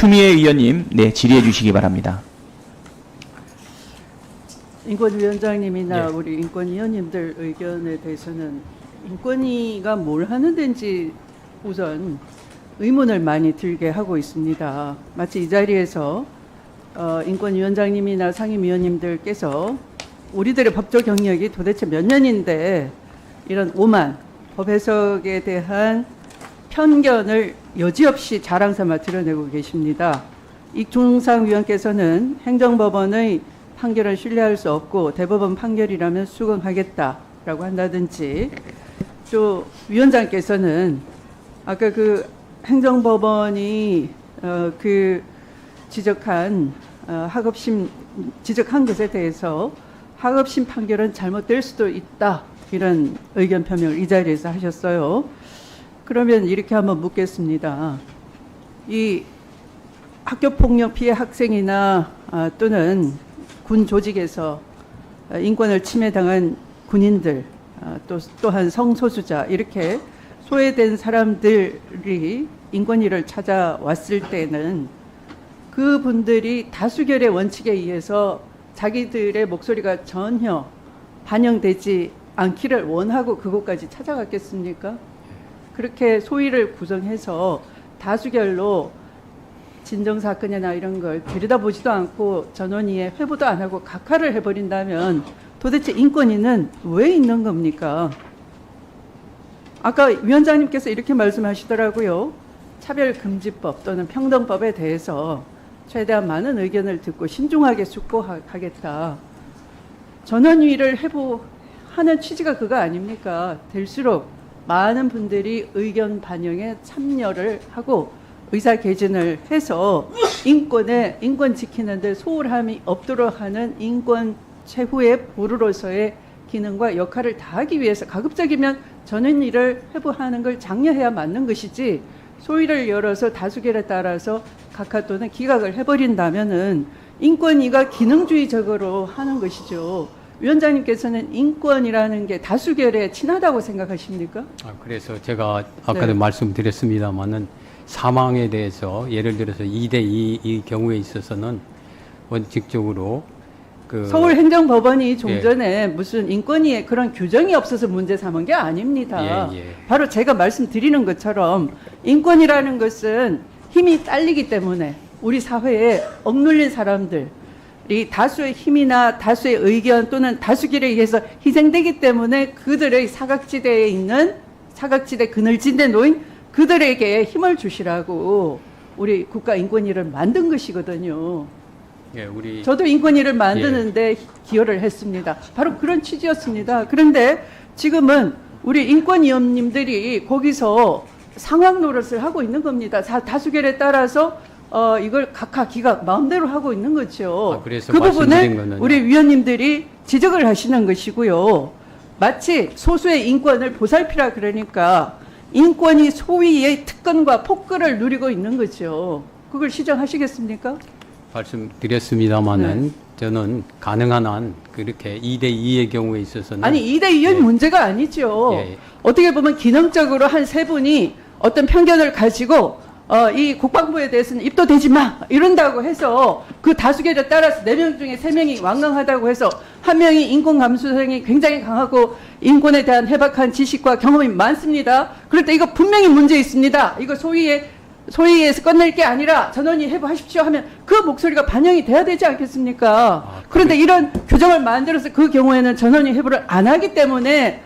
추미애 의원님, 네, 질의해 주시기 바랍니다. 인권위원장님이나 예. 우리 인권위원님들 의견에 대해서는 인권위가 뭘 하는 데인지 우선 의문을 많이 들게 하고 있습니다. 마치 이 자리에서 인권위원장님이나 상임위원님들께서 우리들의 법적 경력이 도대체 몇 년인데 이런 오만 법 해석에 대한 편견을 여지없이 자랑삼아 드러내고 계십니다. 이종상 위원께서는 행정법원의 판결을 신뢰할 수 없고 대법원 판결이라면 수긍하겠다라고 한다든지, 또 위원장께서는 아까 그 행정법원이 그 지적한 지적한 것에 대해서 하급심 판결은 잘못될 수도 있다, 이런 의견 표명을 이 자리에서 하셨어요. 그러면 이렇게 한번 묻겠습니다. 이 학교폭력 피해 학생이나 또는 군 조직에서 인권을 침해당한 군인들, 또한 성소수자, 이렇게 소외된 사람들이 인권위를 찾아왔을 때는 그분들이 다수결의 원칙에 의해서 자기들의 목소리가 전혀 반영되지 않기를 원하고 그곳까지 찾아갔겠습니까? 그렇게 소위를 구성해서 다수결로 진정사건이나 이런 걸 들여다보지도 않고 전원위에 회부도 안 하고 각하를 해버린다면 도대체 인권위는 왜 있는 겁니까? 아까 위원장님께서 이렇게 말씀하시더라고요. 차별금지법 또는 평등법에 대해서 최대한 많은 의견을 듣고 신중하게 숙고하겠다. 전원위를 회부하는 취지가 그거 아닙니까? 될수록 많은 분들이 의견 반영에 참여를 하고 의사 개진을 해서 인권 지키는 데 소홀함이 없도록 하는 인권 최후의 보루로서의 기능과 역할을 다하기 위해서 가급적이면 전원위를 회부하는 걸 장려해야 맞는 것이지, 소위를 열어서 다수결에 따라서 각하 또는 기각을 해버린다면은 인권위가 기능주의적으로 하는 것이죠. 위원장님께서는 인권이라는 게 다수결에 친하다고 생각하십니까? 그래서 제가 아까도 말씀드렸습니다만은 사망에 대해서 예를 들어서 2대2 이 경우에 있어서는 원칙적으로 서울행정법원이 좀 전에 무슨 인권위에 그런 규정이 없어서 문제 삼은 게 아닙니다. 바로 제가 말씀드리는 것처럼 인권이라는 것은 힘이 딸리기 때문에 우리 사회에 억눌린 사람들이 다수의 힘이나 다수의 의견 또는 다수결에 의해서 희생되기 때문에 그들의 사각지대에 있는 사각지대 그늘진데 놓인 그들에게 힘을 주시라고 우리 국가인권위를 만든 것이거든요. 저도 인권위를 만드는데 기여를 했습니다. 바로 그런 취지였습니다. 그런데 지금은 우리 인권위원님들이 거기서 상황 노릇을 하고 있는 겁니다. 다수결에 따라서 이걸 각하 기각 마음대로 하고 있는 거죠. 그래서 그 부분을 우리 위원님들이 지적을 하시는 것이고요. 마치 소수의 인권을 보살피라 그러니까 인권이 소위의 특권과 폭거를 누리고 있는 거죠. 그걸 시정하시겠습니까? 말씀드렸습니다마는 저는 가능한 한 그렇게 2대2의 경우에 있어서는 아니 2대2는 문제가 아니죠. 어떻게 보면 기능적으로 한 세 분이 어떤 편견을 가지고 이 국방부에 대해서는 입도 대지 마 이런다고 해서 그 다수결에 따라서 4명 중에 3명이 완강하다고 해서 한 명이 인권 감수성이 굉장히 강하고 인권에 대한 해박한 지식과 경험이 많습니다. 그럴 때 이거 분명히 문제 있습니다. 이거 소위에서 끝낼 게 아니라 전원위 해부하십시오 하면 그 목소리가 반영이 돼야 되지 않겠습니까? 그런데 이런 규정을 만들어서 그 경우에는 전원위 해부를 안 하기 때문에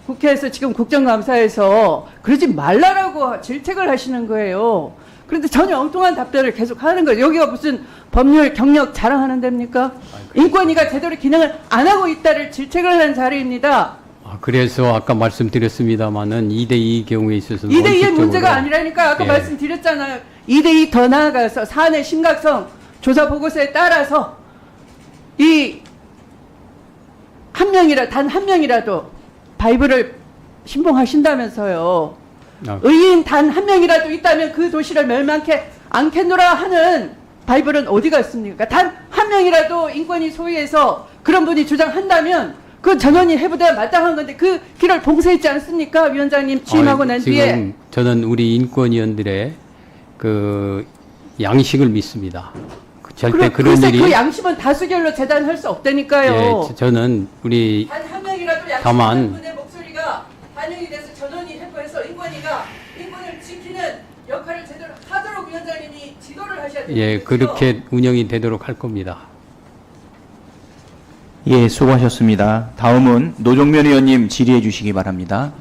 국회에서 지금 국정감사에서 그러지 말라라고 질책을 하시는 거예요. 그런데 전혀 엉뚱한 답변을 계속 하는 거예요. 여기가 무슨 법률 경력 자랑하는 데입니까? 인권위가 제대로 기능을 안 하고 있다를 질책을 하는 자리입니다. 그래서 아까 말씀드렸습니다마는 2대2 경우에 있어서는 2대2의 문제가 아니라니까 아까 말씀드렸잖아요. 2대2 더 나아가서 사안의 심각성 조사 보고서에 따라서 단 한 명이라도 바이블을 신봉하신다면서요. 의인 단 한 명이라도 있다면 그 도시를 멸망케 않겠노라 하는 바이블은 어디가 있습니까? 단 한 명이라도 인권위 소위에서 그런 분이 주장한다면 그 전원이 해부돼야 마땅한 건데 그 길을 봉쇄했지 않습니까? 위원장님 취임하고 난 뒤에. 지금 저는 우리 인권위원들의 양식을 믿습니다. 절대 그런 글쎄 일이 그 양심은 다수결로 재단할 수 없다니까요. 예, 저는 우리 단 한 명이라도 다만 양심한 분의 목소리가 반영이 돼서 전원이 해부해서 인권위가 인권을 지키는 역할을 제대로 하도록 위원장님이 지도를 하셔야 됩니다. 예, 그렇게 운영이 되도록 할 겁니다. 예, 수고하셨습니다. 다음은 노종면 의원님 질의해 주시기 바랍니다.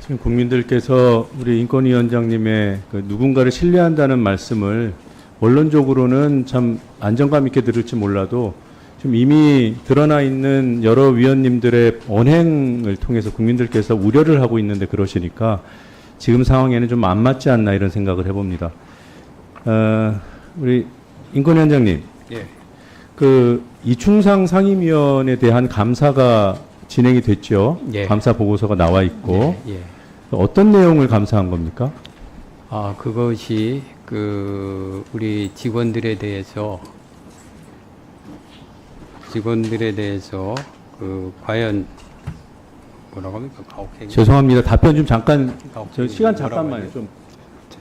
지금 국민들께서 우리 인권위원장님의 그 누군가를 신뢰한다는 말씀을 원론적으로는 참 안정감 있게 들을지 몰라도 지금 이미 드러나 있는 여러 위원님들의 언행을 통해서 국민들께서 우려를 하고 있는데 그러시니까 지금 상황에는 좀 안 맞지 않나 이런 생각을 해봅니다. 우리 인권위원장님, 예. 그 이충상 상임위원에 대한 감사가 진행이 됐죠. 예. 감사 보고서가 나와 있고 예, 예. 어떤 내용을 감사한 겁니까? 아, 그것이 그 우리 직원들에 대해서 그 과연 뭐라고 합니까? 가혹행. 죄송합니다. 답변 좀 잠깐 저 시간 뭐라고 잠깐만요. 해야 좀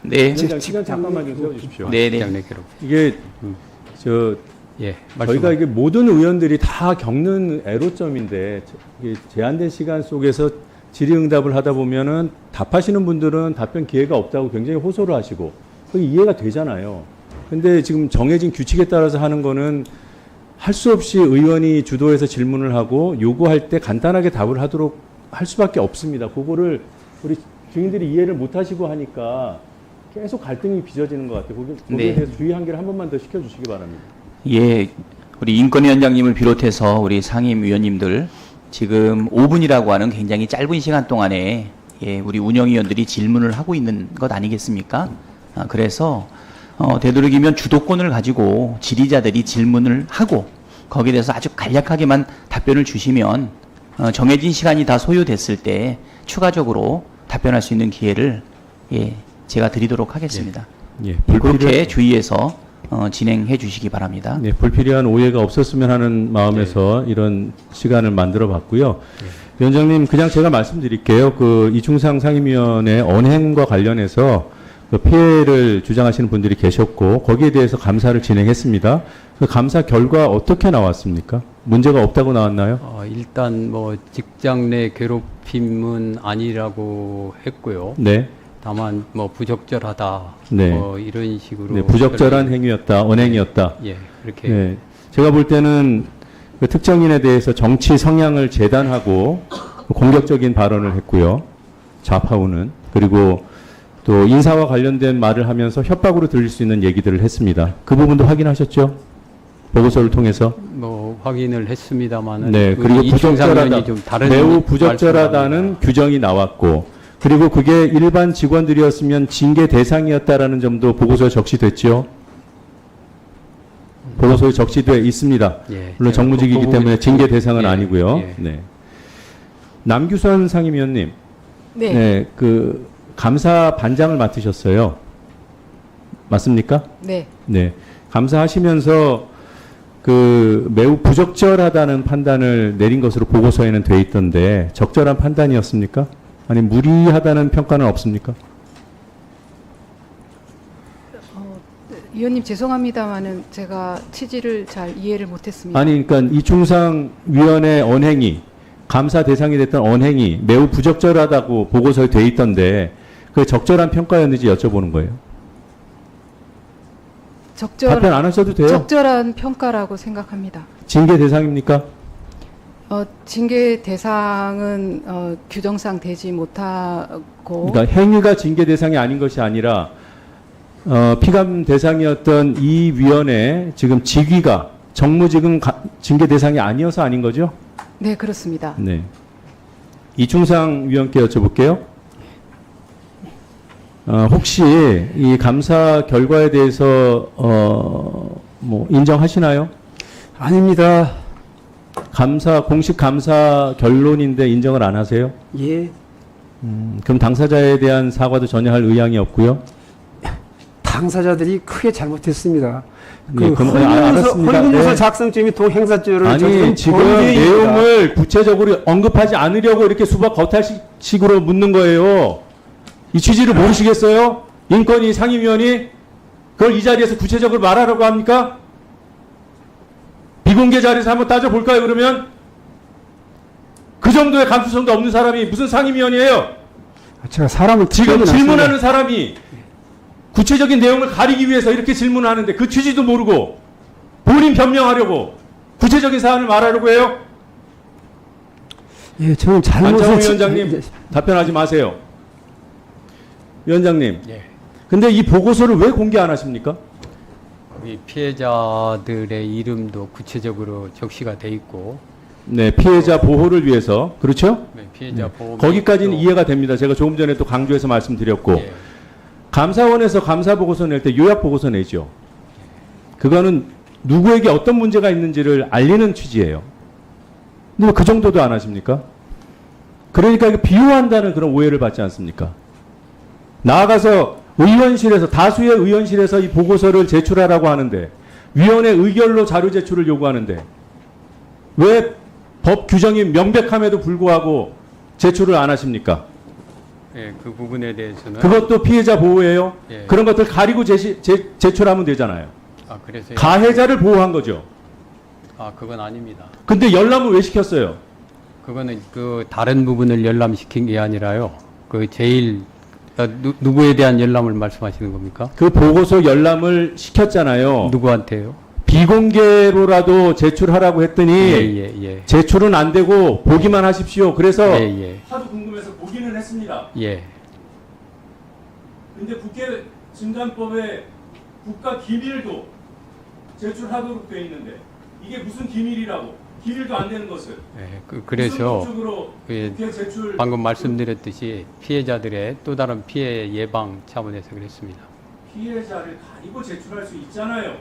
네, 시간 잠깐만 좀 세워주십시오. 네, 네. 직장 괴롭힘. 이게 저 예, 저희가 이게 모든 의원들이 다 겪는 애로점인데 이게 제한된 시간 속에서 질의응답을 하다 보면은 답하시는 분들은 답변 기회가 없다고 굉장히 호소를 하시고 그게 이해가 되잖아요. 근데 지금 정해진 규칙에 따라서 하는 거는 할 수 없이 의원이 주도해서 질문을 하고 요구할 때 간단하게 답을 하도록 할 수밖에 없습니다. 그거를 우리 증인들이 이해를 못 하시고 하니까 계속 갈등이 빚어지는 것 같아요. 거기에 네. 대해서 주의 한개를 한 번만 더 시켜주시기 바랍니다. 예, 우리 인권위원장님을 비롯해서 우리 상임위원님들 지금 5분이라고 하는 굉장히 짧은 시간 동안에 예, 우리 운영위원들이 질문을 하고 있는 것 아니겠습니까? 그래서 되도록이면 주도권을 가지고 질의자들이 질문을 하고 거기에 대해서 아주 간략하게만 답변을 주시면 정해진 시간이 다 소요됐을 때 추가적으로 답변할 수 있는 기회를 예, 제가 드리도록 하겠습니다. 예, 그렇게 주의해서 진행해 주시기 바랍니다. 네, 불필요한 오해가 없었으면 하는 마음에서 이런 시간을 만들어 봤고요. 위원장님, 그냥 제가 말씀드릴게요. 그 이충상 상임위원회 언행과 관련해서 그 피해를 주장하시는 분들이 계셨고 거기에 대해서 감사를 진행했습니다. 그 감사 결과 어떻게 나왔습니까? 문제가 없다고 나왔나요? 일단 뭐 직장 내 괴롭힘은 아니라고 했고요. 네. 다만 뭐 부적절하다. 네. 뭐 이런 식으로 네, 부적절한 행위였다, 언행이었다. 예, 그렇게 네. 제가 볼 때는 그 특정인에 대해서 정치 성향을 재단하고 공격적인 발언을 했고요. 좌파우는. 그리고 또 인사와 관련된 말을 하면서 협박으로 들릴 수 있는 얘기들을 했습니다. 그 부분도 확인하셨죠? 보고서를 통해서. 뭐 확인을 했습니다만은 네, 그리고 부적절하다, 좀 다른 매우 부적절하다는 규정이 나왔고, 그리고 그게 일반 직원들이었으면 징계 대상이었다라는 점도 보고서에 적시됐죠. 보고서에 적시되어 있습니다. 예, 물론 제가 정무직이기 그 때문에 부분이- 징계 대상은 예, 아니고요. 예. 네. 남규선 상임위원님, 네. 네, 그 감사 반장을 맡으셨어요. 맞습니까? 네. 네. 감사하시면서 그 매우 부적절하다는 판단을 내린 것으로 보고서에는 돼 있던데 적절한 판단이었습니까? 아니 무리하다는 평가는 없습니까? 위원님 죄송합니다만은 제가 취지를 잘 이해를 못했습니다. 아니 그러니까 이충상 위원의 언행이 감사 대상이 됐던 언행이 매우 부적절하다고 보고서에 돼 있던데 그 적절한 평가였는지 여쭤보는 거예요. 답변 안 하셔도 돼요. 적절한 평가라고 생각합니다. 징계 대상입니까? 징계 대상은 규정상 되지 못하고 그러니까 행위가 징계 대상이 아닌 것이 아니라 피감 대상이었던 이 위원회 지금 직위가 정무직은 징계 대상이 아니어서 아닌 거죠? 네 그렇습니다. 네. 이충상 위원께 여쭤볼게요. 혹시 이 감사 결과에 대해서 뭐 인정하시나요? 아닙니다. 공식 감사 결론인데 인정을 안 하세요? 예. 그럼 당사자에 대한 사과도 전혀 할 의향이 없고요. 당사자들이 크게 잘못했습니다. 네, 그럼 알았습니다. 허위문서 네. 작성죄미 동행사죄를 아니 지금 내용을 구체적으로 언급하지 않으려고 이렇게 수박 겉핥식으로 묻는 거예요. 이 취지를 모르시겠어요? 인권위 상임위원이 그걸 이 자리에서 구체적으로 말하라고 합니까? 비공개 자리에서 한번 따져볼까요, 그러면? 그 정도의 감수성도 없는 사람이 무슨 상임위원이에요? 제가 사람을 지금 특별히 질문하는 사람이 구체적인 내용을 가리기 위해서 이렇게 질문하는데 그 취지도 모르고 본인 변명하려고 구체적인 사안을 말하려고 해요? 예, 저는 안창호 잘못을 위원장님 답변하지 마세요. 위원장님. 예. 근데 이 보고서를 왜 공개 안 하십니까? 이 피해자들의 이름도 구체적으로 적시가 돼 있고, 네, 피해자 보호를 위해서. 그렇죠? 네, 피해자 보호 거기까지는 또- 이해가 됩니다. 제가 조금 전에 또 강조해서 말씀드렸고. 예. 감사원에서 감사 보고서 낼 때 요약 보고서 내죠. 그거는 누구에게 어떤 문제가 있는지를 알리는 취지예요. 근데 왜 그 정도도 안 하십니까? 그러니까 이거 비호한다는 그런 오해를 받지 않습니까? 나아가서 의원실에서 다수의 의원실에서 이 보고서를 제출하라고 하는데 위원회 의결로 자료 제출을 요구하는데 왜 법 규정이 명백함에도 불구하고 제출을 안 하십니까? 예, 그 부분에 대해서는 그것도 피해자 보호예요. 예. 그런 것들 가리고 제출하면 되잖아요. 그래서 가해자를 보호한 거죠. 그건 아닙니다. 근데 열람을 왜 시켰어요? 그거는 그 다른 부분을 열람시킨 게 아니라요. 그 제일 누구에 대한 열람을 말씀하시는 겁니까? 그 보고서 열람을 시켰잖아요. 누구한테요? 비공개로라도 제출하라고 했더니 예. 제출은 안 되고 보기만 하십시오. 그래서 예. 하도 궁금해서 보기는 했습니다. 예. 근데 국회 증감법에 국가 기밀도 제출하도록 돼 있는데 이게 무슨 기밀이라고? 기밀도 안 되는 것을 예. 그래서 무슨 목적으로 예, 국회 제출 방금 말씀드렸듯이 피해자들의 또 다른 피해 예방 차원에서 그랬습니다. 피해자를 가리고 제출할 수 있잖아요.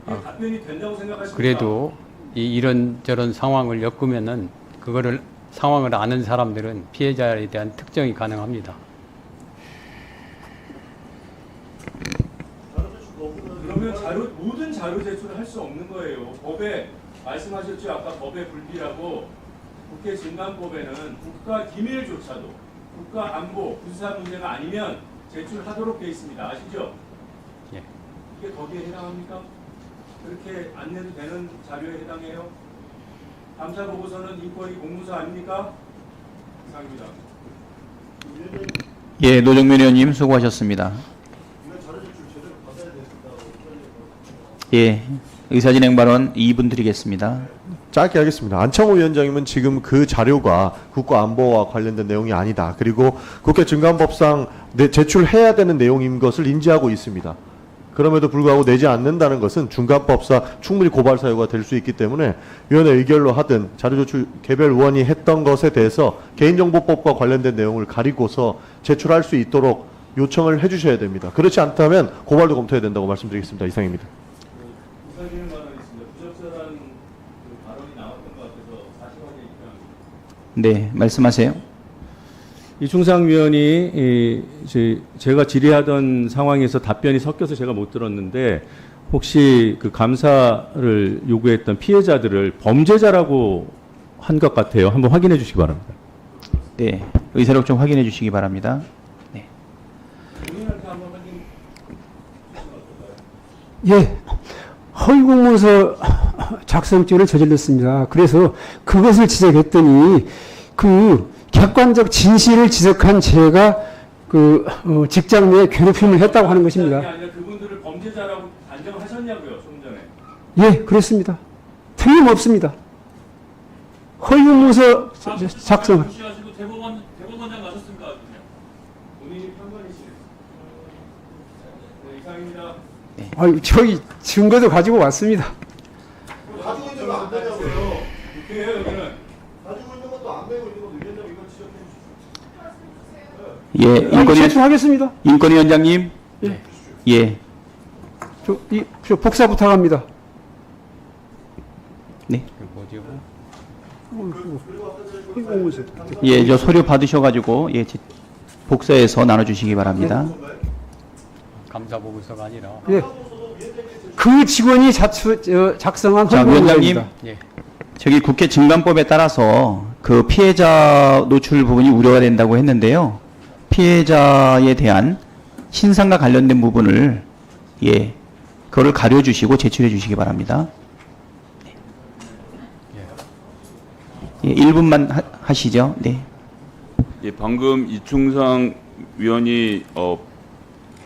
이게 답변이 된다고 생각하십니까? 그래도 이런저런 상황을 엮으면은 그거를 상황을 아는 사람들은 피해자에 대한 특정이 가능합니다. 그러면 모든 자료 제출을 할 수 없는 거예요. 법에 말씀하셨죠. 아까 법의 불비라고 국회 증감법에는 국가 기밀조차도 국가 안보 군사 문제가 아니면 제출하도록 되어 있습니다. 아시죠? 예. 이게 거기에 해당합니까? 그렇게 안 내도 되는 자료에 해당해요? 감사 보고서는 인권위 공문서 아닙니까? 이상입니다. 예, 노정면 의원님 수고하셨습니다. 예, 의사진행 발언 2분 드리겠습니다. 짧게 하겠습니다. 안창호 위원장님은 지금 그 자료가 국가안보와 관련된 내용이 아니다. 그리고 국회 증감법상 제출해야 되는 내용인 것을 인지하고 있습니다. 그럼에도 불구하고 내지 않는다는 것은 중간법상 충분히 고발 사유가 될 수 있기 때문에 위원회 의결로 하든 자료제출 개별 의원이 했던 것에 대해서 개인정보법과 관련된 내용을 가리고서 제출할 수 있도록 요청을 해주셔야 됩니다. 그렇지 않다면 고발도 검토해야 된다고 말씀드리겠습니다. 이상입니다. 부사진행 발언이 있습니다. 부적절한 그 발언이 나왔던 것 같아서 사실관계 입장입니다. 네, 말씀하세요. 이충상 위원이 제가 질의하던 상황에서 답변이 섞여서 제가 못 들었는데 혹시 그 감사를 요구했던 피해자들을 범죄자라고 한 것 같아요. 한번 확인해 주시기 바랍니다. 네, 의사록 좀 확인해 주시기 바랍니다. 네. 예, 허위공문서 작성죄를 저질렀습니다. 그래서 그것을 지적했더니 그 객관적 진실을 지적한 제가 직장 내에 괴롭힘을 했다고 하는 것입니다. 아니라 그분들을 범죄자라고 단정하셨냐고요, 좀 전에. 예, 그렇습니다. 틀림없습니다. 허위공문서 작성. 무시하시고 대법원장 가셨습니까? 본인이 판단이시네요. 네, 이상입니다. 아유, 저희 증거도 가지고 왔습니다. 가지고 있는 거 안 되냐고요. 국회예요, 여기는. 가지고 있는 것도 안 되고 있는 것도 위원장 이거 지적해 주십시오. 예, 아니, 제출하겠습니다. 인권위원장님. 예. 예. 저 복사 부탁합니다. 네. 그 뭐죠? 허위공문서. 예, 저 서류 받으셔가지고 예, 복사해서 나눠주시기 바랍니다. 감사 보고서가 아니라 예. 그 직원이 작성한 자, 허위공문서입니다. 위원장님. 예. 저기 국회 증감법에 따라서 그 피해자 노출 부분이 우려가 된다고 했는데요. 피해자에 대한 신상과 관련된 부분을 예, 그거를 가려주시고 제출해 주시기 바랍니다. 예, 1분만 하시죠. 네. 예, 방금 이충상 위원이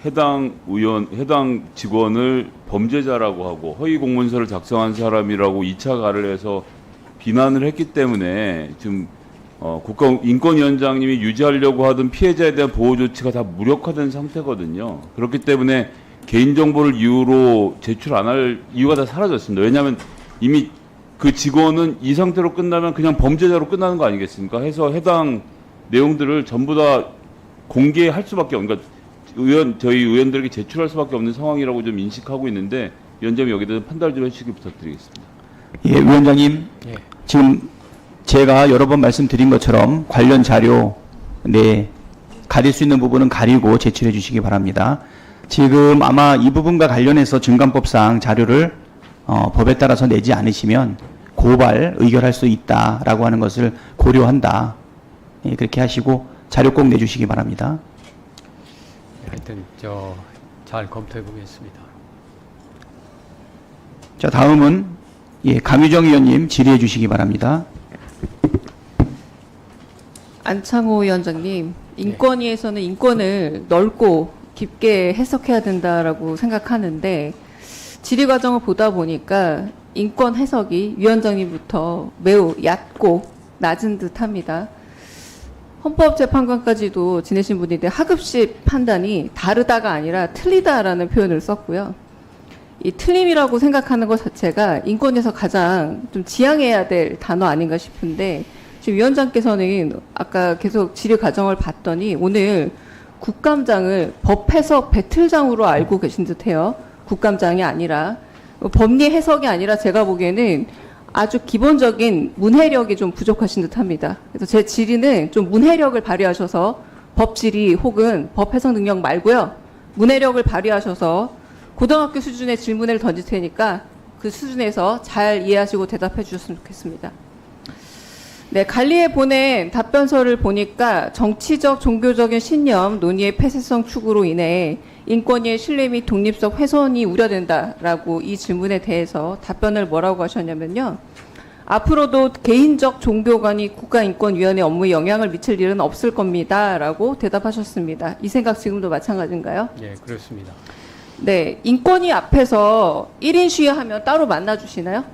해당 직원을 범죄자라고 하고 허위 공문서를 작성한 사람이라고 2차 가를 해서 비난을 했기 때문에 지금 국가인권위원장님이 유지하려고 하던 피해자에 대한 보호 조치가 다 무력화된 상태거든요. 그렇기 때문에 개인정보를 이유로 제출 안 할 이유가 다 사라졌습니다. 왜냐하면 이미 그 직원은 이 상태로 끝나면 그냥 범죄자로 끝나는 거 아니겠습니까? 해서 해당 내용들을 전부 다 공개할 수밖에 없는, 그러니까 저희 의원들에게 제출할 수밖에 없는 상황이라고 좀 인식하고 있는데 위원장님 여기에 대해서 판단을 좀 해주시기 부탁드리겠습니다. 예, 위원장님. 예. 지금 제가 여러 번 말씀드린 것처럼 관련 자료, 네, 가릴 수 있는 부분은 가리고 제출해 주시기 바랍니다. 지금 아마 이 부분과 관련해서 증감법상 자료를 법에 따라서 내지 않으시면 고발, 의결할 수 있다라고 하는 것을 고려한다. 예, 그렇게 하시고 자료 꼭 내주시기 바랍니다. 하여튼 잘 검토해 보겠습니다. 자, 다음은 예, 강유정 의원님 질의해 주시기 바랍니다. 안창호 위원장님, 인권위에서는 인권을 넓고 깊게 해석해야 된다라고 생각하는데 질의 과정을 보다 보니까 인권 해석이 위원장님부터 매우 얕고 낮은 듯합니다. 헌법재판관까지도 지내신 분인데 하급식 판단이 다르다가 아니라 틀리다라는 표현을 썼고요. 이 틀림이라고 생각하는 것 자체가 인권에서 가장 좀 지양해야 될 단어 아닌가 싶은데 지금 위원장께서는 아까 계속 질의 과정을 봤더니 오늘 국감장을 법해석 배틀장으로 알고 계신 듯해요. 국감장이 아니라 법리 해석이 아니라 제가 보기에는 아주 기본적인 문해력이 좀 부족하신 듯합니다. 그래서 제 질의는 좀 문해력을 발휘하셔서 법 질의 혹은 법 해석 능력 말고요. 문해력을 발휘하셔서 고등학교 수준의 질문을 던질 테니까 그 수준에서 잘 이해하시고 대답해 주셨으면 좋겠습니다. 네, 관리에 보낸 답변서를 보니까 정치적, 종교적인 신념, 논의의 폐쇄성 추구로 인해 인권위의 신뢰 및 독립성 훼손이 우려된다라고 이 질문에 대해서 답변을 뭐라고 하셨냐면요. 앞으로도 개인적 종교관이 국가인권위원회 업무에 영향을 미칠 일은 없을 겁니다라고 대답하셨습니다. 이 생각 지금도 마찬가지인가요? 예, 그렇습니다. 네, 인권위 앞에서 1인 시위하면 따로 만나주시나요?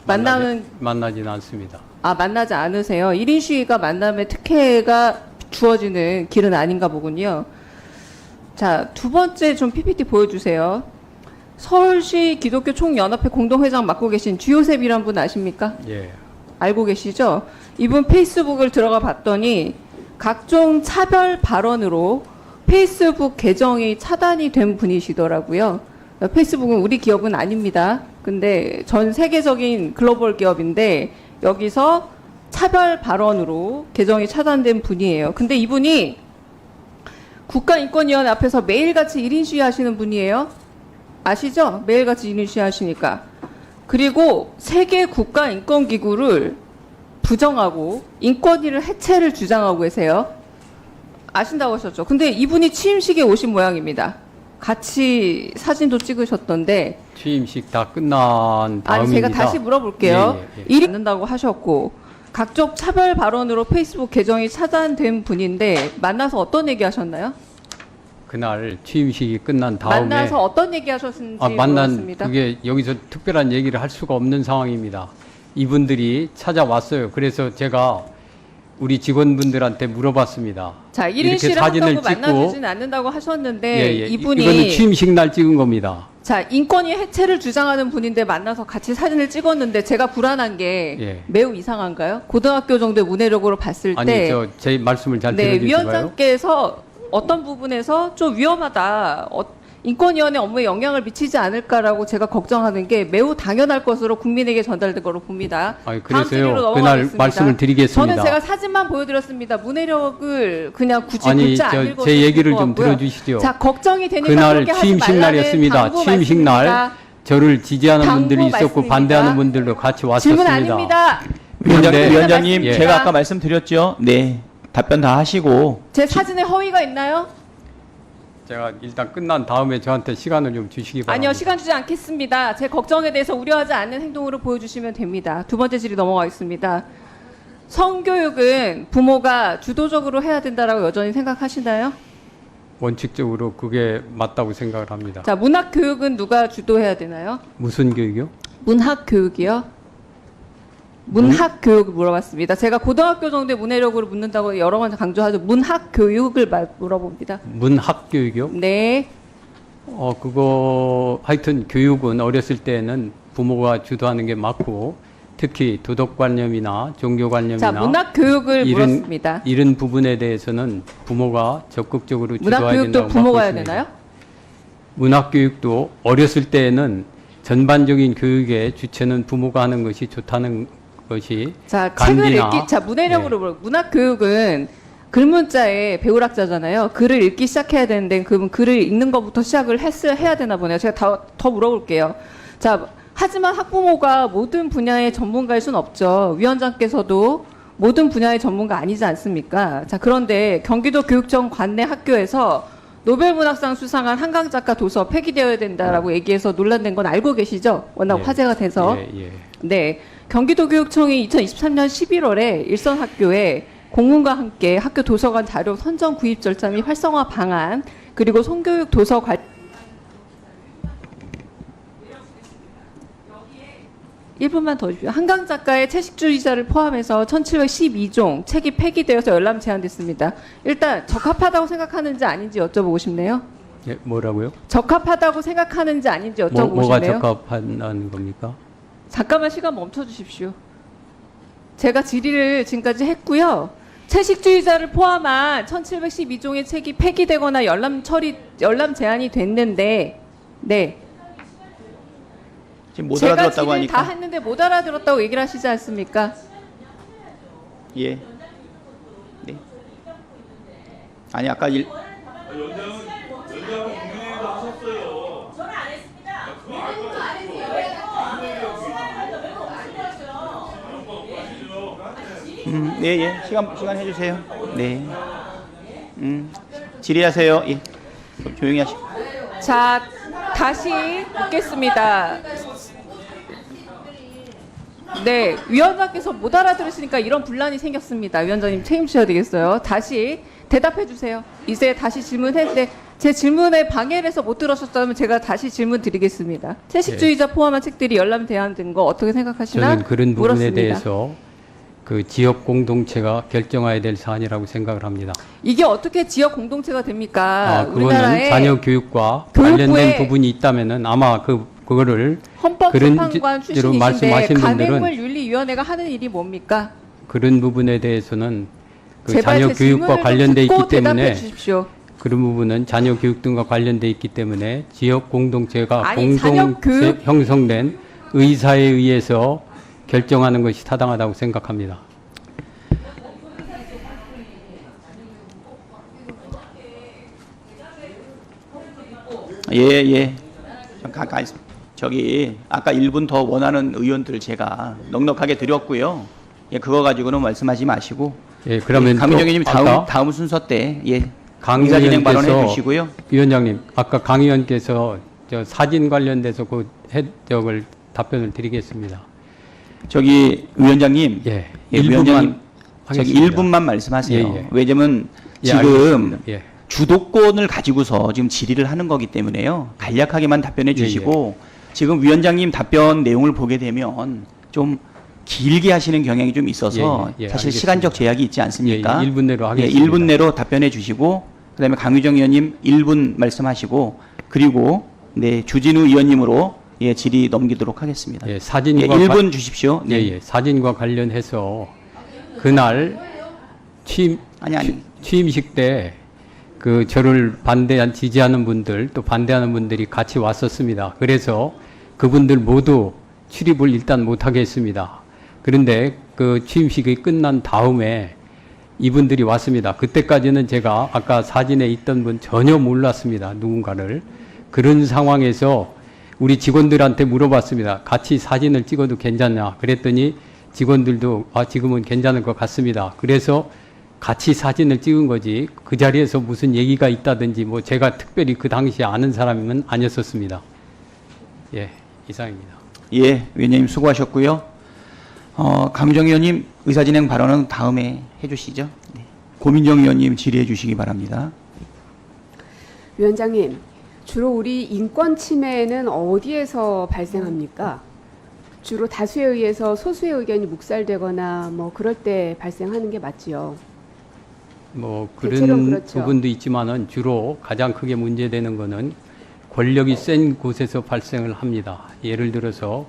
만나지는 않습니다. 만나지 않으세요. 1인 시위가 만남의 특혜가 주어지는 길은 아닌가 보군요. 자, 두 번째 좀 PPT 보여주세요. 서울시 기독교 총연합회 공동회장 맡고 계신 주요셉이란 분 아십니까? 예. 알고 계시죠? 이분 페이스북을 들어가 봤더니 각종 차별 발언으로 페이스북 계정이 차단이 된 분이시더라고요. 페이스북은 우리 기업은 아닙니다. 근데 전 세계적인 글로벌 기업인데 여기서 차별 발언으로 계정이 차단된 분이에요. 근데 이분이 국가인권위원회 앞에서 매일같이 1인 시위 하시는 분이에요. 아시죠? 매일같이 1인 시위 하시니까. 그리고 세계 국가인권기구를 부정하고 인권위를 해체를 주장하고 계세요. 아신다고 하셨죠? 근데 이분이 취임식에 오신 모양입니다. 같이 사진도 찍으셨던데. 취임식 다 끝난 다음입니다. 아니, 제가 다시 물어볼게요. 예. 일이 않는다고 하셨고 각종 차별 발언으로 페이스북 계정이 차단된 분인데 만나서 어떤 얘기 하셨나요? 그날 취임식이 끝난 다음에 만나서 어떤 얘기 하셨는지 만난 물었습니다. 그게 여기서 특별한 얘기를 할 수가 없는 상황입니다. 이분들이 찾아왔어요. 그래서 제가 우리 직원분들한테 물어봤습니다. 자, 1인 이렇게 시위를 사진을 한다고 찍고 만나주지는 않는다고 하셨는데 이분이 이거는 취임식 날 찍은 겁니다. 자, 인권위 해체를 주장하는 분인데 만나서 같이 사진을 찍었는데 제가 불안한 게 예. 매우 이상한가요? 고등학교 정도의 문해력으로 봤을 아니 때 제 말씀을 잘 네, 들어주시고요. 위원장께서 어떤 부분에서 좀 위험하다. 인권위원회 업무에 영향을 미치지 않을까라고 제가 걱정하는 게 매우 당연할 것으로 국민에게 전달된 거로 봅니다. 아니, 다음 질의로 그래서요. 그날 넘어가겠습니다. 말씀을 드리겠습니다. 저는 제가 사진만 보여드렸습니다. 문해력을 그냥 굳이 아니 글자 안 읽어도 제 얘기를 될것 좀 같고요. 들어주시죠. 자, 걱정이 되니까 그날 그렇게 하지 취임식 말라는 날이었습니다. 당부 취임식 말씀입니다. 날 저를 지지하는 당부 분들이 있었고 말씀입니다. 반대하는 분들도 같이 질문 왔었습니다. 아닙니다. 그런데 위원장님, 예. 제가 아까 말씀드렸죠. 네, 답변 다 하시고 제 사진에 허위가 있나요? 제가 일단 끝난 다음에 저한테 시간을 좀 주시기 바랍니다. 아니요, 시간 주지 않겠습니다. 제 걱정에 대해서 우려하지 않는 행동으로 보여주시면 됩니다. 두 번째 질의 넘어가겠습니다. 성교육은 부모가 주도적으로 해야 된다라고 여전히 생각하시나요? 원칙적으로 그게 맞다고 생각을 합니다. 자, 문학 교육은 누가 주도해야 되나요? 무슨 교육이요? 문학 교육이요? 문학 교육을 물어봤습니다. 제가 고등학교 정도의 문해력으로 묻는다고 여러 번 강조하죠. 문학 교육을 물어봅니다. 문학 교육이요? 네. 그거 하여튼 교육은 어렸을 때는 부모가 주도하는 게 맞고 특히 도덕관념이나 종교관념이나 자, 문학 교육을 물었습니다. 이런 부분에 대해서는 부모가 적극적으로 문학 주도해야 교육도 된다고 부모가 받고 해야 있습니다. 되나요? 문학 교육도 어렸을 때에는 전반적인 교육의 주체는 부모가 하는 것이 좋다는 것이 자, 책을 간디나 읽기, 자, 문해력으로 물어. 문학 교육은 글문자의 배울학자잖아요. 글을 읽기 시작해야 되는데, 그러면 글을 읽는 것부터 시작을 해야 되나 보네요. 제가 더 물어볼게요. 자, 하지만 학부모가 모든 분야의 전문가일 수는 없죠. 위원장께서도 모든 분야의 전문가 아니지 않습니까? 자, 그런데 경기도 교육청 관내 학교에서 노벨문학상 수상한 한강 작가 도서 폐기되어야 된다라고 얘기해서 논란된 건 알고 계시죠? 워낙 예. 화제가 돼서. 예. 네. 경기도교육청이 2023년 11월에 일선 학교에 공문과 함께 학교 도서관 자료 선정 구입 절차 및 활성화 방안, 그리고 성교육 도서 관 1분만 더 주십시오. 한강 작가의 채식주의자를 포함해서 1712종 책이 폐기되어서 열람 제한됐습니다. 일단 적합하다고 생각하는지 아닌지 여쭤보고 싶네요. 예, 뭐라고요? 적합하다고 생각하는지 아닌지 여쭤보고 뭐가 싶네요. 적합하다는 겁니까? 잠깐만 시간 멈춰 주십시오. 제가 질의를 지금까지 했고요. 채식주의자를 포함한 1712종의 책이 폐기되거나 열람 제한이 됐는데, 네. 지금 못 제가 알아들었다고 질의를 다 하니까. 했는데 못 알아들었다고 얘기를 하시지 않습니까? 예. 네. 아니 아까 네, 예. 시간 해주세요. 네. 질의하세요. 예. 조용히 하시고. 자, 다시 묻겠습니다. 네, 위원장께서 못 알아들으시니까 이런 분란이 생겼습니다. 위원장님 책임지셔야 되겠어요. 다시 대답해 주세요. 이제 다시 질문했는데 제 질문에 방해를 해서 못 들으셨다면 제가 다시 질문 드리겠습니다. 채식주의자 포함한 책들이 열람 제한된 거 어떻게 생각하시나? 저는 그런 부분에 물었습니다. 대해서 그 지역 공동체가 결정해야 될 사안이라고 생각을 합니다. 이게 어떻게 지역 공동체가 됩니까? 그거는 우리나라의 자녀 교육과 교육부에 관련된 부분이 있다면은 아마 그거를 헌법재판관 그런 식으로 출신이신데 말씀하신 분들은 간행물윤리위원회가 하는 일이 뭡니까? 그런 부분에 대해서는 그 제발 자녀 제 교육과 질문을 좀 관련돼 듣고 있기 때문에 대답해 주십시오. 그런 부분은 자녀 교육 등과 관련돼 있기 때문에 지역 공동체가 아니, 자녀 공동체 교육- 형성된 의사에 의해서 결정하는 것이 타당하다고 생각합니다. 예. 가까이 저기 아까 1분 더 원하는 의원들 제가 넉넉하게 드렸고요. 예, 그거 가지고는 말씀하지 마시고. 예, 그러면 강민정 의원님 아까 다음 순서 때 예. 강 의사 진행 발언해 의원께서 주시고요. 위원장님, 아까 강 의원께서 저 사진 관련돼서 그 해적을 답변을 드리겠습니다. 저기 위원장님, 예, 예, 1분만 위원장님 저기 하겠습니다. 1분만 말씀하세요. 예, 예. 왜냐면 예, 지금 알겠습니다. 예. 주도권을 가지고서 지금 질의를 하는 거기 때문에요. 간략하게만 답변해 주시고 지금 위원장님 답변 내용을 보게 되면 좀 길게 하시는 경향이 좀 있어서 예, 예, 사실 알겠습니다. 시간적 제약이 있지 않습니까? 예, 1분 내로 예, 하겠습니다. 1분 내로 답변해 주시고 그다음에 강유정 의원님 1분 말씀하시고 그리고 네, 주진우 의원님으로 예, 질의 넘기도록 하겠습니다. 예, 예, 사진과 1분 주십시오. 네. 예, 사진과 관련해서 그날 취임식 때 그 저를 지지하는 분들 또 반대하는 분들이 같이 왔었습니다. 그래서 그분들 모두 출입을 일단 못하게 했습니다. 그런데 그 취임식이 끝난 다음에 이분들이 왔습니다. 그때까지는 제가 아까 사진에 있던 분 전혀 몰랐습니다. 누군가를. 그런 상황에서 우리 직원들한테 물어봤습니다. 같이 사진을 찍어도 괜찮냐? 그랬더니 직원들도 지금은 괜찮을 것 같습니다. 그래서 같이 사진을 찍은 거지 그 자리에서 무슨 얘기가 있다든지 뭐 제가 특별히 그 당시에 아는 사람은 아니었었습니다. 예, 이상입니다. 예, 위원님 수고하셨고요. 강우정 의원님 의사진행 발언은 다음에 해주시죠. 네. 고민정 의원님 질의해 주시기 바랍니다. 위원장님, 주로 우리 인권 침해는 어디에서 발생합니까? 주로 다수에 의해서 소수의 의견이 묵살되거나 뭐 그럴 때 발생하는 게 맞지요. 뭐 대체로는 그런 그렇죠. 부분도 있지만은 주로 가장 크게 문제되는 거는 권력이 센 곳에서 발생을 합니다. 예를 들어서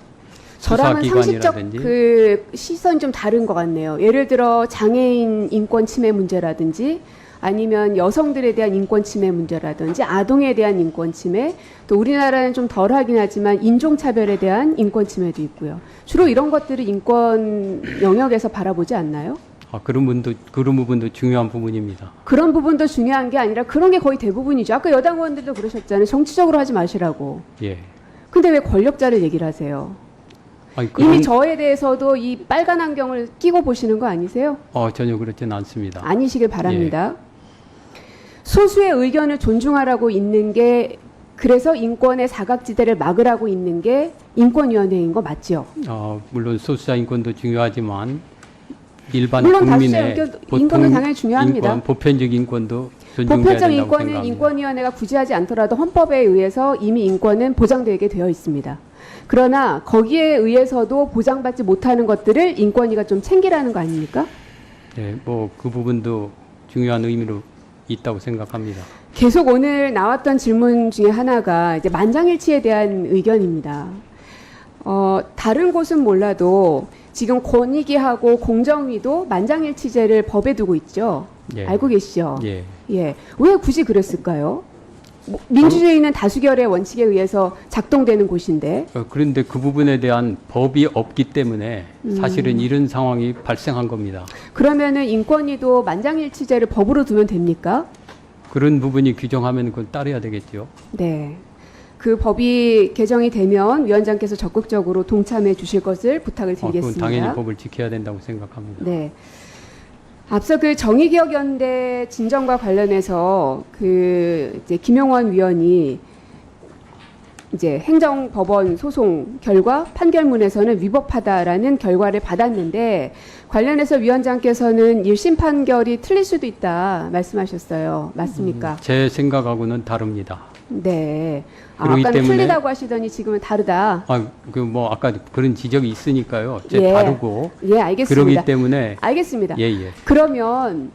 저랑은 상식적 수사기관이라든지 그 시선이 좀 다른 것 같네요. 예를 들어 장애인 인권 침해 문제라든지 아니면 여성들에 대한 인권 침해 문제라든지 아동에 대한 인권 침해, 또 우리나라는 좀 덜하긴 하지만 인종차별에 대한 인권 침해도 있고요. 주로 이런 것들을 인권 영역에서 바라보지 않나요? 그런 부분도 중요한 부분입니다. 그런 부분도 중요한 게 아니라 그런 게 거의 대부분이죠. 아까 여당 의원들도 그러셨잖아요. 정치적으로 하지 마시라고. 예. 근데 왜 권력자를 얘기를 하세요? 아니, 이미 저에 대해서도 이 빨간 안경을 끼고 보시는 거 아니세요? 전혀 그렇지는 않습니다. 아니시길 바랍니다. 소수의 의견을 존중하라고 있는 게, 그래서 인권의 사각지대를 막으라고 있는 게 인권위원회인 거 맞죠? 물론 소수자 인권도 중요하지만 일반 물론 다수의 국민의 의견, 인권도 당연히 중요합니다. 인권, 보편적 인권도 존중돼야 보편적 된다고 인권은 생각합니다. 인권위원회가 구제하지 않더라도 헌법에 의해서 이미 인권은 보장되게 되어 있습니다. 그러나 거기에 의해서도 보장받지 못하는 것들을 인권위가 좀 챙기라는 거 아닙니까? 네, 뭐 그 부분도 중요한 의미로 있다고 생각합니다. 계속 오늘 나왔던 질문 중에 하나가 이제 만장일치에 대한 의견입니다. 다른 곳은 몰라도 지금 권익위하고 공정위도 만장일치제를 법에 두고 있죠. 예. 알고 계시죠? 예. 예. 왜 굳이 그랬을까요? 뭐, 민주주의는 다수결의 원칙에 의해서 작동되는 곳인데. 그런데 그 부분에 대한 법이 없기 때문에 사실은 이런 상황이 발생한 겁니다. 그러면은 인권위도 만장일치제를 법으로 두면 됩니까? 그런 부분이 규정하면 그걸 따라야 되겠죠. 네. 그 법이 개정이 되면 위원장께서 적극적으로 동참해 주실 것을 부탁을 그건 드리겠습니다. 당연히 법을 지켜야 된다고 생각합니다. 네. 앞서 그 정의기억연대 진정과 관련해서 그 이제 김용원 위원이 이제 행정법원 소송 결과 판결문에서는 위법하다라는 결과를 받았는데, 관련해서 위원장께서는 1심 판결이 틀릴 수도 있다 말씀하셨어요. 맞습니까? 제 생각하고는 다릅니다. 네. 그러기 아까는 때문에- 틀리다고 하시더니 지금은 다르다. 아까 그런 지적이 있으니까요. 예. 다르고 예, 알겠습니다. 그러기 때문에 알겠습니다. 예. 그러면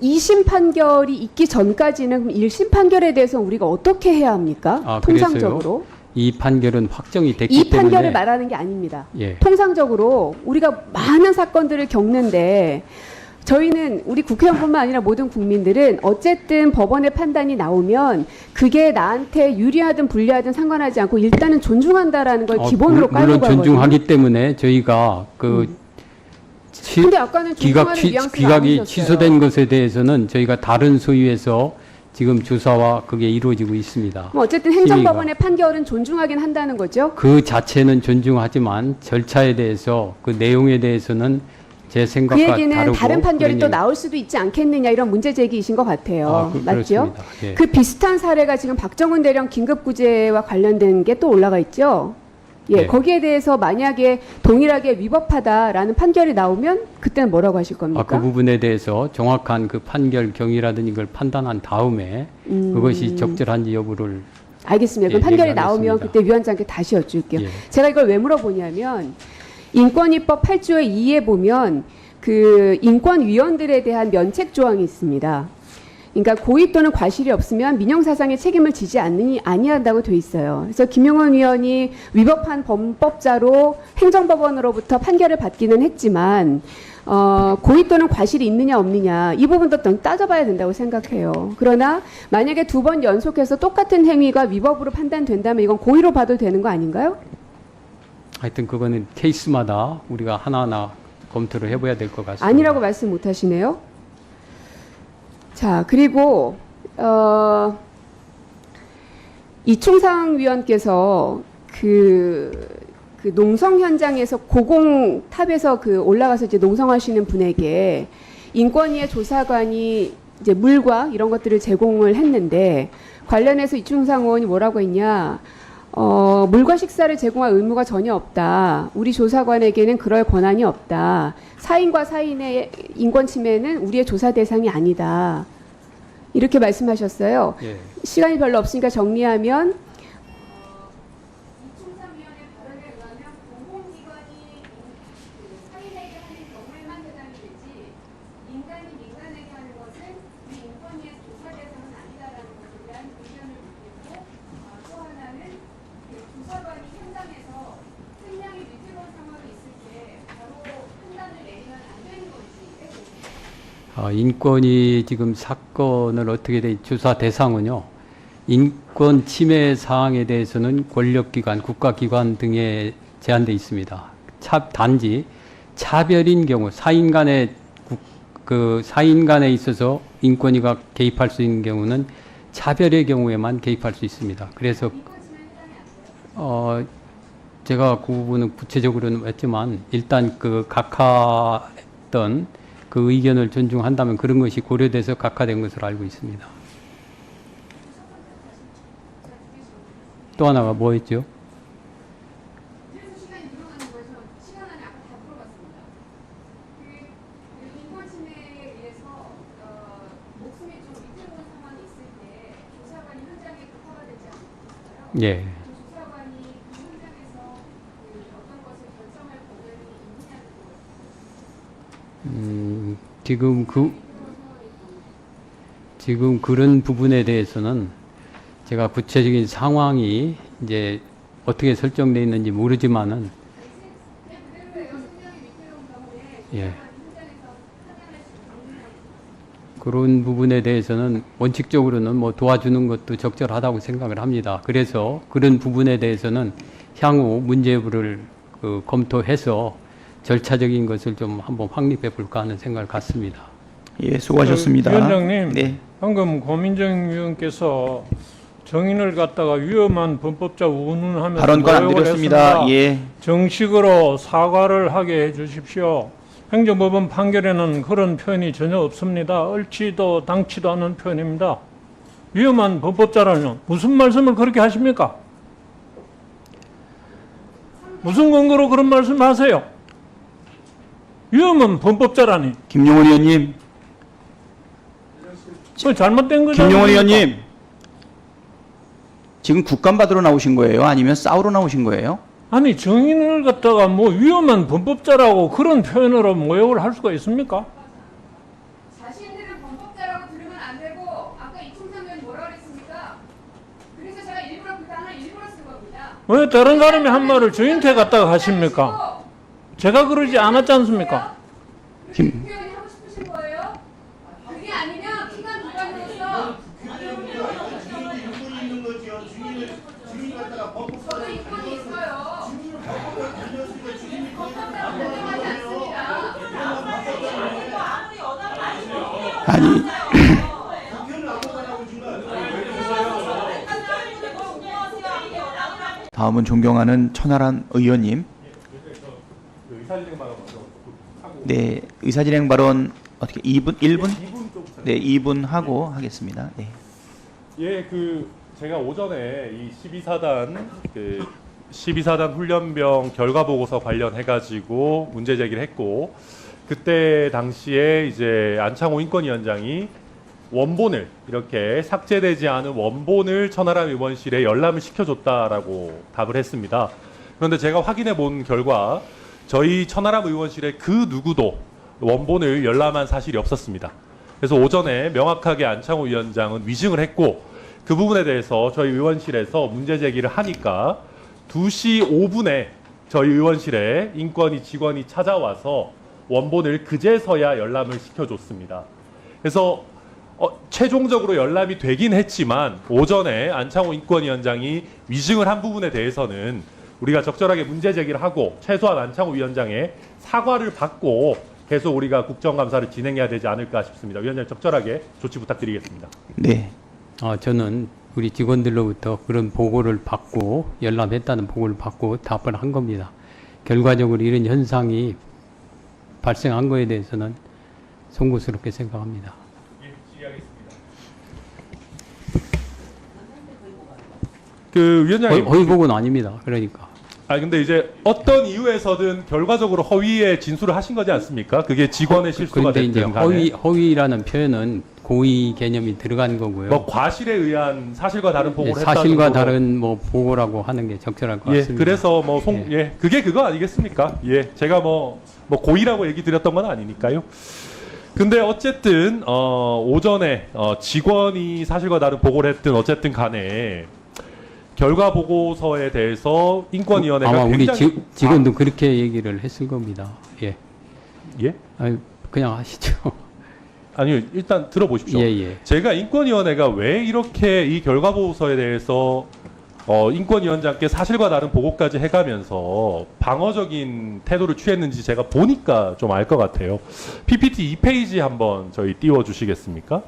2심 판결이 있기 전까지는 1심 판결에 대해서 우리가 어떻게 해야 합니까? 통상적으로. 이 판결은 확정이 됐기 이 때문에 판결을 말하는 게 아닙니다. 예. 통상적으로 우리가 많은 사건들을 겪는데, 저희는 우리 국회의원뿐만 아니라 모든 국민들은 어쨌든 법원의 판단이 나오면 그게 나한테 유리하든 불리하든 상관하지 않고 일단은 존중한다라는 걸 기본으로 깔고 물론 가거든요. 존중하기 때문에 저희가 근데 아까는 존중하는 뉘앙스가 기각이 아니셨어요. 취소된 것에 대해서는 저희가 다른 소위에서 지금 조사와 그게 이루어지고 있습니다. 뭐 어쨌든 행정법원의 판결은 존중하긴 한다는 거죠. 그 자체는 존중하지만 절차에 대해서 그 내용에 대해서는 제 그 생각과 얘기는 다르고 다른 판결이 그런 또 얘기- 나올 수도 있지 않겠느냐, 이런 문제 제기이신 것 같아요. 맞죠? 그렇습니다. 예. 그 비슷한 사례가 지금 박정훈 대령 긴급구제와 관련된 게 또 올라가 있죠. 예, 네. 거기에 대해서 만약에 동일하게 위법하다라는 판결이 나오면 그때는 뭐라고 하실 겁니까? 그 부분에 대해서 정확한 그 판결 경위라든지 이걸 판단한 다음에 그것이 적절한지 여부를 알겠습니다. 그럼 예, 판결이 나오면 얘기하겠습니다. 그때 위원장께 다시 여쭐게요. 예. 제가 이걸 왜 물어보냐면, 인권위법 8조의 2에 보면 그 인권위원들에 대한 면책 조항이 있습니다. 그러니까 고의 또는 과실이 없으면 민형사상의 책임을 지지 아니한다고 돼 있어요. 그래서 김용원 위원이 위법한 범법자로 행정법원으로부터 판결을 받기는 했지만, 고의 또는 과실이 있느냐 없느냐 이 부분도 좀 따져봐야 된다고 생각해요. 그러나 만약에 2번 연속해서 똑같은 행위가 위법으로 판단된다면 이건 고의로 봐도 되는 거 아닌가요? 하여튼 그거는 케이스마다 우리가 하나하나 검토를 해봐야 될 것 같습니다. 아니라고 말씀 못 하시네요. 자, 그리고 이충상 위원께서 그 농성 현장에서 고공탑에서 그 올라가서 이제 농성하시는 분에게 인권위의 조사관이 이제 물과 이런 것들을 제공을 했는데 관련해서 이충상 의원이 뭐라고 했냐? 물과 식사를 제공할 의무가 전혀 없다. 우리 조사관에게는 그럴 권한이 없다. 사인과 사인의 인권 침해는 우리의 조사 대상이 아니다. 이렇게 말씀하셨어요. 예. 시간이 별로 없으니까 정리하면 인권이 지금 사건을 어떻게 돼 조사 대상은요. 인권 침해 사항에 대해서는 권력기관, 국가기관 등에 제한돼 있습니다. 단지 차별인 경우 사인 간에 있어서 인권위가 개입할 수 있는 경우는 차별의 경우에만 개입할 수 있습니다. 그래서 제가 그 부분은 구체적으로는 했지만 일단 그 각하했던 그 의견을 존중한다면 그런 것이 고려돼서 각하된 것으로 알고 있습니다. 또 하나가 뭐였죠? 예. 지금 그런 부분에 대해서는 제가 구체적인 상황이 이제 어떻게 설정되어 있는지 모르지만은 예. 그런 부분에 대해서는 원칙적으로는 뭐 도와주는 것도 적절하다고 생각을 합니다. 그래서 그런 부분에 대해서는 향후 문제 여부를 검토해서 절차적인 것을 좀 한번 확립해 볼까 하는 생각을 갖습니다. 예, 수고하셨습니다. 위원장님, 네. 방금 고민정 위원께서 정인을 갖다가 위험한 범법자 운운하면서 발언권 안 모욕을 드렸습니다. 했습니다. 예. 정식으로 사과를 하게 해주십시오. 행정법원 판결에는 그런 표현이 전혀 없습니다. 옳지도 당치도 않은 표현입니다. 위험한 범법자라는 무슨 말씀을 그렇게 하십니까? 무슨 근거로 그런 말씀을 하세요? 위험한 범법자라니. 김용원 의원님. 그거 잘못된 거죠. 김용원 의원님. 지금 국감 받으러 나오신 거예요? 아니면 싸우러 나오신 거예요? 아니 정인을 갖다가 뭐 위험한 범법자라고 그런 표현으로 모욕을 할 수가 있습니까? 자신들은 범법자라고 들으면 안 되고 아까 이충상 의원이 뭐라 그랬습니까? 그래서 제가 일부러 그 단어를 일부러 쓴 겁니다. 왜 다른 사람이 한 말을 저한테 갖다가 하십니까? 제가 그러지 않았지 않습니까? 김, 표현이 하고 싶으신 거예요? 그게 아니면 피감 기관으로서 저도 인권이 있어요. 법법자로 인정하지 않습니다. 아니. 다음은 존경하는 천하람 의원님. 네, 의사진행 발언 어떻게 2분 1분? 네, 2분 하고 하겠습니다. 네. 예, 제가 오전에 이 12사단 훈련병 결과 보고서 관련해 가지고 문제 제기를 했고 그때 당시에 이제 안창호 인권위원장이 원본을 이렇게 삭제되지 않은 원본을 천하람 의원실에 열람을 시켜줬다라고 답을 했습니다. 그런데 제가 확인해 본 결과 저희 천하람 의원실에 그 누구도 원본을 열람한 사실이 없었습니다. 그래서 오전에 명확하게 안창호 위원장은 위증을 했고 그 부분에 대해서 저희 의원실에서 문제 제기를 하니까 2시 5분에 저희 의원실에 인권위 직원이 찾아와서 원본을 그제서야 열람을 시켜줬습니다. 그래서 최종적으로 열람이 되긴 했지만 오전에 안창호 인권위원장이 위증을 한 부분에 대해서는 우리가 적절하게 문제 제기를 하고 최소한 안창호 위원장의 사과를 받고 계속 우리가 국정감사를 진행해야 되지 않을까 싶습니다. 위원장 적절하게 조치 부탁드리겠습니다. 네. 저는 우리 직원들로부터 그런 보고를 받고 열람했다는 보고를 받고 답변을 한 겁니다. 결과적으로 이런 현상이 발생한 거에 대해서는 송구스럽게 생각합니다. 그 위원장님, 허위복은 아닙니다. 그러니까. 근데 이제 어떤 이유에서든 결과적으로 허위에 진술을 하신 거지 않습니까? 그게 직원의 실수가 그런데 이제 됐든 간에. 허위라는 표현은 고의 개념이 들어간 거고요. 뭐 과실에 의한 사실과 다른 보고를 했다는 사실과 거고. 다른 뭐 보고라고 하는 게 적절할 것 같습니다. 그래서 뭐 그게 그거 아니겠습니까? 제가 뭐 고의라고 얘기 드렸던 건 아니니까요. 근데 어쨌든 오전에 직원이 사실과 다른 보고를 했든 어쨌든 간에 결과 보고서에 대해서 인권위원회가 아마 우리 굉장히 직원도 그렇게 얘기를 했을 겁니다. 예. 예? 아니, 그냥 하시죠. 아니요, 일단 들어보십시오. 예. 제가 인권위원회가 왜 이렇게 이 결과 보고서에 대해서 인권위원장께 사실과 다른 보고까지 해가면서 방어적인 태도를 취했는지 제가 보니까 좀 알 것 같아요. PPT 2페이지 한번 저희 띄워주시겠습니까?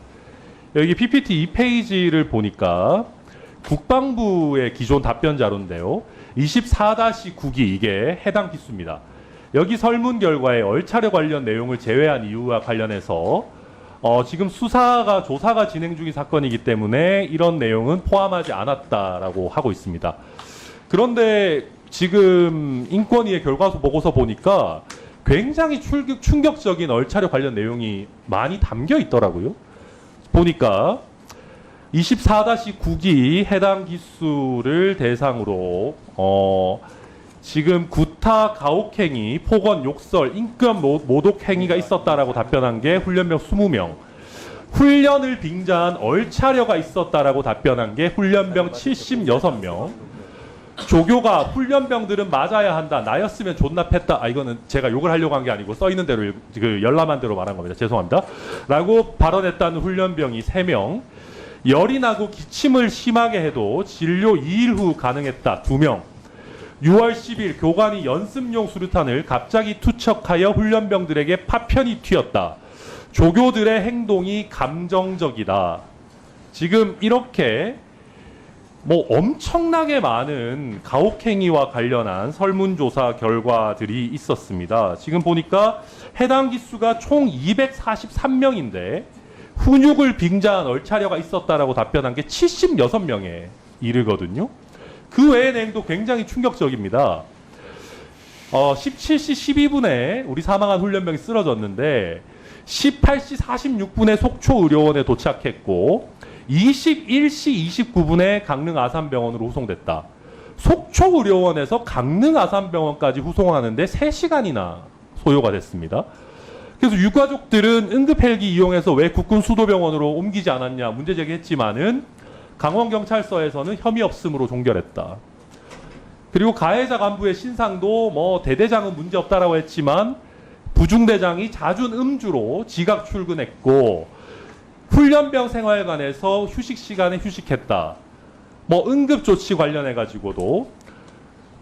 여기 PPT 2페이지를 보니까 국방부의 기존 답변 자료인데요. 24-9기 이게 해당 기수입니다. 여기 설문 결과에 얼차려 관련 내용을 제외한 이유와 관련해서 지금 조사가 진행 중인 사건이기 때문에 이런 내용은 포함하지 않았다라고 하고 있습니다. 그런데 지금 인권위의 결과 보고서 보니까 굉장히 충격적인 얼차려 관련 내용이 많이 담겨 있더라고요. 보니까 24-9기 해당 기수를 대상으로 지금 구타, 가혹행위, 폭언, 욕설, 인권 모독 행위가 있었다라고 답변한 게 훈련병 20명, 훈련을 빙자한 얼차려가 있었다라고 답변한 게 훈련병 76명, 조교가 훈련병들은 맞아야 한다, 나였으면 존나 팼다. 이거는 제가 욕을 하려고 한 게 아니고 써 있는 대로 그 열람한 대로 말한 겁니다. 죄송합니다. 라고 발언했다는 훈련병이 3명, 열이 나고 기침을 심하게 해도 진료 2일 후 가능했다. 2명. 6월 10일 교관이 연습용 수류탄을 갑자기 투척하여 훈련병들에게 파편이 튀었다. 조교들의 행동이 감정적이다. 지금 이렇게 뭐 엄청나게 많은 가혹행위와 관련한 설문조사 결과들이 있었습니다. 지금 보니까 해당 기수가 총 243명인데 훈육을 빙자한 얼차려가 있었다라고 답변한 게 76명에 이르거든요. 그 외의 내용도 굉장히 충격적입니다. 17시 12분에 우리 사망한 훈련병이 쓰러졌는데 18시 46분에 속초의료원에 도착했고 21시 29분에 강릉 아산병원으로 후송됐다. 속초의료원에서 강릉 아산병원까지 후송하는데 3시간이나 소요가 됐습니다. 그래서 유가족들은 응급헬기 이용해서 왜 국군 수도병원으로 옮기지 않았냐 문제 제기했지만은 강원경찰서에서는 혐의 없음으로 종결했다. 그리고 가해자 간부의 신상도 뭐 대대장은 문제 없다라고 했지만 부중대장이 잦은 음주로 지각 출근했고 훈련병 생활관에서 휴식 시간에 휴식했다. 뭐 응급조치 관련해 가지고도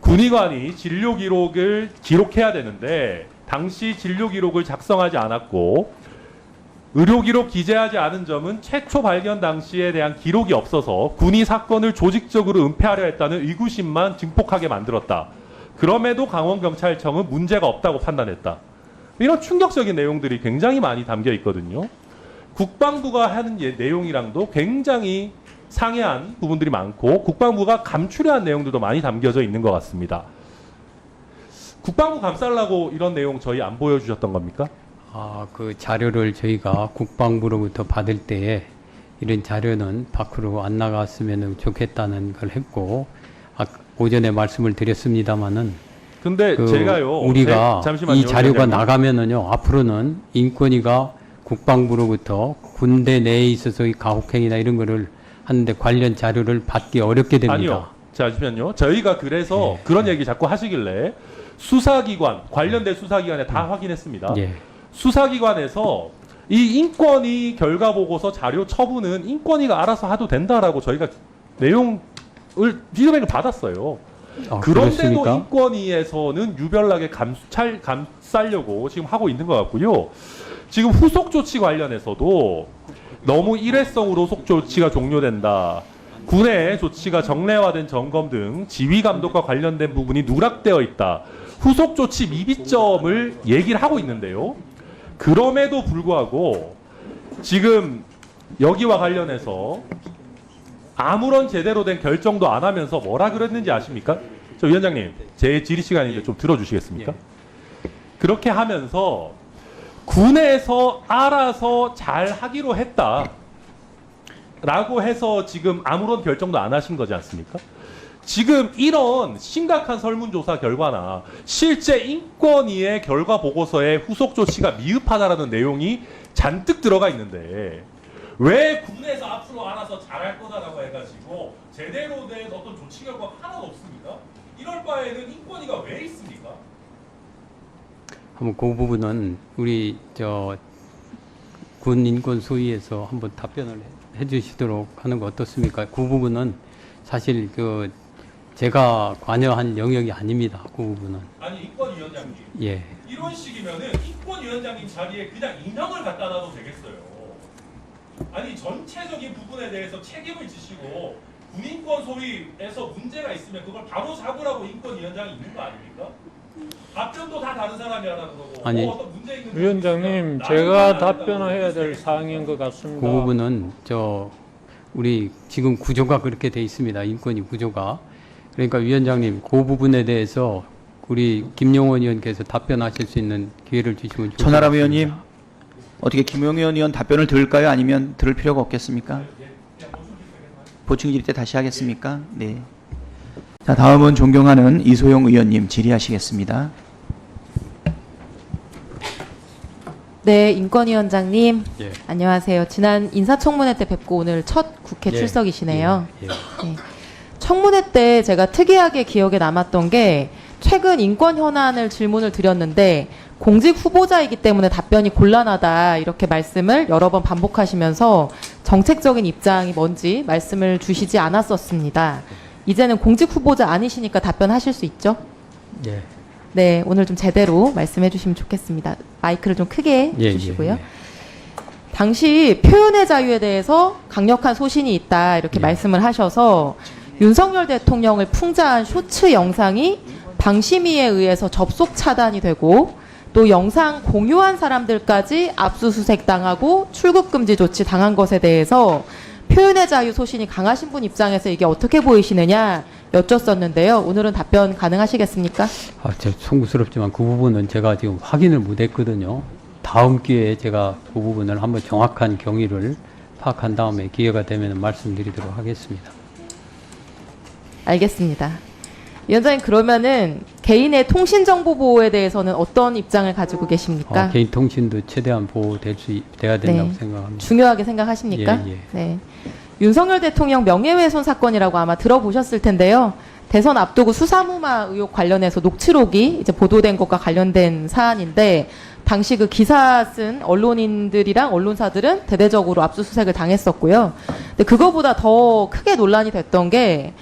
군의관이 진료 기록을 기록해야 되는데 당시 진료 기록을 작성하지 않았고 의료 기록 기재하지 않은 점은 최초 발견 당시에 대한 기록이 없어서 군이 사건을 조직적으로 은폐하려 했다는 의구심만 증폭하게 만들었다. 그럼에도 강원경찰청은 문제가 없다고 판단했다. 이런 충격적인 내용들이 굉장히 많이 담겨 있거든요. 국방부가 하는 내용이랑도 굉장히 상이한 부분들이 많고 국방부가 감추려 한 내용들도 많이 담겨져 있는 것 같습니다. 국방부 감싸려고 이런 내용 저희 안 보여주셨던 겁니까? 그 자료를 저희가 국방부로부터 받을 때에 이런 자료는 밖으로 안 나갔으면 좋겠다는 걸 했고 오전에 말씀을 드렸습니다마는 근데 제가요 우리가 잠시만요, 이 자료가 위원장님. 나가면은요 앞으로는 인권위가 국방부로부터 군대 내에 있어서 이 가혹행위나 이런 거를 하는데 관련 자료를 받기 어렵게 됩니다. 아니요. 잠시만요. 저희가 그래서 그런 얘기 자꾸 하시길래 수사기관 관련된 수사기관에 다 확인했습니다. 수사기관에서 이 인권위 결과 보고서 자료 처분은 인권위가 알아서 해도 된다라고 저희가 내용을 피드백을 받았어요. 그런데도 그렇습니까? 인권위에서는 유별나게 감싸려고 지금 하고 있는 것 같고요. 지금 후속 조치 관련해서도 너무 일회성으로 후속 조치가 종료된다. 군의 조치가 정례화된 점검 등 지휘 감독과 관련된 부분이 누락되어 있다. 후속 조치 미비점을 얘기를 하고 있는데요. 그럼에도 불구하고 지금 여기와 관련해서 아무런 제대로 된 결정도 안 하면서 뭐라 그랬는지 아십니까? 저 위원장님, 제 질의 시간인데 좀 들어주시겠습니까? 그렇게 하면서 군에서 알아서 잘 하기로 했다 라고 해서 지금 아무런 결정도 안 하신 거지 않습니까? 지금 이런 심각한 설문조사 결과나 실제 인권위의 결과 보고서에 후속 조치가 미흡하다라는 내용이 잔뜩 들어가 있는데 왜 군에서 앞으로 알아서 잘할 거다라고 해가지고 제대로 된 어떤 조치 결과가 하나도 없습니까? 이럴 바에는 인권위가 왜 있습니까? 한번 그 부분은 우리 군 인권 소위에서 한번 답변을 해주시도록 하는 거 어떻습니까? 그 부분은 사실 제가 관여한 영역이 아닙니다. 그 부분은. 아니 인권위원장님. 예. 이런 식이면은 인권위원장님 자리에 그냥 인형을 갖다 놔도 되겠어요. 아니 전체적인 부분에 대해서 책임을 지시고 군인권 소위에서 문제가 있으면 그걸 바로 잡으라고 인권위원장이 있는 거 아닙니까? 답변도 다 다른 사람이 하라는 거고. 아니, 어떤 문제 있는 위원장님, 제가 답변해야 될 사항인 것 같습니다. 그 부분은 우리 지금 구조가 그렇게 돼 있습니다. 인권위 구조가. 그러니까 위원장님, 그 부분에 대해서 우리 김용원 의원께서 답변하실 수 있는 기회를 주시면 좋겠습니다. 천하람 의원님, 어떻게 김용현 의원 답변을 들을까요? 아니면 들을 필요가 없겠습니까? 보충 질의 때 다시 하겠습니까? 네. 자, 다음은 존경하는 이소영 의원님 질의하시겠습니다. 네, 인권위원장님. 예. 안녕하세요. 지난 인사청문회 때 뵙고 오늘 첫 국회 예. 출석이시네요. 예. 네. 청문회 때 제가 특이하게 기억에 남았던 게 최근 인권 현안을 질문을 드렸는데 공직 후보자이기 때문에 답변이 곤란하다 이렇게 말씀을 여러 번 반복하시면서 정책적인 입장이 뭔지 말씀을 주시지 않았었습니다. 이제는 공직 후보자 아니시니까 답변하실 수 있죠? 예. 네, 오늘 좀 제대로 말씀해 주시면 좋겠습니다. 마이크를 좀 크게 주시고요. 당시 표현의 자유에 대해서 강력한 소신이 있다 이렇게 말씀을 하셔서 윤석열 대통령을 풍자한 쇼츠 영상이 방심위에 의해서 접속 차단이 되고 또 영상 공유한 사람들까지 압수수색 당하고 출국 금지 조치 당한 것에 대해서 표현의 자유 소신이 강하신 분 입장에서 이게 어떻게 보이시느냐 여쭙었는데요. 오늘은 답변 가능하시겠습니까? 제가 송구스럽지만 그 부분은 제가 지금 확인을 못했거든요. 다음 기회에 제가 그 부분을 한번 정확한 경위를 파악한 다음에 기회가 되면 말씀드리도록 하겠습니다. 알겠습니다. 위원장님, 그러면은 개인의 통신정보 보호에 대해서는 어떤 입장을 가지고 계십니까? 개인 통신도 최대한 돼야 된다고 네. 생각합니다. 중요하게 생각하십니까? 예, 예. 네. 윤석열 대통령 명예훼손 사건이라고 아마 들어보셨을 텐데요. 대선 앞두고 수사무마 의혹 관련해서 녹취록이 이제 보도된 것과 관련된 사안인데 당시 그 기사 쓴 언론인들이랑 언론사들은 대대적으로 압수수색을 당했었고요. 근데 그거보다 더 크게 논란이 됐던 게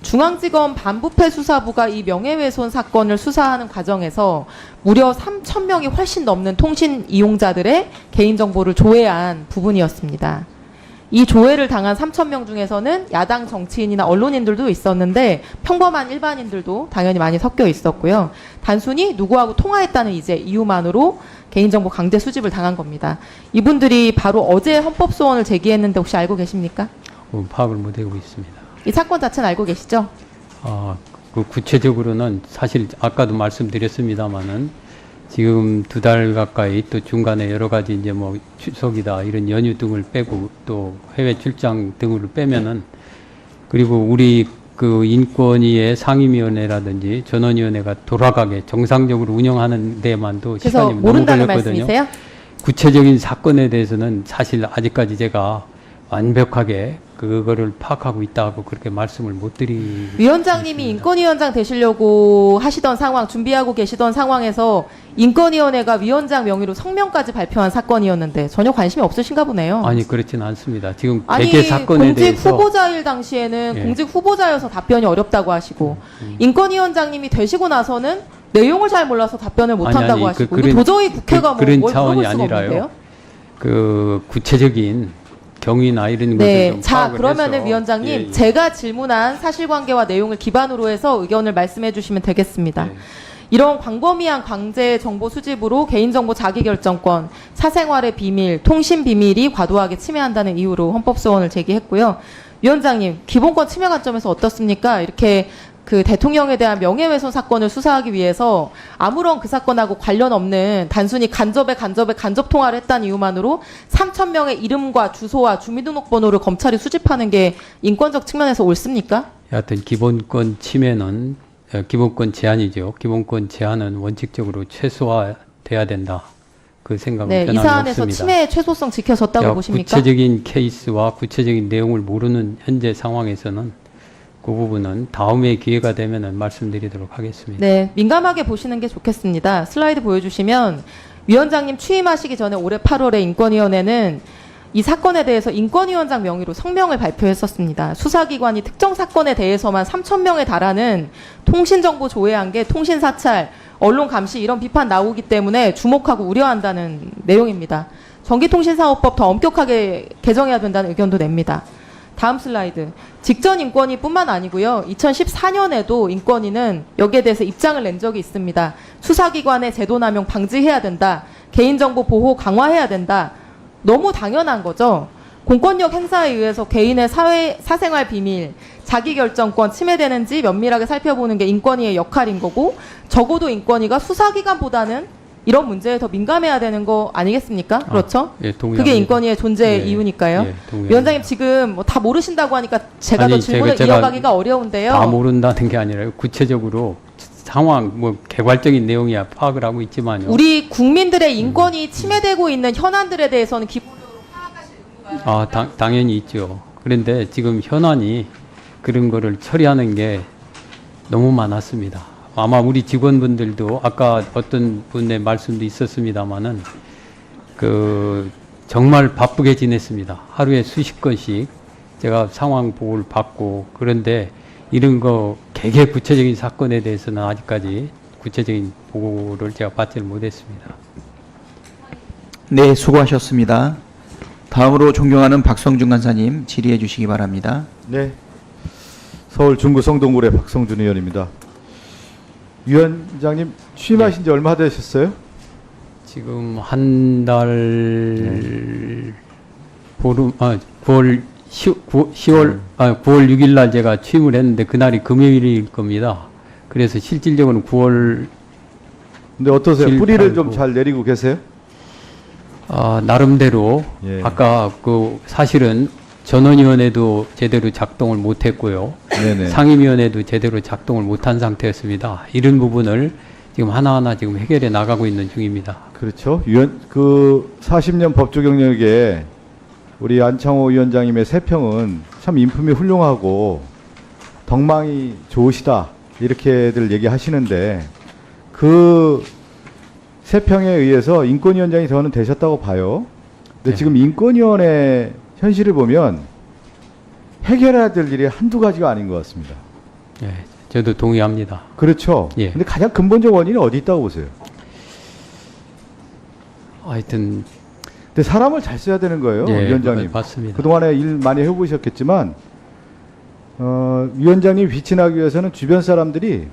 중앙지검 반부패 수사부가 이 명예훼손 사건을 수사하는 과정에서 무려 3,000명이 훨씬 넘는 통신 이용자들의 개인정보를 조회한 부분이었습니다. 이 조회를 당한 3,000명 중에서는 야당 정치인이나 언론인들도 있었는데 평범한 일반인들도 당연히 많이 섞여 있었고요. 단순히 누구하고 통화했다는 이제 이유만으로 개인정보 강제 수집을 당한 겁니다. 이분들이 바로 어제 헌법소원을 제기했는데 혹시 알고 계십니까? 파악을 못하고 있습니다. 이 사건 자체는 알고 계시죠? 그 구체적으로는 사실 아까도 말씀드렸습니다만은 지금 2달 가까이 또 중간에 여러 가지 이제 뭐 추석이다 이런 연휴 등을 빼고 또 해외 출장 등을 빼면은 그리고 우리 그 인권위의 상임위원회라든지 전원위원회가 돌아가게 정상적으로 운영하는 데만도 그래서 시간이 너무 모른다는 걸렸거든요. 말씀이세요? 구체적인 사건에 대해서는 사실 아직까지 제가 완벽하게 그거를 파악하고 있다고 그렇게 말씀을 못 드리고 위원장님이 있습니다. 인권위원장 되시려고 하시던 상황, 준비하고 계시던 상황에서 인권위원회가 위원장 명의로 성명까지 발표한 사건이었는데 전혀 관심이 없으신가 보네요. 아니 그렇지는 않습니다. 지금 아니, 개개 사건에 공직 대해서 후보자일 당시에는 예. 공직 후보자여서 답변이 어렵다고 하시고 인권위원장님이 되시고 나서는 내용을 잘 몰라서 답변을 못한다고 하시고 이게 도저히 국회가 그런 뭘 차원이 물어볼 수가 아니라요. 없는데요. 그 구체적인 경위나 이런 것을 네, 좀 자 파악을 그러면은 해서 위원장님 예. 제가 질문한 사실관계와 내용을 기반으로 해서 의견을 말씀해 주시면 되겠습니다. 예. 이런 광범위한 강제 정보 수집으로 개인정보 자기결정권, 사생활의 비밀, 통신 비밀이 과도하게 침해한다는 이유로 헌법소원을 제기했고요. 위원장님, 기본권 침해 관점에서 어떻습니까? 이렇게 그 대통령에 대한 명예훼손 사건을 수사하기 위해서 아무런 그 사건하고 관련 없는 단순히 간접 통화를 했다는 이유만으로 3,000명의 이름과 주소와 주민등록번호를 검찰이 수집하는 게 인권적 측면에서 옳습니까? 여하튼 기본권 침해는 기본권 제한이죠. 기본권 제한은 원칙적으로 최소화돼야 된다. 그 생각은 네, 이 변함이 사안에서 없습니다. 침해의 최소성 지켜졌다고 보십니까? 구체적인 케이스와 구체적인 내용을 모르는 현재 상황에서는 그 부분은 다음에 기회가 되면 말씀드리도록 하겠습니다. 네, 민감하게 보시는 게 좋겠습니다. 슬라이드 보여주시면 위원장님 취임하시기 전에 올해 8월에 인권위원회는 이 사건에 대해서 인권위원장 명의로 성명을 발표했었습니다. 수사기관이 특정 사건에 대해서만 3,000명에 달하는 통신정보 조회 한계, 통신 사찰, 언론 감시 이런 비판 나오기 때문에 주목하고 우려한다는 내용입니다. 전기통신사업법 더 엄격하게 개정해야 된다는 의견도 냅니다. 다음 슬라이드. 직전 인권위뿐만 아니고요. 2014년에도 인권위는 여기에 대해서 입장을 낸 적이 있습니다. 수사기관의 제도남용 방지해야 된다. 개인정보 보호 강화해야 된다. 너무 당연한 거죠. 공권력 행사에 의해서 개인의 사생활 비밀, 자기결정권 침해되는지 면밀하게 살펴보는 게 인권위의 역할인 거고, 적어도 인권위가 수사기관보다는 이런 문제에 더 민감해야 되는 거 아니겠습니까? 그렇죠? 예, 동의합니다. 그게 인권위의 존재의 예, 이유니까요. 예, 동의합니다. 위원장님 지금 뭐 다 모르신다고 하니까 제가 아니, 더 질문을 제가 이어가기가 어려운데요. 다 모른다는 게 아니라 구체적으로 상황, 뭐 개괄적인 내용이야 파악을 하고 있지만요. 우리 국민들의 인권이 침해되고 있는 현안들에 대해서는 기본적으로 파악하실 의무가 당연히 있죠. 그런데 지금 현안이 그런 거를 처리하는 게 너무 많았습니다. 아마 우리 직원분들도 아까 어떤 분의 말씀도 있었습니다마는 그 정말 바쁘게 지냈습니다. 하루에 수십 건씩 제가 상황 보고를 받고, 그런데 이런 거 개개 구체적인 사건에 대해서는 아직까지 구체적인 보고를 제가 받지를 못했습니다. 네, 수고하셨습니다. 다음으로 존경하는 박성준 간사님 질의해 주시기 바랍니다. 네, 서울 중구 성동구의 박성준 의원입니다. 위원장님 취임하신 지 얼마 되셨어요? 지금 한 달 보름 9월 6일 날 제가 취임을 했는데 그날이 금요일일 겁니다. 그래서 실질적으로는 9월. 근데 어떠세요? 7, 뿌리를 8, 좀 9. 잘 내리고 계세요? 나름대로 예. 아까 그 사실은 전원위원회도 제대로 작동을 못했고요. 네네. 상임위원회도 제대로 작동을 못한 상태였습니다. 이런 부분을 지금 하나하나 지금 해결해 나가고 있는 중입니다. 그렇죠. 그 40년 법조 경력에 우리 안창호 위원장님의 세평은 참 인품이 훌륭하고 덕망이 좋으시다 이렇게들 얘기하시는데, 그 세평에 의해서 인권위원장이 저는 되셨다고 봐요. 근데 네. 지금 인권위원회 현실을 보면 해결해야 될 일이 한두 가지가 아닌 것 같습니다. 예, 저도 동의합니다. 그렇죠. 예. 근데 가장 근본적 원인이 어디 있다고 보세요? 하여튼 근데 사람을 잘 써야 되는 거예요, 예, 위원장님. 맞습니다. 그동안에 일 많이 해보셨겠지만 위원장님 비친하기 위해서는 주변 사람들이,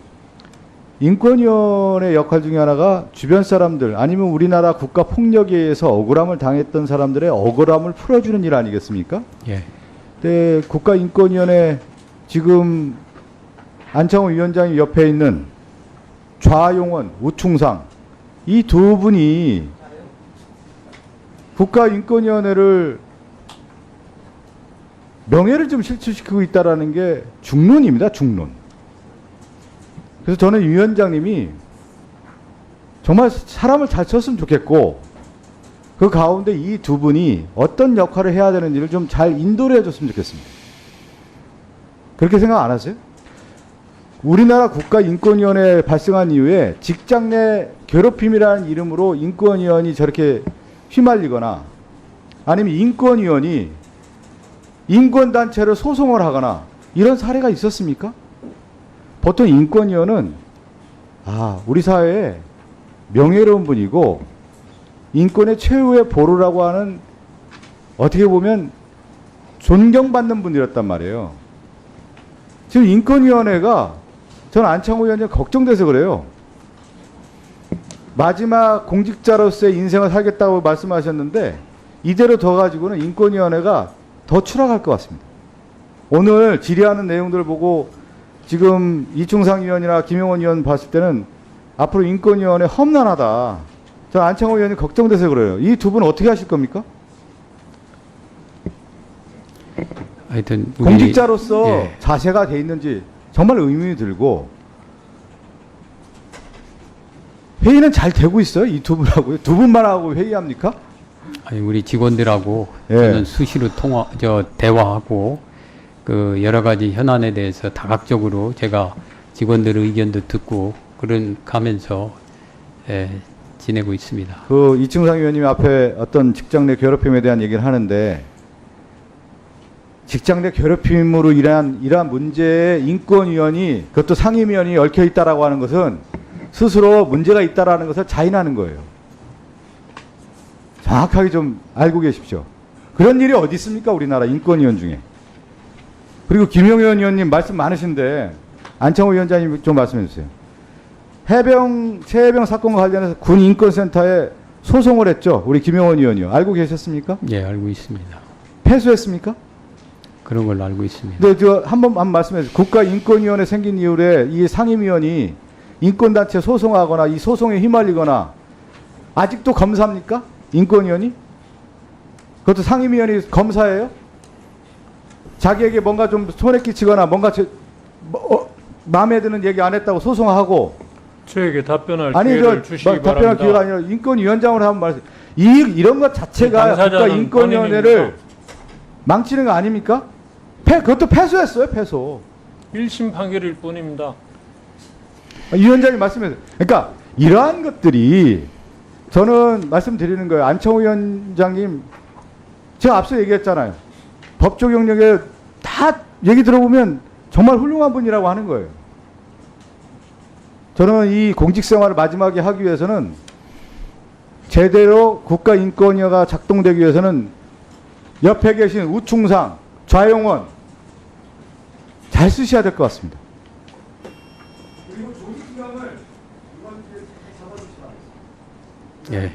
인권위원회 역할 중에 하나가 주변 사람들 아니면 우리나라 국가 폭력에 의해서 억울함을 당했던 사람들의 억울함을 풀어주는 일 아니겠습니까? 예. 근데 국가인권위원회 지금 안창호 위원장이 옆에 있는 좌용원, 우충상 이 두 분이 국가인권위원회를 명예를 좀 실추시키고 있다라는 게 중론입니다. 중론. 그래서 저는 위원장님이 정말 사람을 잘 썼으면 좋겠고, 그 가운데 이 두 분이 어떤 역할을 해야 되는지를 좀 잘 인도를 해줬으면 좋겠습니다. 그렇게 생각 안 하세요? 우리나라 국가인권위원회 발생한 이후에 직장 내 괴롭힘이라는 이름으로 인권위원이 저렇게 휘말리거나, 아니면 인권위원이 인권단체를 소송을 하거나 이런 사례가 있었습니까? 보통 인권위원은 우리 사회에 명예로운 분이고 인권의 최후의 보루라고 하는, 어떻게 보면 존경받는 분이었단 말이에요. 지금 인권위원회가, 저는 안창호 위원장 걱정돼서 그래요. 마지막 공직자로서의 인생을 살겠다고 말씀하셨는데 이대로 더 가지고는 인권위원회가 더 추락할 것 같습니다. 오늘 질의하는 내용들을 보고 지금 이충상 의원이나 김영원 의원 봤을 때는 앞으로 인권위원회 험난하다. 저 안창호 의원이 걱정돼서 그래요. 이 두 분 어떻게 하실 겁니까? 하여튼 우리 공직자로서 예. 자세가 돼 있는지 정말 의문이 들고 회의는 잘 되고 있어요? 이 두 분하고요? 두 분만 하고 회의합니까? 아니, 우리 직원들하고 예. 저는 수시로 대화하고 그 여러 가지 현안에 대해서 다각적으로 제가 직원들 의견도 듣고 그런 가면서 지내고 있습니다. 그 이충상 의원님 앞에 어떤 직장 내 괴롭힘에 대한 얘기를 하는데 직장 내 괴롭힘으로 이러한 문제에 인권위원이 그것도 상임위원이 얽혀 있다라고 하는 것은 스스로 문제가 있다라는 것을 자인하는 거예요. 정확하게 좀 알고 계십시오. 그런 일이 어디 있습니까? 우리나라 인권위원 중에. 그리고 김영현 의원님 말씀 많으신데 안창호 위원장님 좀 말씀해 주세요. 최해병 사건과 관련해서 군인권센터에 소송을 했죠. 우리 김영원 의원이요. 알고 계셨습니까? 예, 알고 있습니다. 패소했습니까? 그런 걸로 알고 있습니다. 네, 한번 말씀해 주세요. 국가인권위원회 생긴 이후에 이 상임위원이 인권단체 소송하거나 이 소송에 휘말리거나 아직도 검사입니까? 인권위원이? 그것도 상임위원이 검사예요? 자기에게 뭔가 좀 손해 끼치거나 뭔가 마음에 드는 얘기 안 했다고 소송하고 저에게 답변할 아니 기회를 주시기 답변할 바랍니다. 기회가 아니라 인권위원장으로 한번 말씀. 이런 것 자체가 당사자는 국가인권위원회를 본인입니다. 망치는 거 아닙니까? 그것도 패소했어요, 패소. 1심 판결일 뿐입니다. 이 위원장님 말씀해서 그러니까 이러한 것들이 저는 말씀드리는 거예요. 안창호 위원장님 제가 앞서 얘기했잖아요. 법적 영역에 다 얘기 들어보면 정말 훌륭한 분이라고 하는 거예요. 저는 이 공직 생활을 마지막에 하기 위해서는 제대로 국가인권위가 작동되기 위해서는 옆에 계신 우충상, 좌용원 잘 쓰셔야 될 것 같습니다. 예,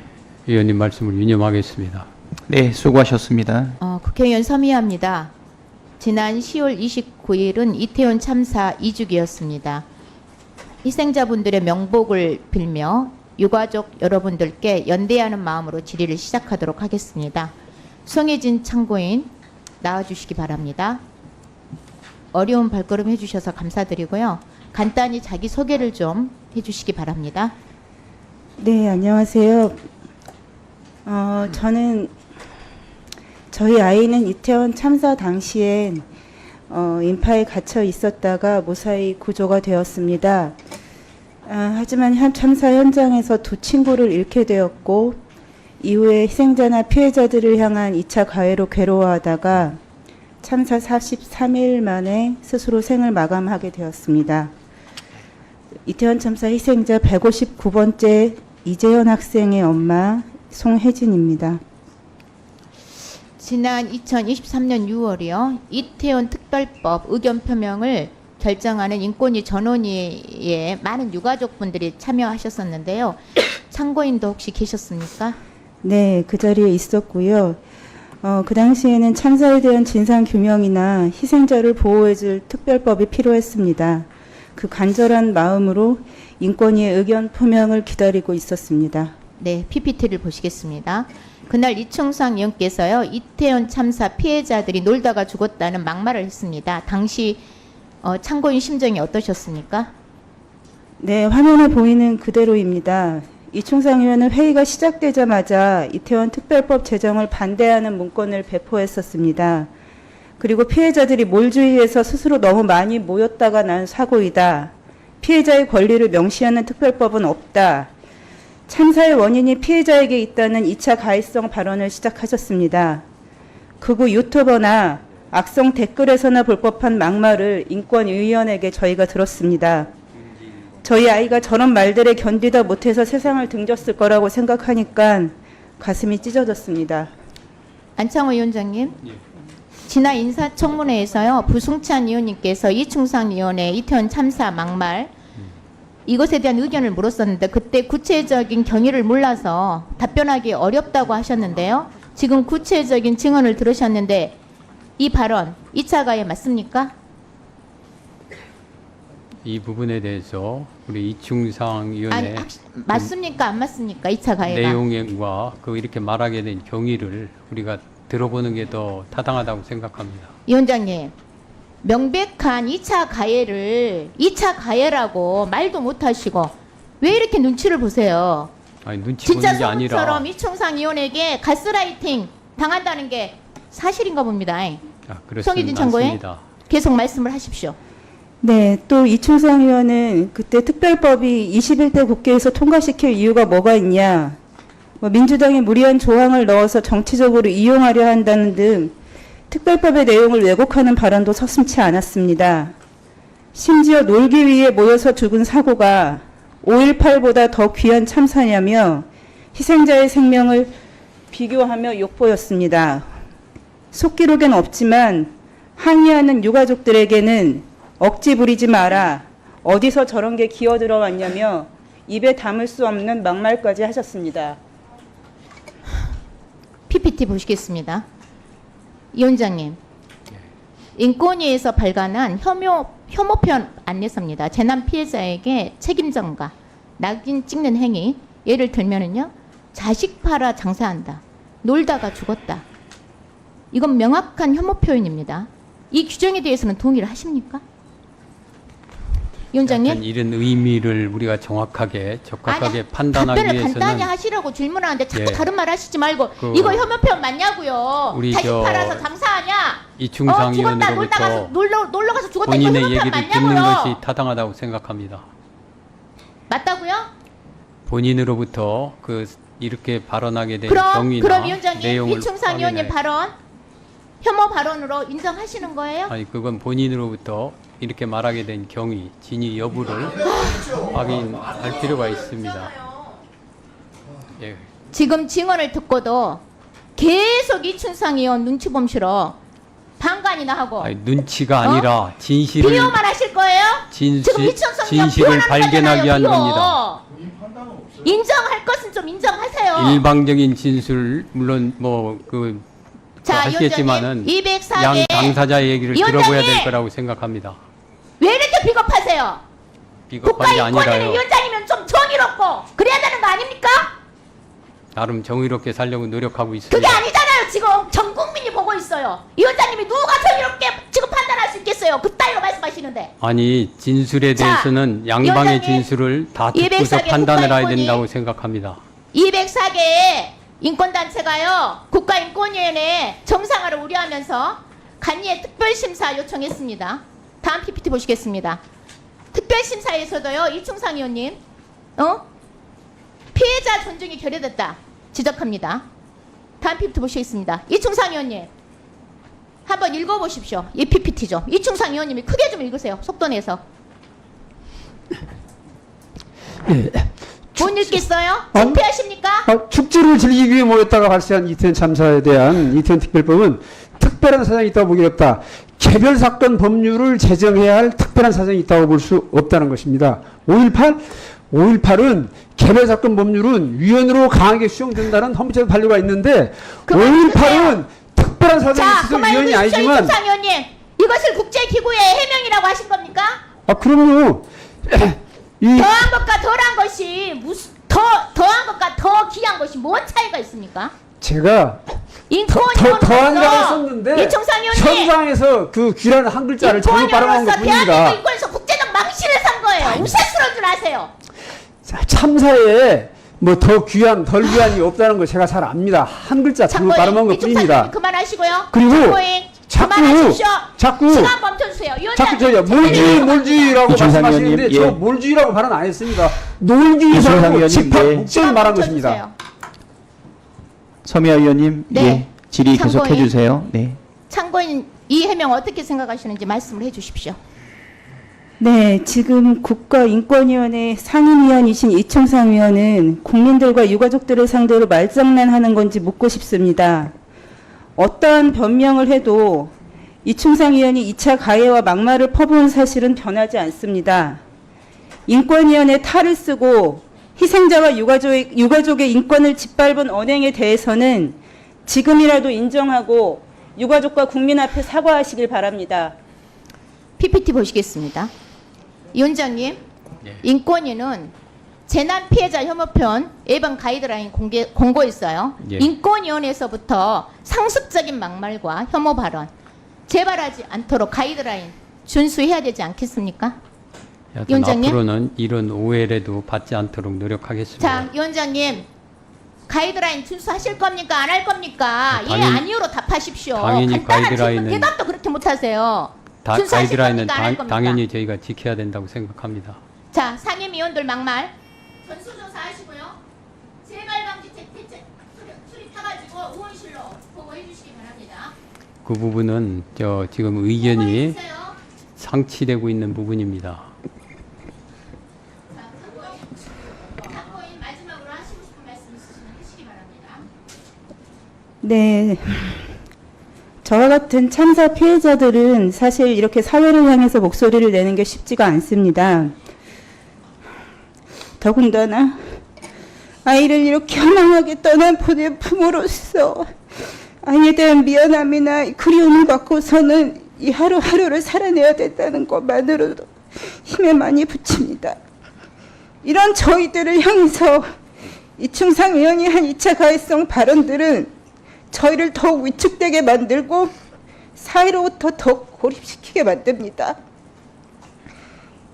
위원님 말씀을 유념하겠습니다. 네, 수고하셨습니다. 국회의원 서미화입니다. 지난 10월 29일은 이태원 참사 2주기였습니다. 희생자분들의 명복을 빌며 유가족 여러분들께 연대하는 마음으로 질의를 시작하도록 하겠습니다. 송혜진 참고인 나와주시기 바랍니다. 어려운 발걸음 해주셔서 감사드리고요. 간단히 자기소개를 좀 해주시기 바랍니다. 네, 안녕하세요. 저희 아이는 이태원 참사 당시엔 인파에 갇혀 있었다가 무사히 구조가 되었습니다. 하지만 참사 현장에서 두 친구를 잃게 되었고 이후에 희생자나 피해자들을 향한 2차 가해로 괴로워하다가 참사 43일 만에 스스로 생을 마감하게 되었습니다. 이태원 참사 희생자 159번째 이재현 학생의 엄마 송혜진입니다. 지난 2023년 6월이요. 이태원 특별법 의견 표명을 결정하는 인권위 전원위에 많은 유가족분들이 참여하셨었는데요. 참고인도 혹시 계셨습니까? 네, 그 자리에 있었고요. 그 당시에는 참사에 대한 진상규명이나 희생자를 보호해줄 특별법이 필요했습니다. 그 간절한 마음으로 인권위의 의견 표명을 기다리고 있었습니다. 네, PPT를 보시겠습니다. 그날 이충상 의원께서요. 이태원 참사 피해자들이 놀다가 죽었다는 막말을 했습니다. 당시 참고인 심정이 어떠셨습니까? 네, 화면에 보이는 그대로입니다. 이충상 의원은 회의가 시작되자마자 이태원 특별법 제정을 반대하는 문건을 배포했었습니다. 그리고 피해자들이 몰주의해서 스스로 너무 많이 모였다가 난 사고이다. 피해자의 권리를 명시하는 특별법은 없다. 참사의 원인이 피해자에게 있다는 2차 가해성 발언을 시작하셨습니다. 극우 유튜버나 악성 댓글에서나 볼 법한 막말을 인권위원에게 저희가 들었습니다. 저희 아이가 저런 말들에 견디다 못해서 세상을 등졌을 거라고 생각하니까 가슴이 찢어졌습니다. 안창호 위원장님. 지난 인사청문회에서요. 부승찬 의원님께서 이충상 의원의 이태원 참사 막말 이것에 대한 의견을 물었었는데 그때 구체적인 경위를 몰라서 답변하기 어렵다고 하셨는데요. 지금 구체적인 증언을 들으셨는데 이 발언 2차 가해 맞습니까? 이 부분에 대해서 우리 이충상 위원의 맞습니까? 안 맞습니까? 2차 가해가. 내용과 그 이렇게 말하게 된 경위를 우리가 들어보는 게 더 타당하다고 생각합니다. 위원장님, 명백한 2차 가해를 2차 가해라고 말도 못하시고 왜 이렇게 눈치를 보세요? 아니, 눈치 진짜 보는 게 아니라 소문처럼 이충상 의원에게 가스라이팅 당한다는 게 사실인가 봅니다. 그렇습니다. 송희진 참고인 계속 말씀을 하십시오. 네, 또 이충상 의원은 그때 특별법이 21대 국회에서 통과시킬 이유가 뭐가 있냐, 민주당이 무리한 조항을 넣어서 정치적으로 이용하려 한다는 등 특별법의 내용을 왜곡하는 발언도 서슴지 않았습니다. 심지어 놀기 위해 모여서 죽은 사고가 5.18보다 더 귀한 참사냐며 희생자의 생명을 비교하며 욕보였습니다. 속기록엔 없지만 항의하는 유가족들에게는 억지 부리지 마라, 어디서 저런 게 기어 들어왔냐며 입에 담을 수 없는 막말까지 하셨습니다. PPT 보시겠습니다. 위원장님, 인권위에서 발간한 혐오편 안내서입니다. 재난 피해자에게 책임전가, 낙인 찍는 행위, 예를 들면은요, 자식 팔아 장사한다, 놀다가 죽었다. 이건 명확한 혐오 표현입니다. 이 규정에 대해서는 동의를 하십니까? 위원장님? 이런 의미를 우리가 정확하게 적합하게 판단하기 답변을 위해서는 간단히 하시라고 질문하는데 자꾸 예. 다른 말 하시지 말고 그 이거 혐오 표현 맞냐고요. 우리 자식 저 팔아서 장사하냐? 이충상 죽었다 놀다가 의원으로부터 놀러 가서 죽었다 이거 본인의 혐오 표현 얘기를 듣는 맞냐고요. 것이 타당하다고 생각합니다. 맞다고요? 본인으로부터 그 이렇게 발언하게 된 그럼 경위나 위원장님 내용을 이충상 의원님 발언 혐오 발언으로 인정하시는 거예요? 아니 그건 본인으로부터 이렇게 말하게 된 경위, 진위 여부를 확인할 필요가 있습니다. 예. 지금 증언을 듣고도 계속 이충상 의원 눈치 봄시러 방관이나 하고 아니, 눈치가 아니라 진실을 비호만 하실 거예요? 지금 이충상 의원 진실을 비호하는 발견하기 위한 거잖아요, 겁니다. 인정할 것은 좀 인정하세요. 일방적인 진술 물론 뭐 자, 하시겠지만은 위원장님, 204개 양 당사자의 얘기를 위원장님! 들어봐야 될 거라고 생각합니다. 왜 이렇게 비겁하세요? 비겁한 게 국가인권위원회 아니라요. 위원장이면 좀 정의롭고 그래야 되는 거 아닙니까? 나름 정의롭게 살려고 노력하고 있습니다. 그게 아니잖아요. 지금 전 국민이 보고 있어요. 위원장님이 누가 정의롭게 지금 판단할 수 있겠어요? 그 따위로 말씀하시는데. 아니 진술에 자, 대해서는 양방의 위원장님, 진술을 다 듣고서 204개 판단을 해야 국가인권위 된다고 생각합니다. 204개의 인권단체가요, 국가인권위원회 정상화를 우려하면서 간이의 특별심사 요청했습니다. 다음 PPT 보시겠습니다. 특별심사에서도요, 이충상 의원님, 피해자 존중이 결여됐다 지적합니다. 다음 PPT 보시겠습니다. 이충상 의원님, 한번 읽어보십시오. 이 PPT죠. 이충상 의원님이 크게 좀 읽으세요. 속도 내서. 못 읽겠어요? 창피하십니까? 축제를 즐기기 위해 모였다가 발생한 이태원 참사에 대한 이태원 특별법은 특별한 사정이 있다고 보기 어렵다. 개별 사건 법률을 제정해야 할 특별한 사정이 있다고 볼 수 없다는 것입니다. 5.18은 개별 사건 법률은 위헌으로 강하게 수용된다는 헌법적 판례가 있는데 5.18은 특별한 사정이 있어서 위헌이 아니지만 이충상 의원님, 이것을 국제기구의 해명이라고 하신 겁니까? 그럼요. 더한 것과 덜한 것이 무슨 더한 것과 더 귀한 것이 뭔 차이가 있습니까? 제가 더한이라고 썼는데 이충상 의원님, 현장에서 그 귀라는 한 글자를 잘못 발음한 것 뿐입니다. 대한민국 인권에서 국제적 망신을 산 거예요. 우스꽝스러운 줄 아세요? 참사에 뭐 더 귀한 덜 귀한이 없다는 거 제가 잘 압니다. 한 글자 잘못 발음한 것 뿐입니다. 그만하시고요. 그리고 자꾸 시간 멈춰주세요. 자꾸 저요 몰주의라고 말씀하시는데 저 몰주의라고 발언 안 했습니다. 놀주의라고 집합 목적을 말한 것입니다. 서미아 의원님, 네. 예, 질의 참고인. 계속해 주세요. 네. 참고인 이 해명 어떻게 생각하시는지 말씀을 해주십시오. 네, 지금 국가인권위원회 상임위원이신 이충상 의원은 국민들과 유가족들을 상대로 말장난하는 건지 묻고 싶습니다. 어떠한 변명을 해도 이충상 의원이 2차 가해와 막말을 퍼부은 사실은 변하지 않습니다. 인권위원회 탈을 쓰고 희생자와 유가족의 인권을 짓밟은 언행에 대해서는 지금이라도 인정하고 유가족과 국민 앞에 사과하시길 바랍니다. PPT 보시겠습니다. 위원장님, 인권위는 재난 피해자 혐오편 예방 가이드라인 공고했어요. 인권위원회에서부터 상습적인 막말과 혐오 발언 재발하지 않도록 가이드라인 준수해야 되지 않겠습니까? 위원장님? 앞으로는 이런 오해라도 받지 않도록 노력하겠습니다. 자, 위원장님, 가이드라인 준수하실 겁니까? 안 할 겁니까? 예, 당연히- 아니오로 답하십시오. 당연히 간단한 질문 가이드라인은- 대답도 그렇게 못하세요. 준수하실 가이드라인은 겁니까? 안 할 겁니까? 당연히 저희가 지켜야 된다고 생각합니다. 자, 상임위원들 막말 전수조사 하시고요. 재발방지 대책 수립해가지고 의원실로 보고해 주시기 바랍니다. 그 부분은 지금 의견이 상치되고 있는 부분입니다. 참고인 마지막으로 하시고 싶은 말씀 있으시면 하시기 바랍니다. 네. 저와 같은 참사 피해자들은 사실 이렇게 사회를 향해서 목소리를 내는 게 쉽지가 않습니다. 더군다나 아이를 이렇게 허망하게 떠난 보낸 부모로서 아이에 대한 미안함이나 그리움을 갖고서는 이 하루하루를 살아내야 된다는 것만으로도 힘에 많이 부칩니다. 이런 저희들을 향해서 이충상 의원이 한 2차 가해성 발언들은 저희를 더욱 위축되게 만들고 사회로부터 더욱 고립시키게 만듭니다.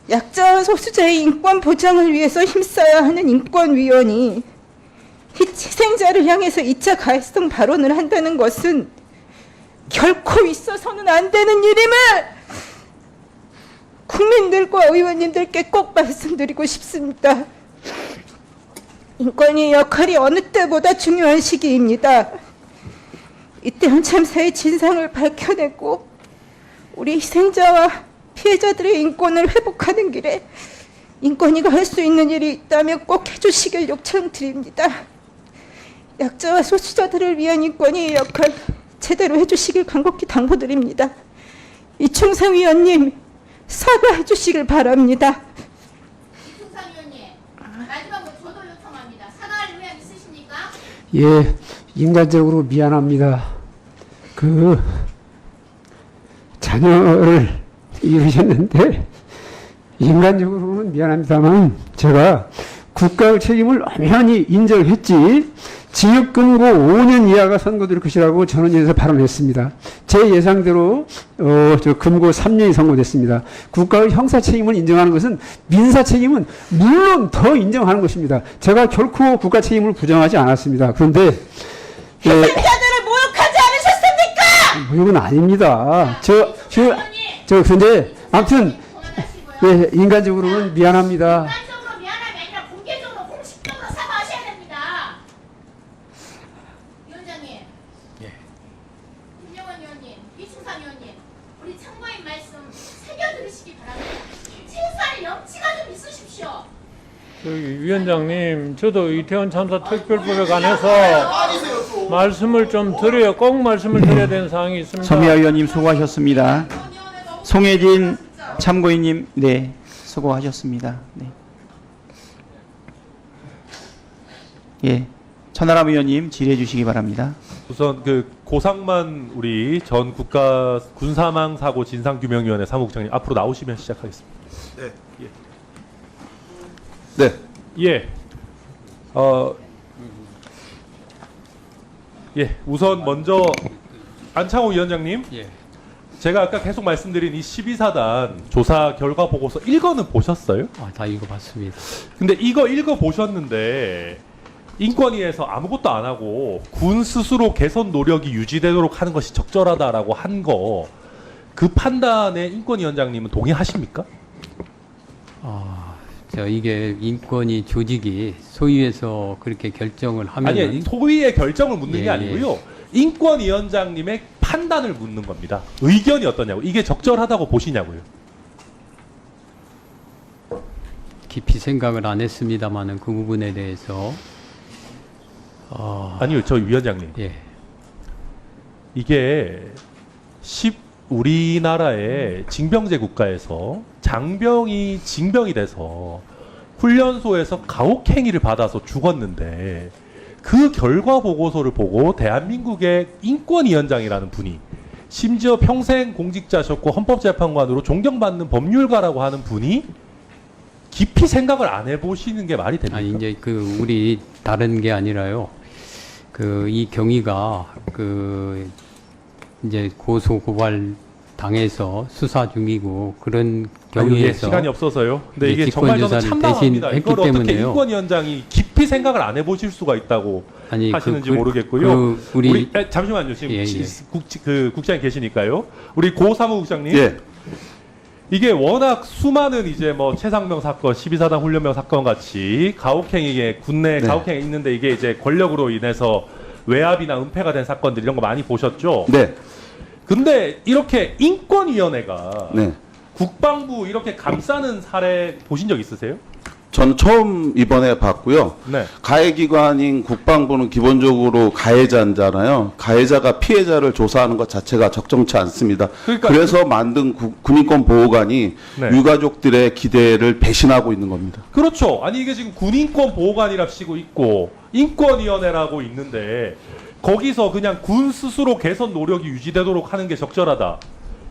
약자와 소수자의 인권 보장을 위해서 힘써야 하는 인권위원이 희생자를 향해서 2차 가해성 발언을 한다는 것은 결코 있어서는 안 되는 일임을 국민들과 의원님들께 꼭 말씀드리고 싶습니다. 인권위의 역할이 어느 때보다 중요한 시기입니다. 이태원 참사의 진상을 밝혀내고 우리 희생자와 피해자들의 인권을 회복하는 길에 인권위가 할 수 있는 일이 있다면 꼭 해주시길 요청드립니다. 약자와 소수자들을 위한 인권위의 역할 제대로 해주시길 간곡히 당부드립니다. 이충상 위원님 사과해 주시길 바랍니다. 이충상 위원님, 마지막으로 저도 요청합니다. 사과할 의향 있으십니까? 예, 인간적으로 미안합니다. 그 자녀를 이루셨는데 인간적으로는 미안합니다만 제가 국가의 책임을 엄연히 인정했지 징역 금고 5년 이하가 선고될 것이라고 전원위에서 발언했습니다. 제 예상대로 저 금고 3년이 선고됐습니다. 국가의 형사 책임을 인정하는 것은 민사 책임은 물론 더 인정하는 것입니다. 제가 결코 국가 책임을 부정하지 않았습니다. 그런데 희생자들을 모욕하지 않으셨습니까? 모욕은 아닙니다. 그런데 아무튼 예, 인간적으로는 미안합니다. 인간적으로 미안함이 아니라 공개적으로 공식적으로 사과하셔야 됩니다. 위원장님, 김영원 의원님, 이충상 의원님, 우리 참고인 말씀 새겨 들으시기 바랍니다. 최소한의 염치가 좀 있으십시오. 위원장님, 저도 이태원 참사 특별법에 관해서 말씀을 좀 드려요. 꼭 말씀을 드려야 되는 사항이 있습니다. 서미아 의원님 수고하셨습니다. 송혜진 참고인님, 네, 수고하셨습니다. 네. 예, 천하람 의원님 질의해 주시기 바랍니다. 우선 그 고상만 우리 전 국가 군사망 사고 진상규명위원회 사무국장님 앞으로 나오시면 시작하겠습니다. 네. 네. 예. 예. 우선 먼저 안창호 위원장님. 예. 제가 아까 계속 말씀드린 이 12사단 조사 결과 보고서 읽어는 보셨어요? 다 읽어봤습니다. 근데 이거 읽어보셨는데 인권위에서 아무것도 안 하고 군 스스로 개선 노력이 유지되도록 하는 것이 적절하다라고 한 거 그 판단에 인권위원장님은 동의하십니까? 이게 인권위 조직이 소위에서 그렇게 결정을 하면 아니 소위의 결정을 묻는 게 예, 아니고요. 인권위원장님의 판단을 묻는 겁니다. 의견이 어떠냐고. 이게 적절하다고 보시냐고요. 깊이 생각을 안 했습니다만은 그 부분에 대해서 아니요, 저 위원장님. 예. 이게 우리나라의 징병제 국가에서 장병이 징병이 돼서 훈련소에서 가혹행위를 받아서 죽었는데 그 결과 보고서를 보고 대한민국의 인권위원장이라는 분이 심지어 평생 공직자셨고 헌법재판관으로 존경받는 법률가라고 하는 분이 깊이 생각을 안 해보시는 게 말이 됩니까? 아니 이제 그 우리 다른 게 아니라요. 그 이 경위가 그 이제 고소 고발 당해서 수사 중이고 그런 경위에서 시간이 없어서요. 근데 이제 이게 정말 저는 직권조사를 참담합니다. 대신 이걸 했기 어떻게 때문에요. 인권위원장이 깊이 생각을 안 해보실 수가 있다고 아니, 하시는지 그 모르겠고요. 우리 잠시만요. 지금 예, 예. 그 국장님 계시니까요. 우리 고 사무국장님. 예. 이게 워낙 수많은 이제 뭐 최상병 사건, 12사단 훈련병 사건 같이 가혹행위에 군내 네. 가혹행위 있는데 이게 이제 권력으로 인해서 외압이나 은폐가 된 사건들 이런 거 많이 보셨죠? 네. 근데 이렇게 인권위원회가 네. 국방부 이렇게 감싸는 사례 보신 적 있으세요? 저는 처음 이번에 봤고요. 네. 가해기관인 국방부는 기본적으로 가해자잖아요. 가해자가 피해자를 조사하는 것 자체가 적정치 않습니다. 그러니까 그래서 만든 군인권 보호관이 네. 유가족들의 기대를 배신하고 있는 겁니다. 그렇죠. 아니 이게 지금 군인권 보호관이랍시고 있고 인권위원회라고 있는데 거기서 그냥 군 스스로 개선 노력이 유지되도록 하는 게 적절하다.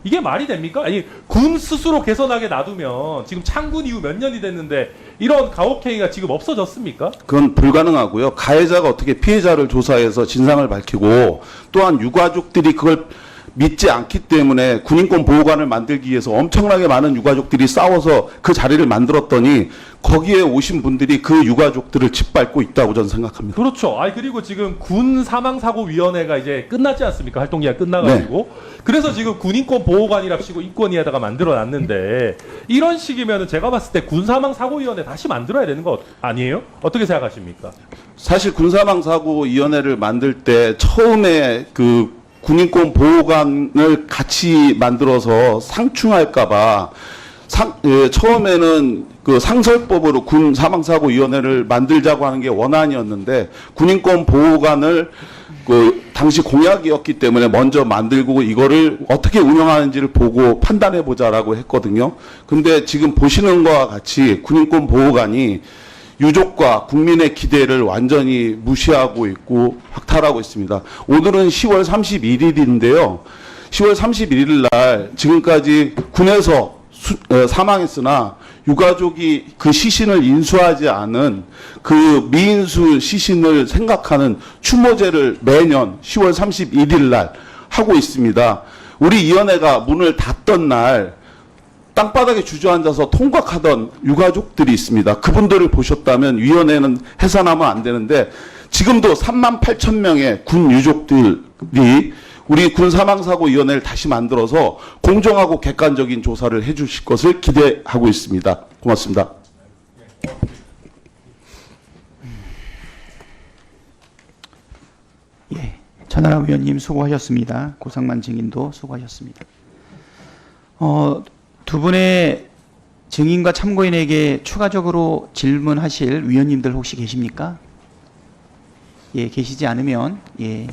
이게 말이 됩니까? 아니 군 스스로 개선하게 놔두면 지금 창군 이후 몇 년이 됐는데 이런 가혹행위가 지금 없어졌습니까? 그건 불가능하고요. 가해자가 어떻게 피해자를 조사해서 진상을 밝히고 또한 유가족들이 그걸 믿지 않기 때문에 군인권 보호관을 만들기 위해서 엄청나게 많은 유가족들이 싸워서 그 자리를 만들었더니 거기에 오신 분들이 그 유가족들을 짓밟고 있다고 저는 생각합니다. 그렇죠. 아니 그리고 지금 군 사망사고위원회가 이제 끝났지 않습니까? 활동기간 끝나가지고. 그래서 지금 군인권 보호관이랍시고 인권위에다가 만들어놨는데 이런 식이면 제가 봤을 때 군 사망사고위원회 다시 만들어야 되는 거 아니에요? 어떻게 생각하십니까? 사실 군사망사고위원회를 만들 때 처음에 그 군인권 보호관을 같이 만들어서 상충할까봐 처음에는 그 상설법으로 군 사망사고위원회를 만들자고 하는 게 원안이었는데 군인권 보호관을 그 당시 공약이었기 때문에 먼저 만들고 이거를 어떻게 운영하는지를 보고 판단해 보자라고 했거든요. 근데 지금 보시는 것과 같이 군인권 보호관이 유족과 국민의 기대를 완전히 무시하고 있고 박탈하고 있습니다. 오늘은 10월 31일인데요. 10월 31일 날 지금까지 군에서 사망했으나 유가족이 그 시신을 인수하지 않은 그 미인수 시신을 생각하는 추모제를 매년 10월 31일 날 하고 있습니다. 우리 위원회가 문을 닫던 날 땅바닥에 주저앉아서 통곡하던 유가족들이 있습니다. 그분들을 보셨다면 위원회는 해산하면 안 되는데 지금도 38,000명의 군 유족들이 우리 군사망사고위원회를 다시 만들어서 공정하고 객관적인 조사를 해주실 것을 기대하고 있습니다. 고맙습니다. 예, 천하람 의원님 수고하셨습니다. 고상만 증인도 수고하셨습니다. 두 분의 증인과 참고인에게 추가적으로 질문하실 위원님들 혹시 계십니까? 예, 계시지 않으면 예.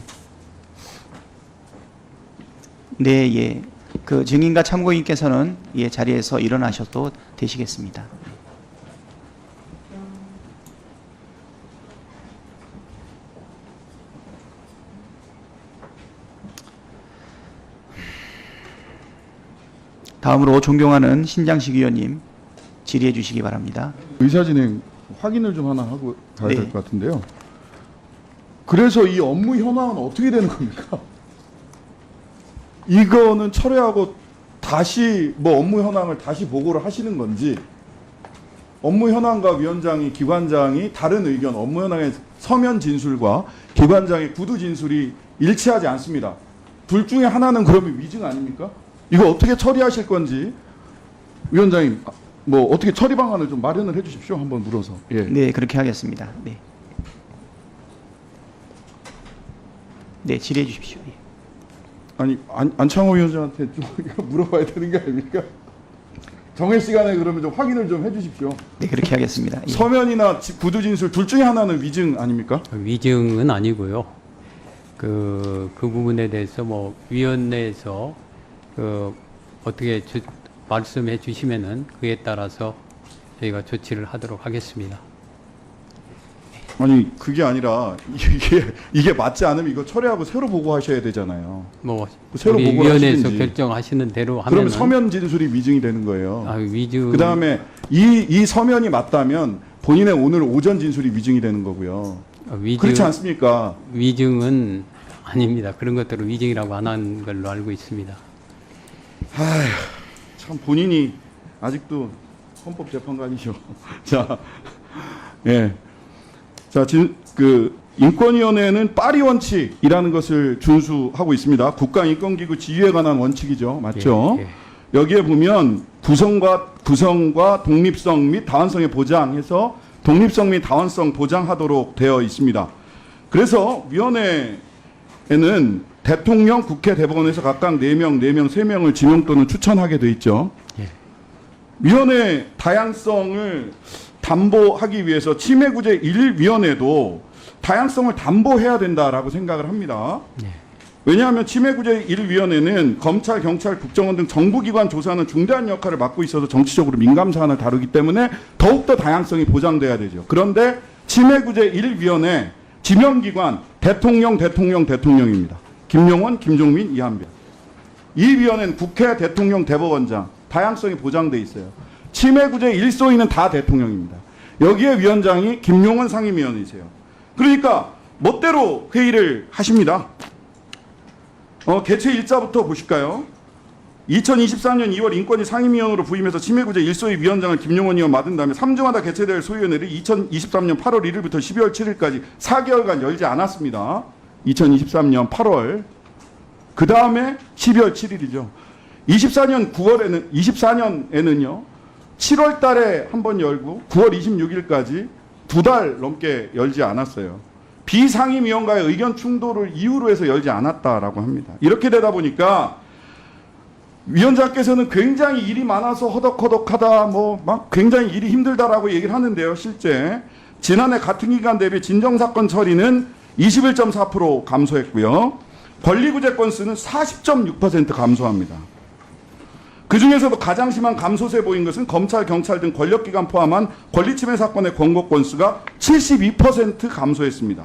네, 예. 그 증인과 참고인께서는 예, 자리에서 일어나셔도 되시겠습니다. 다음으로 존경하는 신장식 위원님 질의해 주시기 바랍니다. 의사진행 확인을 좀 하나 하고 가야 네. 될 것 같은데요. 그래서 이 업무 현황은 어떻게 되는 겁니까? 이거는 철회하고 다시 뭐 업무 현황을 다시 보고를 하시는 건지, 업무 현황과 위원장이 기관장이 다른 의견, 업무 현황의 서면 진술과 기관장의 구두 진술이 일치하지 않습니다. 둘 중에 하나는 그러면 위증 아닙니까? 이거 어떻게 처리하실 건지 위원장님 뭐 어떻게 처리 방안을 좀 마련을 해주십시오. 한번 물어서. 예. 네, 그렇게 하겠습니다. 네, 네, 질의해 주십시오. 예. 아니 안창호 위원장한테 좀 물어봐야 되는 게 아닙니까? 정해 시간에 그러면 좀 확인을 좀 해주십시오. 네, 그렇게 하겠습니다. 예. 서면이나 구두 진술 둘 중에 하나는 위증 아닙니까? 위증은 아니고요. 그 부분에 대해서 뭐 위원회에서 그 어떻게 말씀해 주시면은 그에 따라서 저희가 조치를 하도록 하겠습니다. 아니 그게 아니라 이게 맞지 않으면 이거 철회하고 새로 보고하셔야 되잖아요. 뭐 새로 우리 보고를 위원회에서 하시든지. 결정하시는 대로 하면 그러면 서면 진술이 위증이 되는 거예요. 위증 그 다음에 이 서면이 맞다면 본인의 오늘 오전 진술이 위증이 되는 거고요. 그렇지 않습니까? 위증은 아닙니다. 그런 것들을 위증이라고 안 한 걸로 알고 있습니다. 아휴, 참 본인이 아직도 헌법재판관이죠. 자, 예. 자, 인권위원회는 파리 원칙이라는 것을 준수하고 있습니다. 국가인권기구 지위에 관한 원칙이죠. 맞죠? 예, 예. 여기에 보면 구성과 독립성 및 다원성의 보장해서 독립성 및 다원성 보장하도록 되어 있습니다. 그래서 위원회에는 대통령, 국회, 대법원에서 각각 4명, 3명을 지명 또는 추천하게 돼 있죠. 예. 위원회 다양성을 담보하기 위해서 침해구제 1위원회도 다양성을 담보해야 된다라고 생각을 합니다. 예. 왜냐하면 침해구제 1위원회는 검찰, 경찰, 국정원 등 정부기관 조사하는 중대한 역할을 맡고 있어서 정치적으로 민감 사안을 다루기 때문에 더욱더 다양성이 보장돼야 되죠. 그런데 침해구제 1위원회 지명기관 대통령입니다. 김용원, 김종민, 이한별. 이 위원회는 국회, 대통령, 대법원장 다양성이 보장돼 있어요. 침해구제 1소위는 다 대통령입니다. 여기에 위원장이 김용원 상임위원이세요. 그러니까 멋대로 회의를 하십니다. 개최 일자부터 보실까요? 2023년 2월 인권위 상임위원으로 부임해서 침해구제 1소위 위원장을 김용원 의원 맡은 다음에 3주마다 개최될 소위원회를 2023년 8월 1일부터 12월 7일까지 4개월간 열지 않았습니다. 2023년 8월. 그 다음에 12월 7일이죠. 24년에는요. 7월 달에 한 번 열고 9월 26일까지 2달 넘게 열지 않았어요. 비상임위원과의 의견 충돌을 이유로 해서 열지 않았다라고 합니다. 이렇게 되다 보니까 위원장께서는 굉장히 일이 많아서 허덕허덕하다, 막 굉장히 일이 힘들다라고 얘기를 하는데요. 실제 지난해 같은 기간 대비 진정사건 처리는 21.4% 감소했고요. 권리구제 건수는 40.6% 감소합니다. 그 중에서도 가장 심한 감소세 보인 것은 검찰, 경찰 등 권력기관 포함한 권리침해 사건의 권고 건수가 72% 감소했습니다.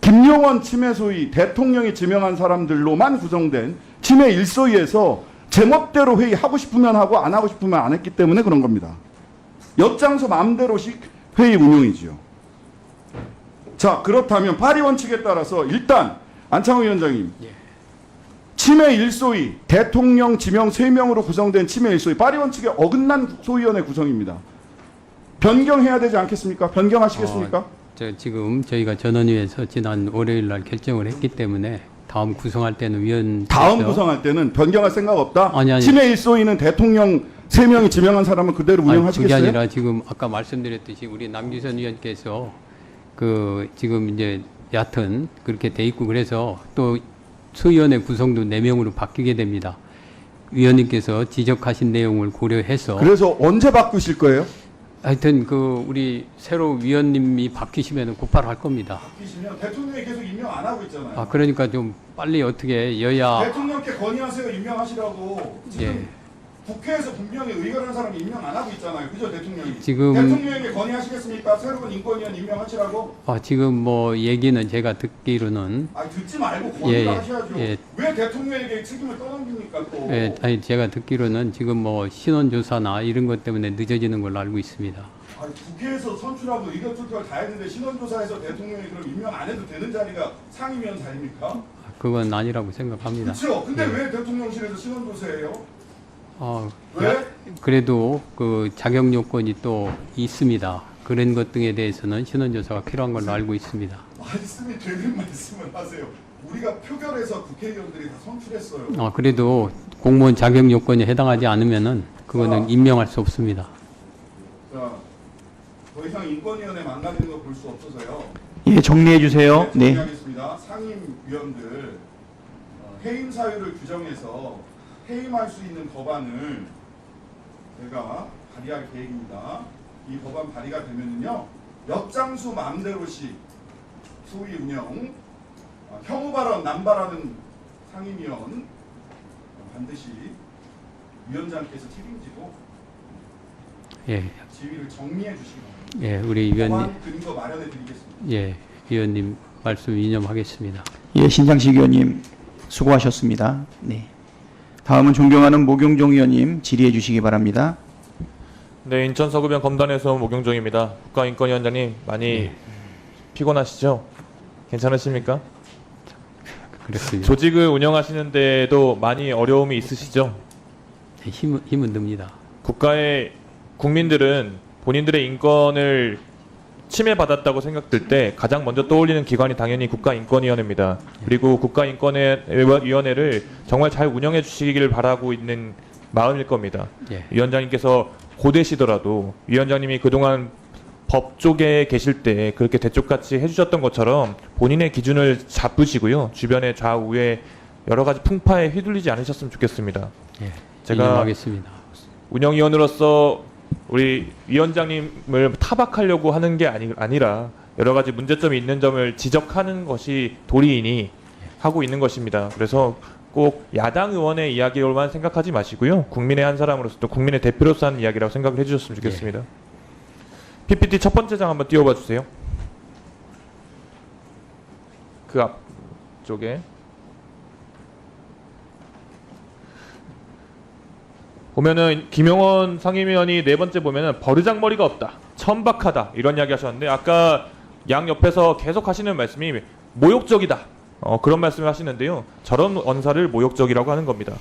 김용원 침해 소위 대통령이 지명한 사람들로만 구성된 침해 1소위에서 제멋대로 회의하고 싶으면 하고 안 하고 싶으면 안 했기 때문에 그런 겁니다. 엿장소 마음대로씩 회의 운영이지요. 자, 그렇다면 파리 원칙에 따라서 일단 안창호 위원장님, 침해 1소위, 대통령 지명 3명으로 구성된 침해 1소위, 파리 원칙에 어긋난 소위원회 구성입니다. 변경해야 되지 않겠습니까? 변경하시겠습니까? 지금 저희가 전원위에서 지난 월요일 날 결정을 했기 때문에 다음 구성할 때는 위원 다음 구성할 때는 변경할 생각 없다? 아니. 침해 1소위는 대통령 3명이 지명한 사람은 그대로 운영하시겠어요? 그게 아니라 지금 아까 말씀드렸듯이 우리 남규선 위원께서 지금 이제 여하튼 그렇게 돼 있고 그래서 또 소위원회 구성도 4명으로 바뀌게 됩니다. 위원님께서 지적하신 내용을 고려해서 그래서 언제 바꾸실 거예요? 하여튼 우리 새로 위원님이 바뀌시면 곧바로 할 겁니다. 바뀌시면 대통령이 계속 임명 안 하고 있잖아요. 그러니까 좀 빨리 어떻게 여야 대통령께 건의하세요. 임명하시라고. 지금 국회에서 분명히 의결한 사람이 임명 안 하고 있잖아요. 그죠, 대통령이? 지금 대통령에게 건의하시겠습니까? 새로운 인권위원 임명하시라고? 지금 얘기는 제가 듣기로는 듣지 말고 건의를 하셔야죠. 예. 왜 대통령에게 책임을 떠넘깁니까 또? 제가 듣기로는 지금 신원조사나 이런 것 때문에 늦어지는 걸로 알고 있습니다. 국회에서 선출하고 의견 투표를 다 했는데 신원조사에서 대통령이 그럼 임명 안 해도 되는 자리가 상임위원 자리입니까? 그건 아니라고 생각합니다. 그렇죠. 근데 왜 대통령실에서 신원조사해요? 왜? 그래도 자격 요건이 또 있습니다. 그런 것 등에 대해서는 신원조사가 필요한 걸로 알고 있습니다. 말씀이 되는 말씀을 하세요. 우리가 표결해서 국회의원들이 다 선출했어요. 그래도 공무원 자격 요건에 해당하지 않으면은 그거는 임명할 수 없습니다. 자, 더 이상 인권위원회 망가지는 거 볼 수 없어서요. 예, 정리해 주세요. 네. 정리하겠습니다. 상임위원들 해임 사유를 규정해서 해임할 수 있는 법안을 제가 발의할 계획입니다. 이 법안 발의가 되면은요, 엿장수 마음대로식 소위 운영, 혐오 발언, 남발하는 상임위원 반드시 위원장께서 책임지고 예, 지위를 정리해 주시기 바랍니다. 예, 우리 위원님, 법안 근거 마련해 드리겠습니다. 예, 위원님 말씀 이념하겠습니다. 예, 신장식 의원님 수고하셨습니다. 네. 다음은 존경하는 모경종 의원님 질의해 주시기 바랍니다. 네, 인천 서구변 검단에서 모경종입니다. 국가인권위원장님 많이 피곤하시죠? 괜찮으십니까? 그렇습니다. 조직을 운영하시는데도 많이 어려움이 있으시죠? 네, 힘은 듭니다. 국가의 국민들은 본인들의 인권을 침해받았다고 생각될 때 가장 먼저 떠올리는 기관이 당연히 국가인권위원회입니다. 그리고 국가인권위원회를 정말 잘 운영해 주시기를 바라고 있는 마음일 겁니다. 예. 위원장님께서 고되시더라도 위원장님이 그동안 법 쪽에 계실 때 그렇게 대쪽같이 해주셨던 것처럼 본인의 기준을 잡으시고요. 주변의 좌우에 여러 가지 풍파에 휘둘리지 않으셨으면 좋겠습니다. 예, 제가 인정하겠습니다. 운영위원으로서 우리 위원장님을 타박하려고 하는 게 아니라 여러 가지 문제점이 있는 점을 지적하는 것이 도리이니 하고 있는 것입니다. 그래서 꼭 야당 의원의 이야기로만 생각하지 마시고요. 국민의 한 사람으로서 또 국민의 대표로서 하는 이야기라고 생각을 해주셨으면 좋겠습니다. PPT 첫 번째 장 한번 띄워봐 주세요. 그 앞쪽에 보면은 김용원 상임위원이 네 번째 보면은 버르장머리가 없다, 천박하다 이런 이야기 하셨는데 아까 양 옆에서 계속 하시는 말씀이 모욕적이다 그런 말씀을 하시는데요. 저런 언사를 모욕적이라고 하는 겁니다.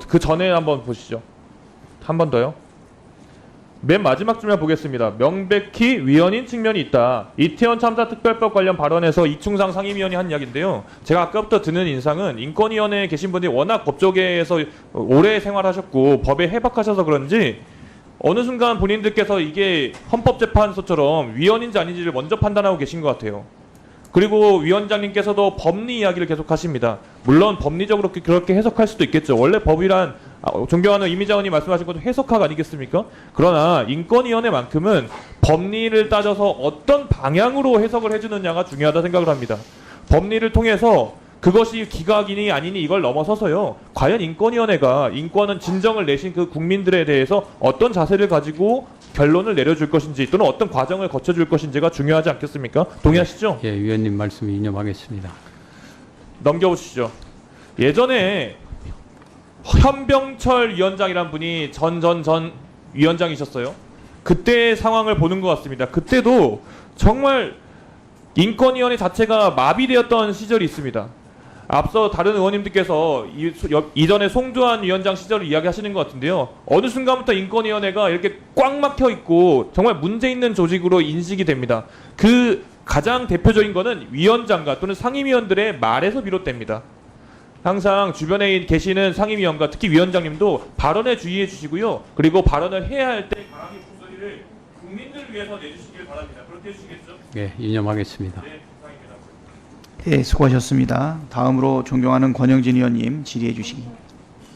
그 전에 한번 보시죠. 한 번 더요. 맨 마지막 줄만 보겠습니다. 명백히 위헌인 측면이 있다. 이태원 참사 특별법 관련 발언에서 이충상 상임위원이 한 이야기인데요. 제가 아까부터 드는 인상은 인권위원회에 계신 분들이 워낙 법조계에서 오래 생활하셨고 법에 해박하셔서 그런지 어느 순간 본인들께서 이게 헌법재판소처럼 위헌인지 아닌지를 먼저 판단하고 계신 것 같아요. 그리고 위원장님께서도 법리 이야기를 계속 하십니다. 물론 법리적으로 그렇게 해석할 수도 있겠죠. 원래 법이란 존경하는 이미자 의원이 말씀하신 것도 해석학 아니겠습니까? 그러나 인권위원회만큼은 법리를 따져서 어떤 방향으로 해석을 해주느냐가 중요하다 생각을 합니다. 법리를 통해서 그것이 기각이니 아니니 이걸 넘어서서요. 과연 인권위원회가 인권은 진정을 내신 그 국민들에 대해서 어떤 자세를 가지고 결론을 내려줄 것인지 또는 어떤 과정을 거쳐줄 것인지가 중요하지 않겠습니까? 동의하시죠? 예, 위원님 말씀 이념하겠습니다. 넘겨보시죠. 예전에 현병철 위원장이란 분이 전 위원장이셨어요. 그때의 상황을 보는 것 같습니다. 그때도 정말 인권위원회 자체가 마비되었던 시절이 있습니다. 앞서 다른 의원님들께서 이전에 송조한 위원장 시절을 이야기하시는 것 같은데요. 어느 순간부터 인권위원회가 이렇게 꽉 막혀 있고 정말 문제 있는 조직으로 인식이 됩니다. 그 가장 대표적인 거는 위원장과 또는 상임위원들의 말에서 비롯됩니다. 항상 주변에 계시는 상임위원과 특히 위원장님도 발언에 주의해 주시고요. 그리고 발언을 해야 할 때 강하게 목소리를 국민들을 위해서 내주시길 바랍니다. 그렇게 해주시겠죠? 예, 이념하겠습니다. 네, 이상입니다. 네, 수고하셨습니다. 다음으로 존경하는 권영진 의원님 질의해 주시기.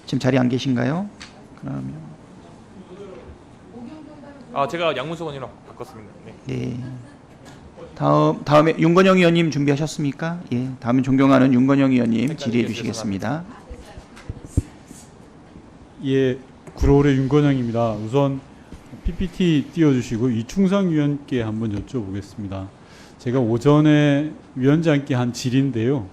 지금 자리에 안 계신가요? 그러면 제가 양문석 의원이랑 바꿨습니다. 네. 네. 다음에 윤건영 의원님 준비하셨습니까? 예. 다음은 존경하는 윤건영 의원님 질의해 주시겠습니다. 예, 구로울의 윤건영입니다. 우선 PPT 띄워주시고 이충상 위원께 한번 여쭤보겠습니다. 제가 오전에 위원장께 한 질의인데요.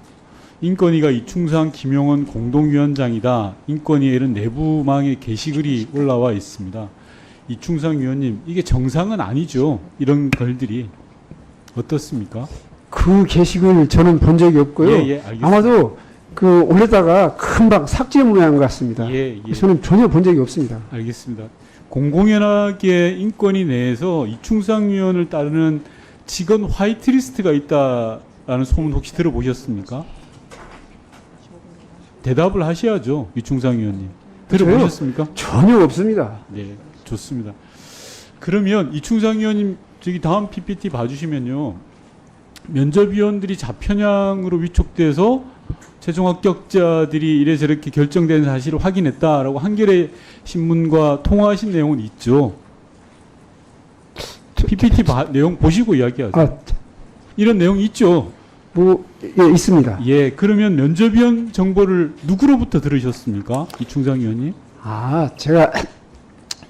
인권위가 이충상, 김용원 공동위원장이다. 인권위에 이런 내부망에 게시글이 올라와 있습니다. 이충상 위원님, 이게 정상은 아니죠. 이런 글들이. 어떻습니까? 그 게시글 저는 본 적이 없고요. 예, 알겠습니다. 아마도 그 올렸다가 금방 삭제 문의한 것 같습니다. 예. 저는 전혀 본 적이 없습니다. 알겠습니다. 공공연하게 인권위 내에서 이충상 위원을 따르는 직원 화이트리스트가 있다라는 소문 혹시 들어보셨습니까? 대답을 하셔야죠, 이충상 위원님. 들어보셨습니까? 전혀 없습니다. 네, 좋습니다. 그러면 이충상 위원님 저기 다음 PPT 봐주시면요. 면접위원들이 자편향으로 위촉돼서 최종 합격자들이 이래저렇게 결정된 사실을 확인했다라고 한겨레 신문과 통화하신 내용은 있죠. PPT 내용 보시고 이야기하죠. 이런 내용이 있죠. 있습니다. 예, 그러면 면접위원 정보를 누구로부터 들으셨습니까? 이충상 의원님? 제가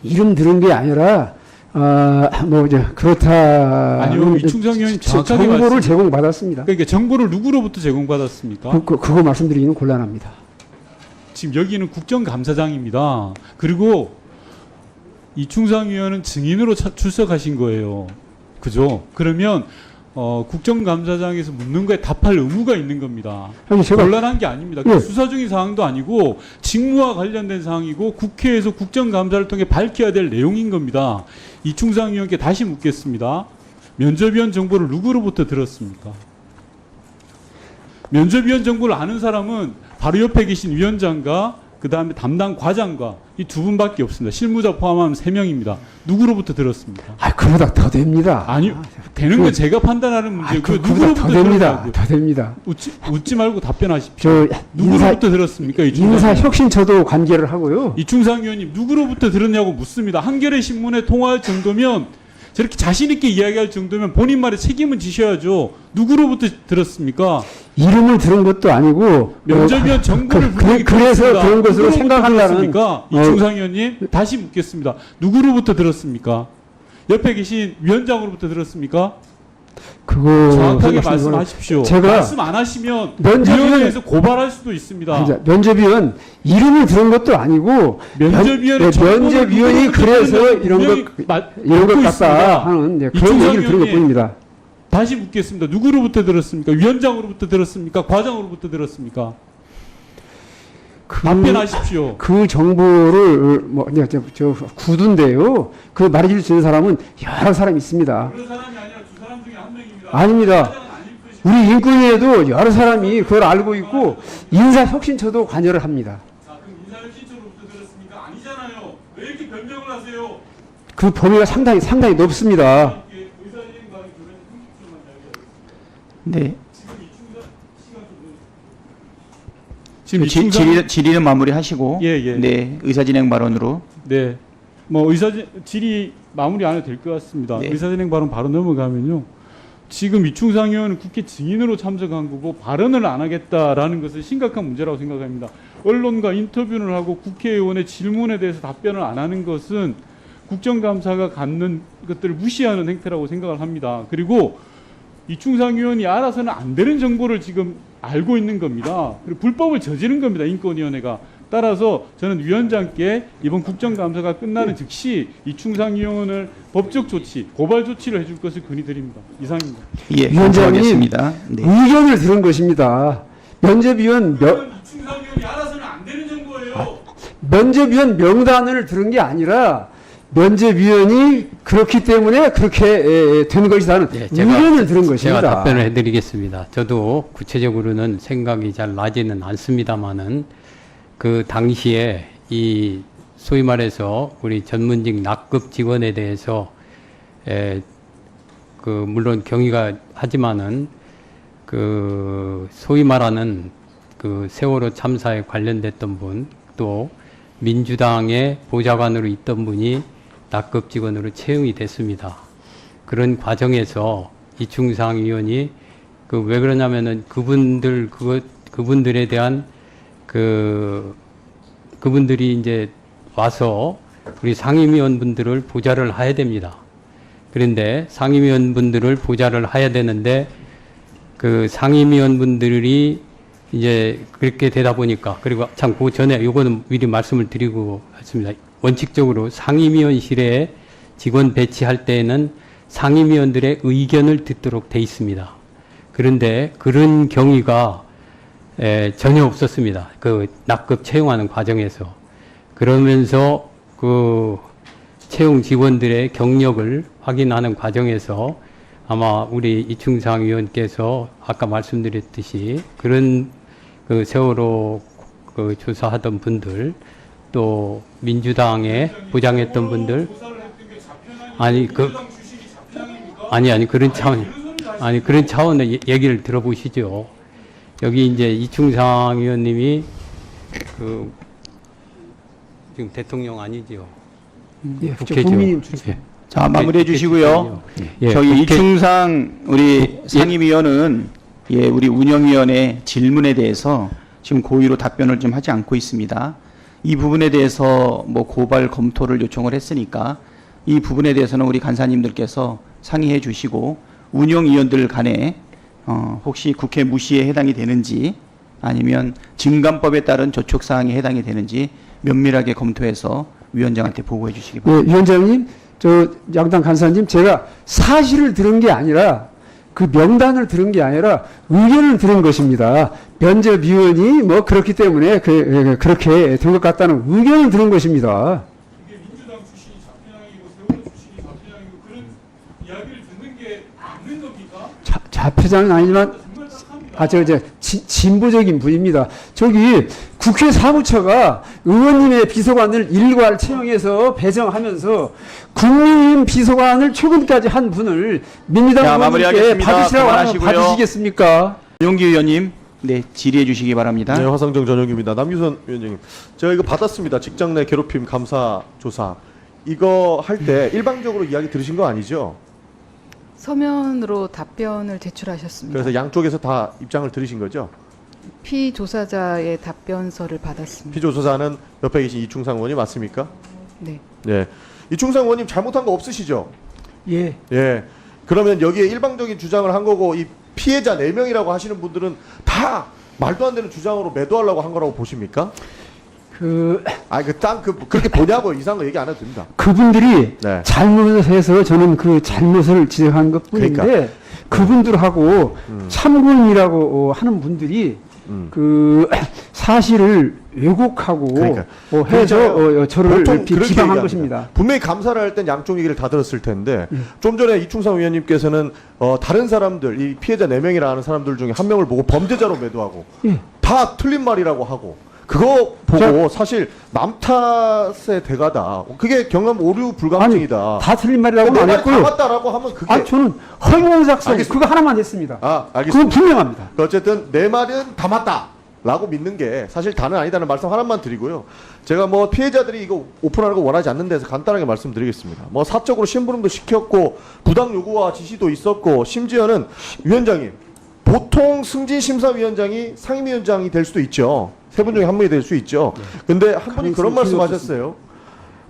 이름 들은 게 아니라 그렇다. 아니요, 이충상 의원님 정확하게 정보를 제공받았습니다. 그러니까 정보를 누구로부터 제공받았습니까? 그거 말씀드리기는 곤란합니다. 지금 여기는 국정감사장입니다. 그리고 이충상 의원은 증인으로 출석하신 거예요. 그죠? 그러면 국정감사장에서 묻는 거에 답할 의무가 있는 겁니다. 곤란한 게 아닙니다. 예. 수사 중인 사항도 아니고 직무와 관련된 사항이고 국회에서 국정감사를 통해 밝혀야 될 내용인 겁니다. 이충상 의원께 다시 묻겠습니다. 면접위원 정보를 누구로부터 들었습니까? 면접위원 정보를 아는 사람은 바로 옆에 계신 위원장과 그 다음에 담당 과장과 이 두 분밖에 없습니다. 실무자 포함하면 3명입니다. 누구로부터 들었습니까? 그보다 더 됩니다. 아니요. 되는 건 제가 판단하는 문제고 그보다 더 됩니다. 더 됩니다. 웃지 말고 답변하십시오. 누구로부터 들었습니까? 인사혁신처도 관계를 하고요. 이충상 의원님 누구로부터 들었냐고 묻습니다. 한겨레 신문에 통화할 정도면 저렇게 자신 있게 이야기할 정도면 본인 말에 책임은 지셔야죠. 누구로부터 들었습니까? 이름을 들은 것도 아니고 면접위원 정보를 그래서 그런 것으로 생각한다는 이충상 의원님 다시 묻겠습니다. 누구로부터 들었습니까? 옆에 계신 위원장으로부터 들었습니까? 그거 정확하게 말씀하십시오. 제가 말씀 안 하시면 위원회에서 고발할 수도 있습니다. 면접위원 이름을 들은 것도 아니고 면접위원이 그래서 이런 것 같다 하는 그런 얘기를 들은 것뿐입니다. 다시 묻겠습니다. 누구로부터 들었습니까? 위원장으로부터 들었습니까? 과장으로부터 들었습니까? 답변하십시오. 그 정보를 구두인데요. 그 말해줄 수 있는 사람은 여러 사람이 있습니다. 그런 사람이 아니라 두 사람 중에 한 명입니다. 아닙니다. 우리 인권위에도 여러 사람이 그걸 알고 있고 인사혁신처도 관여를 합니다. 그럼 인사혁신처로부터 들었습니까? 아니잖아요. 왜 이렇게 변명을 하세요? 그 범위가 상당히 높습니다. 네. 지금 질의는 마무리하시고, 네, 의사진행 발언으로. 네, 질의 마무리 안 해도 될 것 같습니다. 네. 의사진행 발언 바로 넘어가면요. 지금 이충상 의원은 국회 증인으로 참석한 거고 발언을 안 하겠다라는 것은 심각한 문제라고 생각합니다. 언론과 인터뷰를 하고 국회의원의 질문에 대해서 답변을 안 하는 것은 국정감사가 갖는 것들을 무시하는 행태라고 생각을 합니다. 그리고 이충상 의원이 알아서는 안 되는 정보를 지금 알고 있는 겁니다. 그리고 불법을 저지른 겁니다. 인권위원회가. 따라서 저는 위원장께 이번 국정감사가 끝나는 즉시 이충상 의원을 법적 조치, 고발 조치를 해줄 것을 건의드립니다. 이상입니다. 예, 위원장님 네. 의견을 들은 것입니다. 면접위원 이충상 의원이 알아서는 안 되는 정보예요. 면접위원 명단을 들은 게 아니라 면접위원이 그렇기 때문에 그렇게 된 것이라는 의견을 들은 것입니다. 제가 답변을 해드리겠습니다. 저도 구체적으로는 생각이 잘 나지는 않습니다만은 그 당시에 이 소위 말해서 우리 전문직 납급 직원에 대해서 물론 경위가 하지만은 그 소위 말하는 그 세월호 참사에 관련됐던 분 또 민주당의 보좌관으로 있던 분이 납급 직원으로 채용이 됐습니다. 그런 과정에서 이충상 의원이 왜 그러냐면은 그분들에 대한 그분들이 이제 와서 우리 상임위원분들을 보좌를 해야 됩니다. 그런데 상임위원분들을 보좌를 해야 되는데 그 상임위원분들이 이제 그렇게 되다 보니까 그리고 참 그 전에 요거는 미리 말씀을 드리고 있습니다. 원칙적으로 상임위원실에 직원 배치할 때에는 상임위원들의 의견을 듣도록 돼 있습니다. 그런데 그런 경위가 전혀 없었습니다. 그 납급 채용하는 과정에서. 그러면서 그 채용 직원들의 경력을 확인하는 과정에서 아마 우리 이충상 의원께서 아까 말씀드렸듯이 그런 그 세월호 그 조사하던 분들 또 민주당에 부장했던 분들 아니 그런 차원의 얘기를 들어보시죠. 여기 이제 이충상 의원님이 지금 대통령 아니죠? 국민님 자, 마무리해 주시고요. 예, 저희 이충상 우리 상임위원은 예, 우리 운영위원회 질문에 대해서 지금 고의로 답변을 좀 하지 않고 있습니다. 이 부분에 대해서 뭐 고발 검토를 요청을 했으니까 이 부분에 대해서는 우리 간사님들께서 상의해 주시고 운영위원들 간에 혹시 국회 무시에 해당이 되는지 아니면 증감법에 따른 저촉사항에 해당이 되는지 면밀하게 검토해서 위원장한테 보고해 주시기 바랍니다. 네, 위원장님, 저 양당 간사님, 제가 사실을 들은 게 아니라 그 명단을 들은 게 아니라 의견을 들은 것입니다. 면접위원이 뭐 그렇기 때문에 그렇게 된 것 같다는 의견을 들은 것입니다. 이게 민주당 출신이 자편향이고 세월호 출신이 자편향이고 그런 이야기를 듣는 게 맞는 겁니까? 자표장은 아니지만 진보적인 분입니다. 저기 국회 사무처가 의원님의 비서관을 일괄 채용해서 배정하면서 국민의힘 비서관을 최근까지 한 분을 민주당 의원님께 받으시라고 하면 받으시겠습니까? 용기 의원님, 네, 질의해 주시기 바랍니다. 네, 화성정 전용기입니다. 남규선 위원장님, 제가 이거 받았습니다. 직장 내 괴롭힘 감사 조사. 이거 할 때 일방적으로 이야기 들으신 거 아니죠? 서면으로 답변을 제출하셨습니다. 그래서 양쪽에서 다 입장을 들으신 거죠? 피조사자의 답변서를 받았습니다. 피조사자는 옆에 계신 이충상 의원이 맞습니까? 네. 네. 이충상 의원님 잘못한 거 없으시죠? 예. 예. 그러면 여기에 일방적인 주장을 한 거고 이 피해자 4명이라고 하시는 분들은 다 말도 안 되는 주장으로 매도하려고 한 거라고 보십니까? 그렇게 보냐고 이상한 거 얘기 안 해도 됩니다. 그분들이 잘못해서 저는 그 잘못을 지적한 것 뿐인데 그분들하고 참고인이라고 하는 분들이 그 사실을 왜곡하고 해서 저를 비방한 것입니다. 분명히 감사를 할 땐 양쪽 얘기를 다 들었을 텐데 좀 전에 이충상 의원님께서는 다른 사람들, 이 피해자 4명이라 하는 사람들 중에 한 명을 보고 범죄자로 매도하고 다 틀린 말이라고 하고 그거 보고 사실 남 탓의 대가다. 그게 경험 오류 불감증이다. 다 틀린 말이라고 안 했고요. 다 맞다라고 하면 그게 저는 허용 작성 그거 하나만 했습니다. 알겠습니다. 그건 분명합니다. 어쨌든 내 말은 다 맞다라고 믿는 게 사실 다는 아니다는 말씀 하나만 드리고요. 제가 뭐 피해자들이 이거 오픈하는 거 원하지 않는 데서 간단하게 말씀드리겠습니다. 뭐 사적으로 심부름도 시켰고 부당 요구와 지시도 있었고 심지어는 위원장님 보통 승진심사위원장이 상임위원장이 될 수도 있죠. 3분 중에 한 분이 될 수 있죠. 근데 한 분이 그런 말씀하셨어요.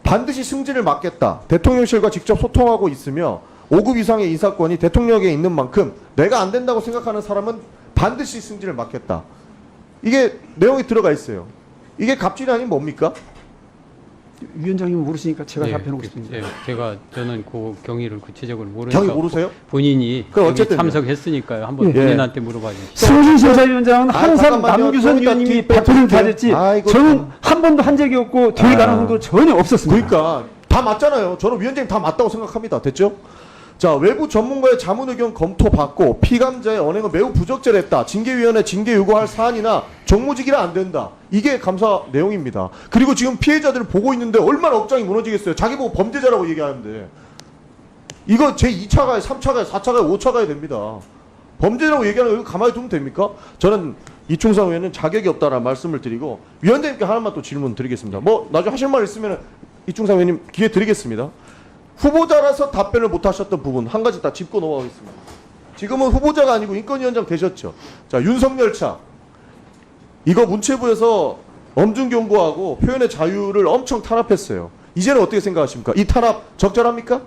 반드시 승진을 막겠다. 대통령실과 직접 소통하고 있으며 5급 이상의 인사권이 대통령에게 있는 만큼 내가 안 된다고 생각하는 사람은 반드시 승진을 막겠다. 이게 내용이 들어가 있어요. 이게 갑질이 아닌 뭡니까? 위원장님 모르시니까 제가 답변하겠습니다. 저는 그 경위를 구체적으로 모르니까 경위 모르세요? 본인이 어쨌든 참석했으니까요. 한번 본인한테 물어봐 주시죠. 승진심사위원장은 항상 남규선 의원님이 발표를 다녔지 저는 한 번도 한 적이 없고 될 가능성도 전혀 없었습니다. 그러니까 다 맞잖아요. 저는 위원장님 다 맞다고 생각합니다. 됐죠? 자, 외부 전문가의 자문 의견 검토받고 피감자의 언행은 매우 부적절했다. 징계위원회 징계 요구할 사안이나 정무직이라 안 된다. 이게 감사 내용입니다. 그리고 지금 피해자들을 보고 있는데 얼마나 업장이 무너지겠어요. 자기 보고 범죄자라고 얘기하는데. 이거 제2차 가야 3차 가야 4차 가야 5차 가야 됩니다. 범죄라고 얘기하는 거 이거 가만히 두면 됩니까? 저는 이충상 의원은 자격이 없다라는 말씀을 드리고 위원장님께 하나만 또 질문 드리겠습니다. 뭐 나중에 하실 말 있으면 이충상 의원님 기회 드리겠습니다. 후보자라서 답변을 못 하셨던 부분 한 가지 다 짚고 넘어가겠습니다. 지금은 후보자가 아니고 인권위원장 되셨죠. 자, 윤석열 차. 이거 문체부에서 엄중 경고하고 표현의 자유를 엄청 탄압했어요. 이제는 어떻게 생각하십니까? 이 탄압 적절합니까?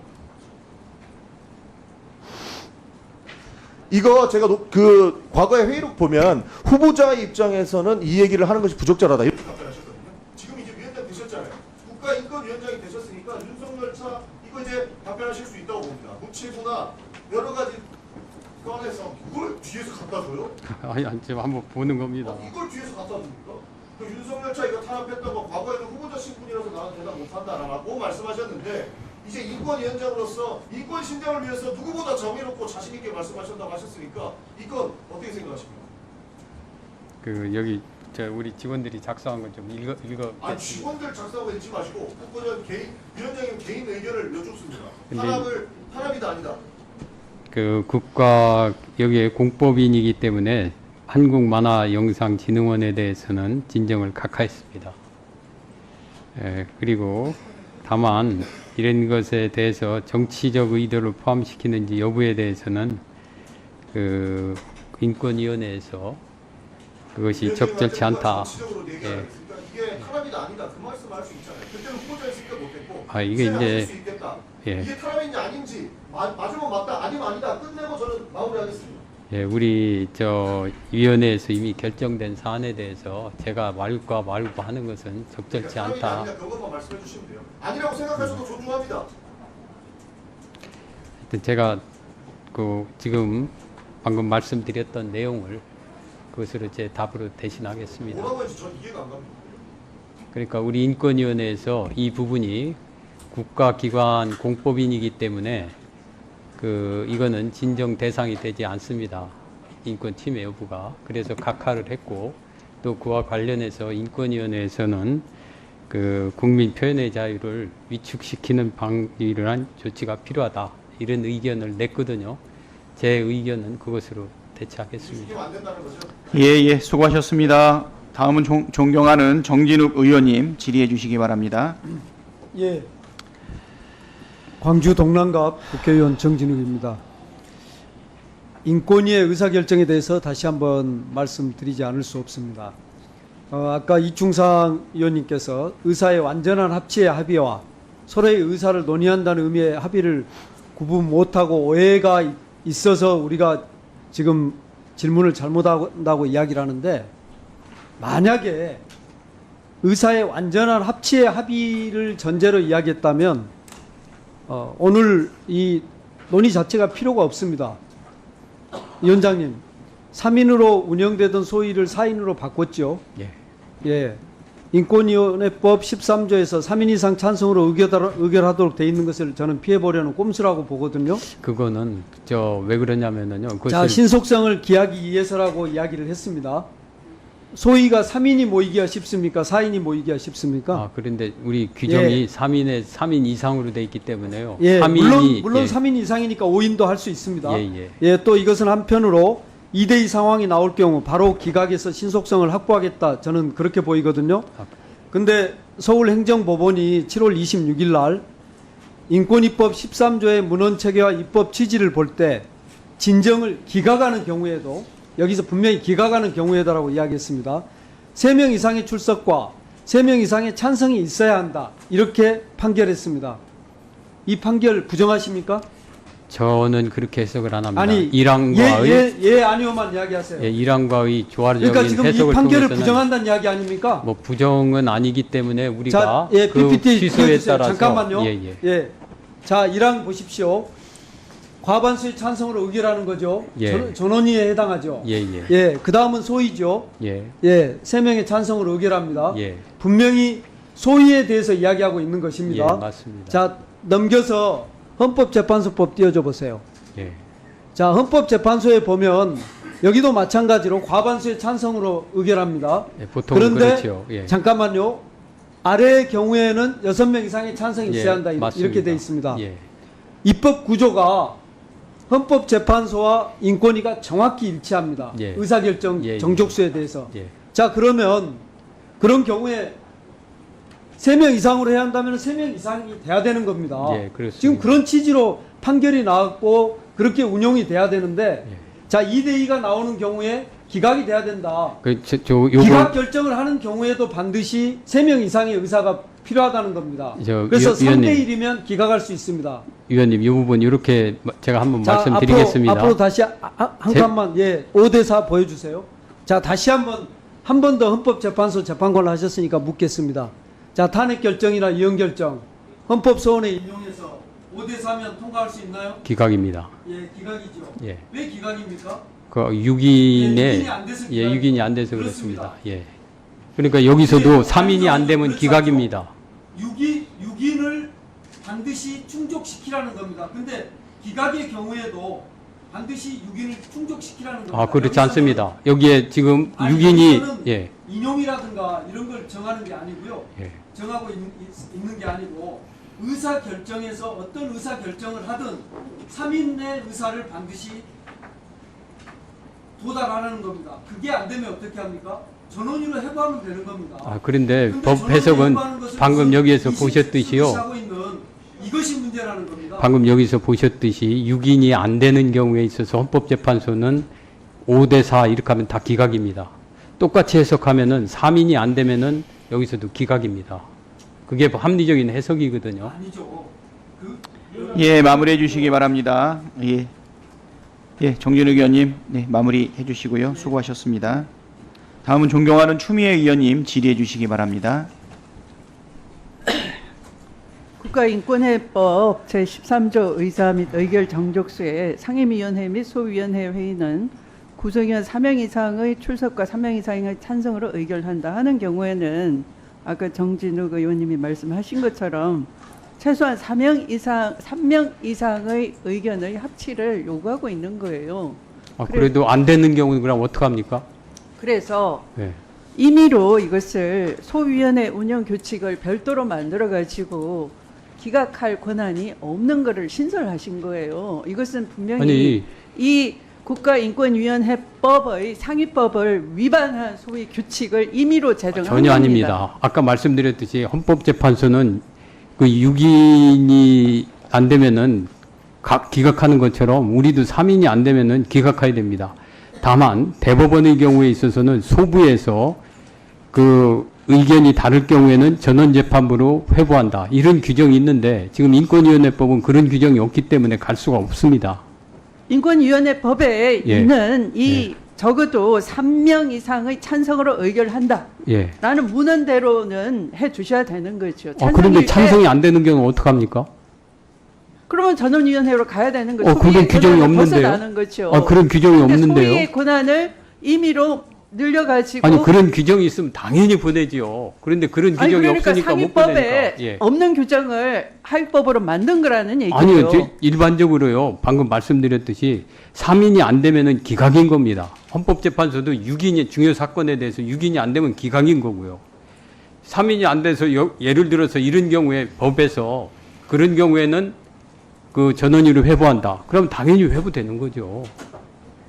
이거 제가 그 과거의 회의록 보면 후보자의 입장에서는 이 얘기를 하는 것이 부적절하다. 이렇게 답변하셨거든요. 지금 이제 위원장 되셨잖아요. 국가인권위원장이 되셨으니까 윤석열 차 이거 이제 답변하실 수 있다고 봅니다. 문체부나 여러 가지 꺼내서 이걸 뒤에서 갖다 줘요? 아니, 제가 한번 보는 겁니다. 이걸 뒤에서 갖다 줍니까? 그 윤석열 차 이거 탄압했던 거 과거에는 후보자 신분이라서 나는 대답 못한다라고 말씀하셨는데 이제 인권위원장으로서 인권 신장을 위해서 누구보다 정의롭고 자신 있게 말씀하셨다고 하셨으니까 이건 어떻게 생각하십니까? 여기 우리 직원들이 작성한 건 좀 읽어. 아, 직원들 작성하고 읽지 마시고 국회의원 위원장님 개인 의견을 여쭙습니다. 탄압이다 아니다. 국가 여기에 공법인이기 때문에 한국만화영상진흥원에 대해서는 진정을 각하했습니다. 그리고 다만 이런 것에 대해서 정치적 의도를 포함시키는지 여부에 대해서는 인권위원회에서 그것이 적절치 않다. 예. 이게 타락이다 아니다 그 말씀할 수 있잖아요. 그때는 후보자였으니까 못했고. 아, 이게 이제 수 있겠다. 예. 이게 타락인지 아닌지 맞으면 맞다 아니면 아니다 끝내고 저는 마무리하겠습니다. 예, 우리 저 위원회에서 이미 결정된 사안에 대해서 제가 말과 말고 하는 것은 적절치 않다. 아니다 그것만 말씀해 주시면 돼요. 아니라고 생각하셔도 존중합니다. 하여튼 제가 그 지금 방금 말씀드렸던 내용을 그것으로 제 답으로 대신하겠습니다. 뭐라고 했지 전 이해가 안 갑니다. 그러니까 우리 인권위원회에서 이 부분이 국가기관 공법인이기 때문에 이거는 진정 대상이 되지 않습니다. 인권 침해 여부가. 그래서 각하를 했고 또 그와 관련해서 인권위원회에서는 국민 표현의 자유를 위축시키는 이러한 조치가 필요하다. 이런 의견을 냈거든요. 제 의견은 그것으로 대체하겠습니다. 예, 수고하셨습니다. 다음은 존경하는 정진욱 의원님 질의해 주시기 바랍니다. 예. 광주 동남갑 국회의원 정진욱입니다. 인권위의 의사결정에 대해서 다시 한번 말씀드리지 않을 수 없습니다. 아까 이충상 의원님께서 의사의 완전한 합치의 합의와 서로의 의사를 논의한다는 의미의 합의를 구분 못하고 오해가 있어서 우리가 지금 질문을 잘못한다고 이야기를 하는데, 만약에 의사의 완전한 합치의 합의를 전제로 이야기했다면 오늘 이 논의 자체가 필요가 없습니다. 위원장님, 3인으로 운영되던 소위를 4인으로 바꿨죠. 예. 인권위원회법 13조에서 3인 이상 찬성으로 의결하도록 돼 있는 것을 저는 피해보려는 꼼수라고 보거든요. 그거는 왜 그러냐면은요. 자, 신속성을 기하기 위해서라고 이야기를 했습니다. 소위가 3인이 모이기가 쉽습니까? 4인이 모이기가 쉽습니까? 아, 그런데 우리 규정이 3인 이상으로 돼 있기 때문에요. 예, 3인이, 물론 3인 이상이니까 5인도 할 수 있습니다. 예. 예, 또 이것은 한편으로 2대2 상황이 나올 경우 바로 기각해서 신속성을 확보하겠다. 저는 그렇게 보이거든요. 근데 서울행정법원이 7월 26일 날 인권입법 13조의 문헌체계와 입법 취지를 볼 때 진정을 기각하는 경우에도, 여기서 분명히 기각하는 경우에다라고 이야기했습니다. 3명 이상의 출석과 3명 이상의 찬성이 있어야 한다. 이렇게 판결했습니다. 이 판결 부정하십니까? 저는 그렇게 해석을 안 합니다. 아니, 일항과의 아니오만 이야기하세요. 예, 일항과의 조화적인 그러니까 지금 해석을 이 판결을 통해서는 부정한다는 이야기 아닙니까? 뭐 부정은 아니기 때문에 우리가 PPT 취소에 띄워주세요. 따라서 잠깐만요. 자, 1항 보십시오. 과반수의 찬성으로 의결하는 거죠. 전원위에 해당하죠. 그 다음은 소위죠. 3명의 찬성으로 의결합니다. 분명히 소위에 대해서 이야기하고 있는 것입니다. 맞습니다. 자, 넘겨서 헌법재판소법 띄워줘 보세요. 자, 헌법재판소에 보면 여기도 마찬가지로 과반수의 찬성으로 의결합니다. 보통은 그런데 그렇죠. 잠깐만요. 아래의 경우에는 6명 이상의 찬성이 있어야 한다. 맞습니다. 이렇게 되어 있습니다. 입법 구조가 헌법재판소와 인권위가 정확히 일치합니다. 의사결정 정족수에 대해서. 자, 그러면 그런 경우에 3명 이상으로 해야 한다면 3명 이상이 돼야 되는 겁니다. 지금 그런 취지로 판결이 나왔고 그렇게 운용이 돼야 되는데, 자, 2대2가 나오는 경우에 기각이 돼야 된다. 기각 결정을 하는 경우에도 반드시 3명 이상의 의사가 필요하다는 겁니다. 그래서 3대1이면 기각할 수 있습니다. 위원님, 이 부분 이렇게 제가 한번 말씀드리겠습니다. 앞으로 다시 한 칸만 5대4 보여주세요. 자, 다시 한 번 더 헌법재판소 재판관을 하셨으니까 묻겠습니다. 자, 탄핵 결정이나 이혼 결정, 헌법소원에 인용해서 5대4면 통과할 수 있나요? 기각입니다. 기각이죠. 왜 기각입니까? 6인이 안 돼서 그렇습니다. 그러니까 여기서도 3인이 안 되면 기각입니다. 6인을 반드시 충족시키라는 겁니다. 근데 기각의 경우에도 반드시 6인을 충족시키라는 겁니다. 아, 그렇지 않습니다. 여기에 지금 6인이 인용이라든가 이런 걸 정하는 게 아니고요. 정하고 있는 게 아니고 의사결정에서 어떤 의사결정을 하든 3인 내 의사를 반드시 도달하라는 겁니다. 그게 안 되면 어떻게 합니까? 전원위로 해부하면 되는 겁니다. 아, 그런데 법 해석은 방금 여기에서 보셨듯이요. 이것이 문제라는 겁니다. 방금 여기서 보셨듯이 6인이 안 되는 경우에 있어서 헌법재판소는 5대 4 이렇게 하면 다 기각입니다. 똑같이 해석하면은 3인이 안 되면은 여기서도 기각입니다. 그게 합리적인 해석이거든요. 예, 마무리해 주시기 바랍니다. 예. 예, 정진욱 의원님, 네, 마무리해 주시고요. 수고하셨습니다. 다음은 존경하는 추미애 의원님 질의해 주시기 바랍니다. 국가인권회법 제13조 의사 및 의결 정족수의 상임위원회 및 소위원회 회의는 구성위원 3명 이상의 출석과 3명 이상의 찬성으로 의결한다 하는 경우에는 아까 정진욱 의원님이 말씀하신 것처럼 최소한 3명 이상의 의견의 합치를 요구하고 있는 거예요. 그래도 안 되는 경우는 그럼 어떡합니까? 그래서 네. 임의로 이것을 소위원회 운영 규칙을 별도로 만들어 가지고 기각할 권한이 없는 것을 신설하신 거예요. 이것은 분명히 이 국가인권위원회법의 상위법을 위반한 소위 규칙을 임의로 제정한 전혀 겁니다. 아닙니다. 아까 말씀드렸듯이 헌법재판소는 그 6인이 안 되면은 기각하는 것처럼 우리도 3인이 안 되면은 기각해야 됩니다. 다만 대법원의 경우에 있어서는 소부에서 그 의견이 다를 경우에는 전원재판부로 회부한다. 이런 규정이 있는데 지금 인권위원회법은 그런 규정이 없기 때문에 갈 수가 없습니다. 인권위원회법에 있는 이 예. 적어도 3명 이상의 찬성으로 의결한다. 예. 라는 문헌대로는 해 주셔야 되는 거죠. 그런데 찬성이 안 되는 경우는 어떡합니까? 그러면 전원위원회로 가야 되는 거죠. 그런 규정이 없는데요. 벗어나는 거죠. 그런 규정이 없는데요. 소위의 권한을 임의로 늘려가지고 아니 그런 규정이 있으면 당연히 보내지요. 그런데 그런 규정이 그러니까 없으니까 못 상위법에 보내니까. 예. 없는 규정을 하위법으로 만든 거라는 얘기죠. 아니요. 일반적으로요. 방금 말씀드렸듯이 3인이 안 되면은 기각인 겁니다. 헌법재판소도 6인이 중요 사건에 대해서 6인이 안 되면 기각인 거고요. 3인이 안 돼서 예를 들어서 이런 경우에 법에서 그런 경우에는 그 전원위로 회부한다. 그럼 당연히 회부되는 거죠.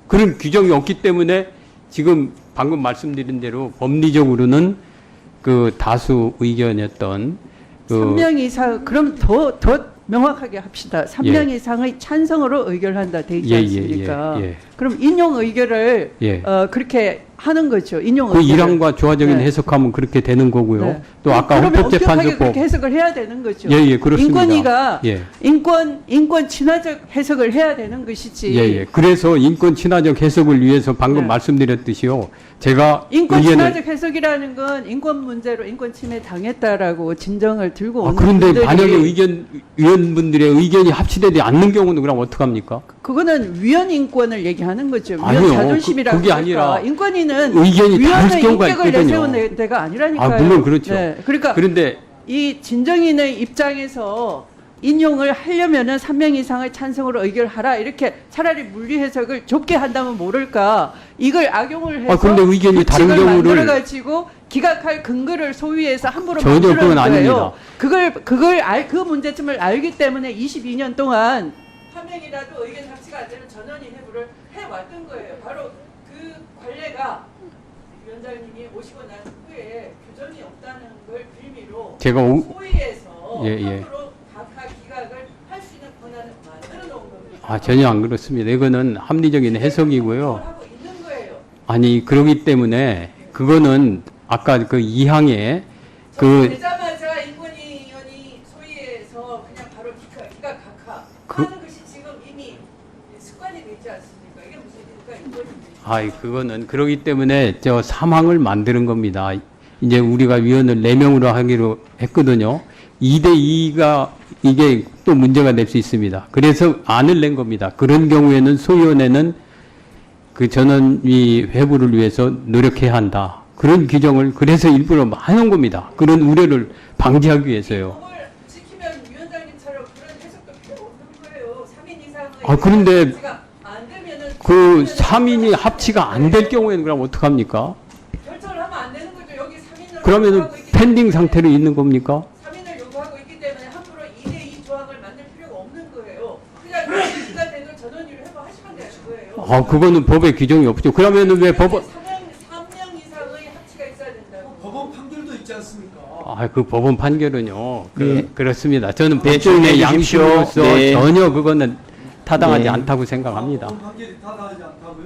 그런 규정이 없기 때문에 지금 방금 말씀드린 대로 법리적으로는 그 다수 의견이었던 그 3명 이상 그럼 더 명확하게 합시다. 3명 이상의 찬성으로 의결한다 돼 있지 않습니까? 그럼 인용 의결을 그렇게 하는 거죠. 인용 그 의결을. 일항과 조화적인 해석하면 그렇게 되는 거고요. 또 아까 그러면 엄격하게 헌법재판소법 그렇게 해석을 해야 되는 거죠. 그렇습니다. 인권위가 인권 친화적 해석을 해야 되는 것이지. 그래서 인권 친화적 해석을 위해서 방금 말씀드렸듯이요. 제가 인권 의견을 친화적 해석이라는 건 인권 문제로 인권 침해 당했다라고 진정을 들고 오는 그런데 분들이 만약에 위원분들의 의견이 합치되지 않는 경우는 그럼 어떡합니까? 그거는 위원 인권을 얘기하는 거죠. 위원 아니요. 자존심이라고 그게 그럴까? 아니라 인권위는 의견이 다를 위원의 경우가 인격을 있거든요. 내세우는 데가 아니라니까요. 물론 그렇죠. 그러니까 그런데 이 진정인의 입장에서 인용을 하려면은 3명 이상의 찬성으로 의결하라 이렇게 차라리 물리 해석을 좁게 한다면 모를까 이걸 악용을 해서 그런데 의견이 다른 규칙을 경우를 만들어 가지고 기각할 근거를 소위에서 함부로 전혀 만드는 그건 거예요. 아닙니다. 그 문제점을 알기 때문에 22년 동안 한 명이라도 의견 합치가 안 되는 전원이 회부를 해왔던 거예요. 바로 그 관례가 위원장님이 오시고 난 후에 규정이 없다는 걸 빌미로 제가 소위에서 함부로 각하 기각을 할 수 있는 권한을 만들어 놓은 겁니다. 전혀 안 그렇습니다. 이거는 합리적인 해석이고요. 하고 있는 거예요. 아니 그러기 때문에 그거는 아까 그 2항에 그 되자마자 인권위원이 소위에서 그냥 바로 기각 각하 하는 것이 지금 이미 습관이 되지 않습니까? 이게 무슨 일입니까? 인권위. 그거는 그러기 때문에 저 3항을 만드는 겁니다. 이제 우리가 위원을 4명으로 하기로 했거든요. 2대2가 이게 또 문제가 될 수 있습니다. 그래서 안을 낸 겁니다. 그런 경우에는 소위원회는 그 전원위 회부를 위해서 노력해야 한다. 그런 규정을 그래서 일부러 해놓은 겁니다. 그런 우려를 방지하기 위해서요. 지키면 위원장님처럼 그런 해석도 필요 없는 거예요. 3인 이상의 그런데 안 되면은 그 3인이 합치가 안 될 경우에는 그럼 어떡합니까? 결정을 하면 안 되는 거죠. 여기 3인으로 그러면은 펜딩 상태로 있는 겁니까? 3인을 요구하고 있기 때문에 함부로 2대2 조항을 만들 필요가 없는 거예요. 그냥 그가 되는 전원위로 회부하시면 되는 거예요. 그거는 법에 규정이 없죠. 그러면은 왜 법은 3명 이상의 합치가 있어야 된다고. 법원 판결도 있지 않습니까? 그 법원 판결은요. 네. 그렇습니다. 저는 네, 법정의 정리해 주십시오. 양심으로서 네. 전혀 그거는 타당하지 네. 않다고 생각합니다.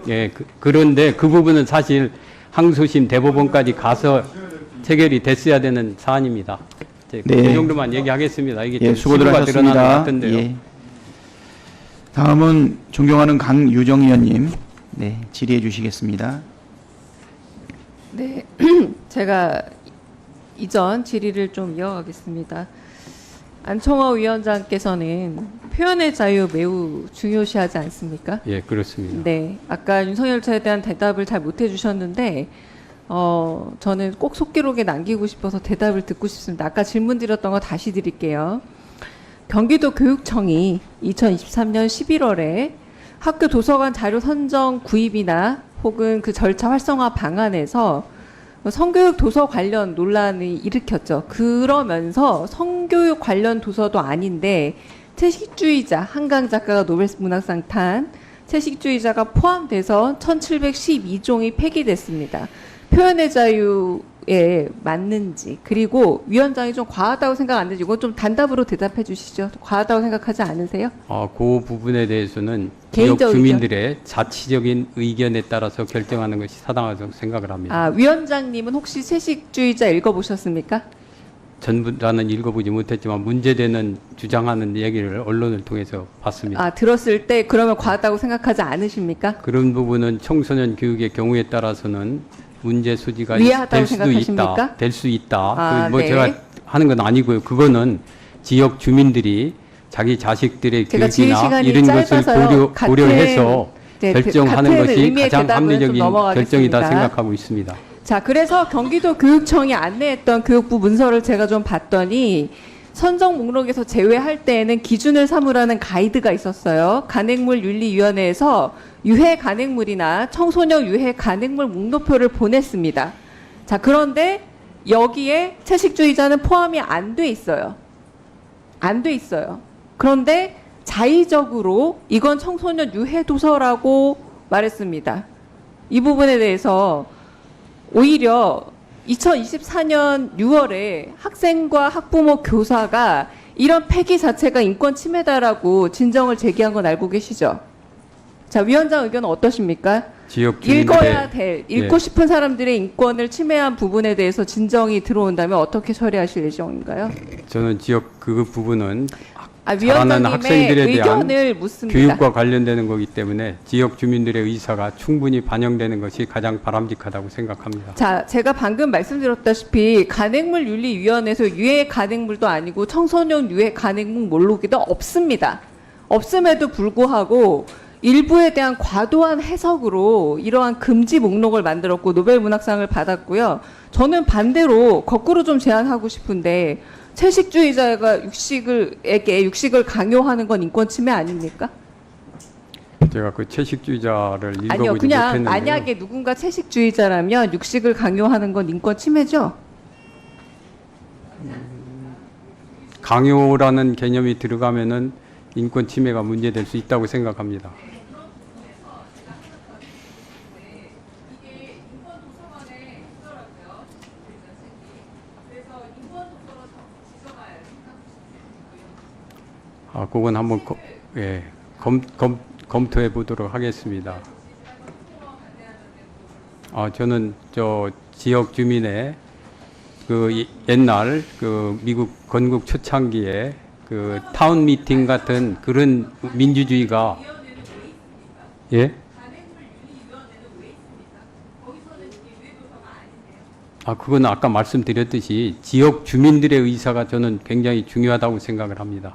예, 그런데 그 부분은 사실 항소심 대법원까지 가서 체결이 됐어야 되는 사안입니다. 그 네. 정도만 얘기하겠습니다. 이게 예, 좀 수고들 시도가 드러나는 것 하셨습니다. 같은데요. 예. 다음은 존경하는 강유정 의원님, 네, 질의해 주시겠습니다. 네, 제가 이전 질의를 좀 이어가겠습니다. 안청호 위원장께서는 표현의 자유 매우 중요시하지 않습니까? 예, 그렇습니다. 네, 아까 윤석열 차에 대한 대답을 잘 못 해주셨는데 저는 꼭 속기록에 남기고 싶어서 대답을 듣고 싶습니다. 아까 질문 드렸던 거 다시 드릴게요. 경기도 교육청이 2023년 11월에 학교 도서관 자료 선정 구입이나 혹은 그 절차 활성화 방안에서 성교육 도서 관련 논란을 일으켰죠. 그러면서 성교육 관련 도서도 아닌데 채식주의자, 한강 작가가 노벨 문학상 탄 채식주의자가 포함돼서 1712종이 폐기됐습니다. 표현의 자유에 맞는지, 그리고 위원장이 좀 과하다고 생각 안 되지, 이건 좀 단답으로 대답해 주시죠. 과하다고 생각하지 않으세요? 그 부분에 대해서는 지역 개인적 주민들의 자치적인 의견에 따라서 결정하는 것이 타당하다고 생각을 합니다. 아, 위원장님은 혹시 채식주의자 읽어보셨습니까? 전부라는 읽어보지 못했지만 문제되는 주장하는 얘기를 언론을 통해서 봤습니다. 아, 들었을 때 그러면 과하다고 생각하지 않으십니까? 그런 부분은 청소년 교육의 경우에 따라서는 문제 소지가 위해하다고 될 수도 생각하십니까? 있다. 될 수 있다. 아, 뭐 네. 제가 하는 건 아니고요. 그거는 지역 주민들이 자기 자식들의 제가 질의 교육이나 시간이 이런 것을 짧아서요. 고려해서 네, 결정하는 같은 것이 의미의 가장 대답을 좀 합리적인 넘어가겠습니다. 결정이다 생각하고 있습니다. 자, 그래서 경기도 교육청이 안내했던 교육부 문서를 제가 좀 봤더니 선정 목록에서 제외할 때에는 기준을 삼으라는 가이드가 있었어요. 간행물 윤리위원회에서 유해 간행물이나 청소년 유해 간행물 목록표를 보냈습니다. 자, 그런데 여기에 채식주의자는 포함이 안 돼 있어요. 안 돼 있어요. 그런데 자의적으로 이건 청소년 유해 도서라고 말했습니다. 이 부분에 대해서 오히려 2024년 6월에 학생과 학부모 교사가 이런 폐기 자체가 인권 침해다라고 진정을 제기한 건 알고 계시죠? 자, 위원장 의견은 어떠십니까? 지역 주민들의 읽어야 될, 읽고 예. 싶은 사람들의 인권을 침해한 부분에 대해서 진정이 들어온다면 어떻게 처리하실 예정인가요? 저는 지역 그 부분은 아, 잘하는 위원장님의 학생들에 대한 의견을 묻습니다. 교육과 관련되는 거기 때문에 지역 주민들의 의사가 충분히 반영되는 것이 가장 바람직하다고 생각합니다. 자, 제가 방금 말씀드렸다시피 간행물 윤리위원회에서 유해 간행물도 아니고 청소년 유해 간행물 목록에도 없습니다. 없음에도 불구하고 일부에 대한 과도한 해석으로 이러한 금지 목록을 만들었고 노벨 문학상을 받았고요. 저는 반대로 거꾸로 좀 제안하고 싶은데 채식주의자가 육식을 강요하는 건 인권 침해 아닙니까? 제가 그 채식주의자를 읽어보지 아니요, 그냥 못했는데요. 만약에 누군가 채식주의자라면 육식을 강요하는 건 인권 침해죠? 강요라는 개념이 들어가면은 인권 침해가 문제될 수 있다고 생각합니다. 그건 한번 검토해 보도록 하겠습니다. 저는 저 지역 주민의 그 옛날 그 미국 건국 초창기에 그 타운 미팅 같은 그런 민주주의가 예? 그건 아까 말씀드렸듯이 지역 주민들의 의사가 저는 굉장히 중요하다고 생각을 합니다.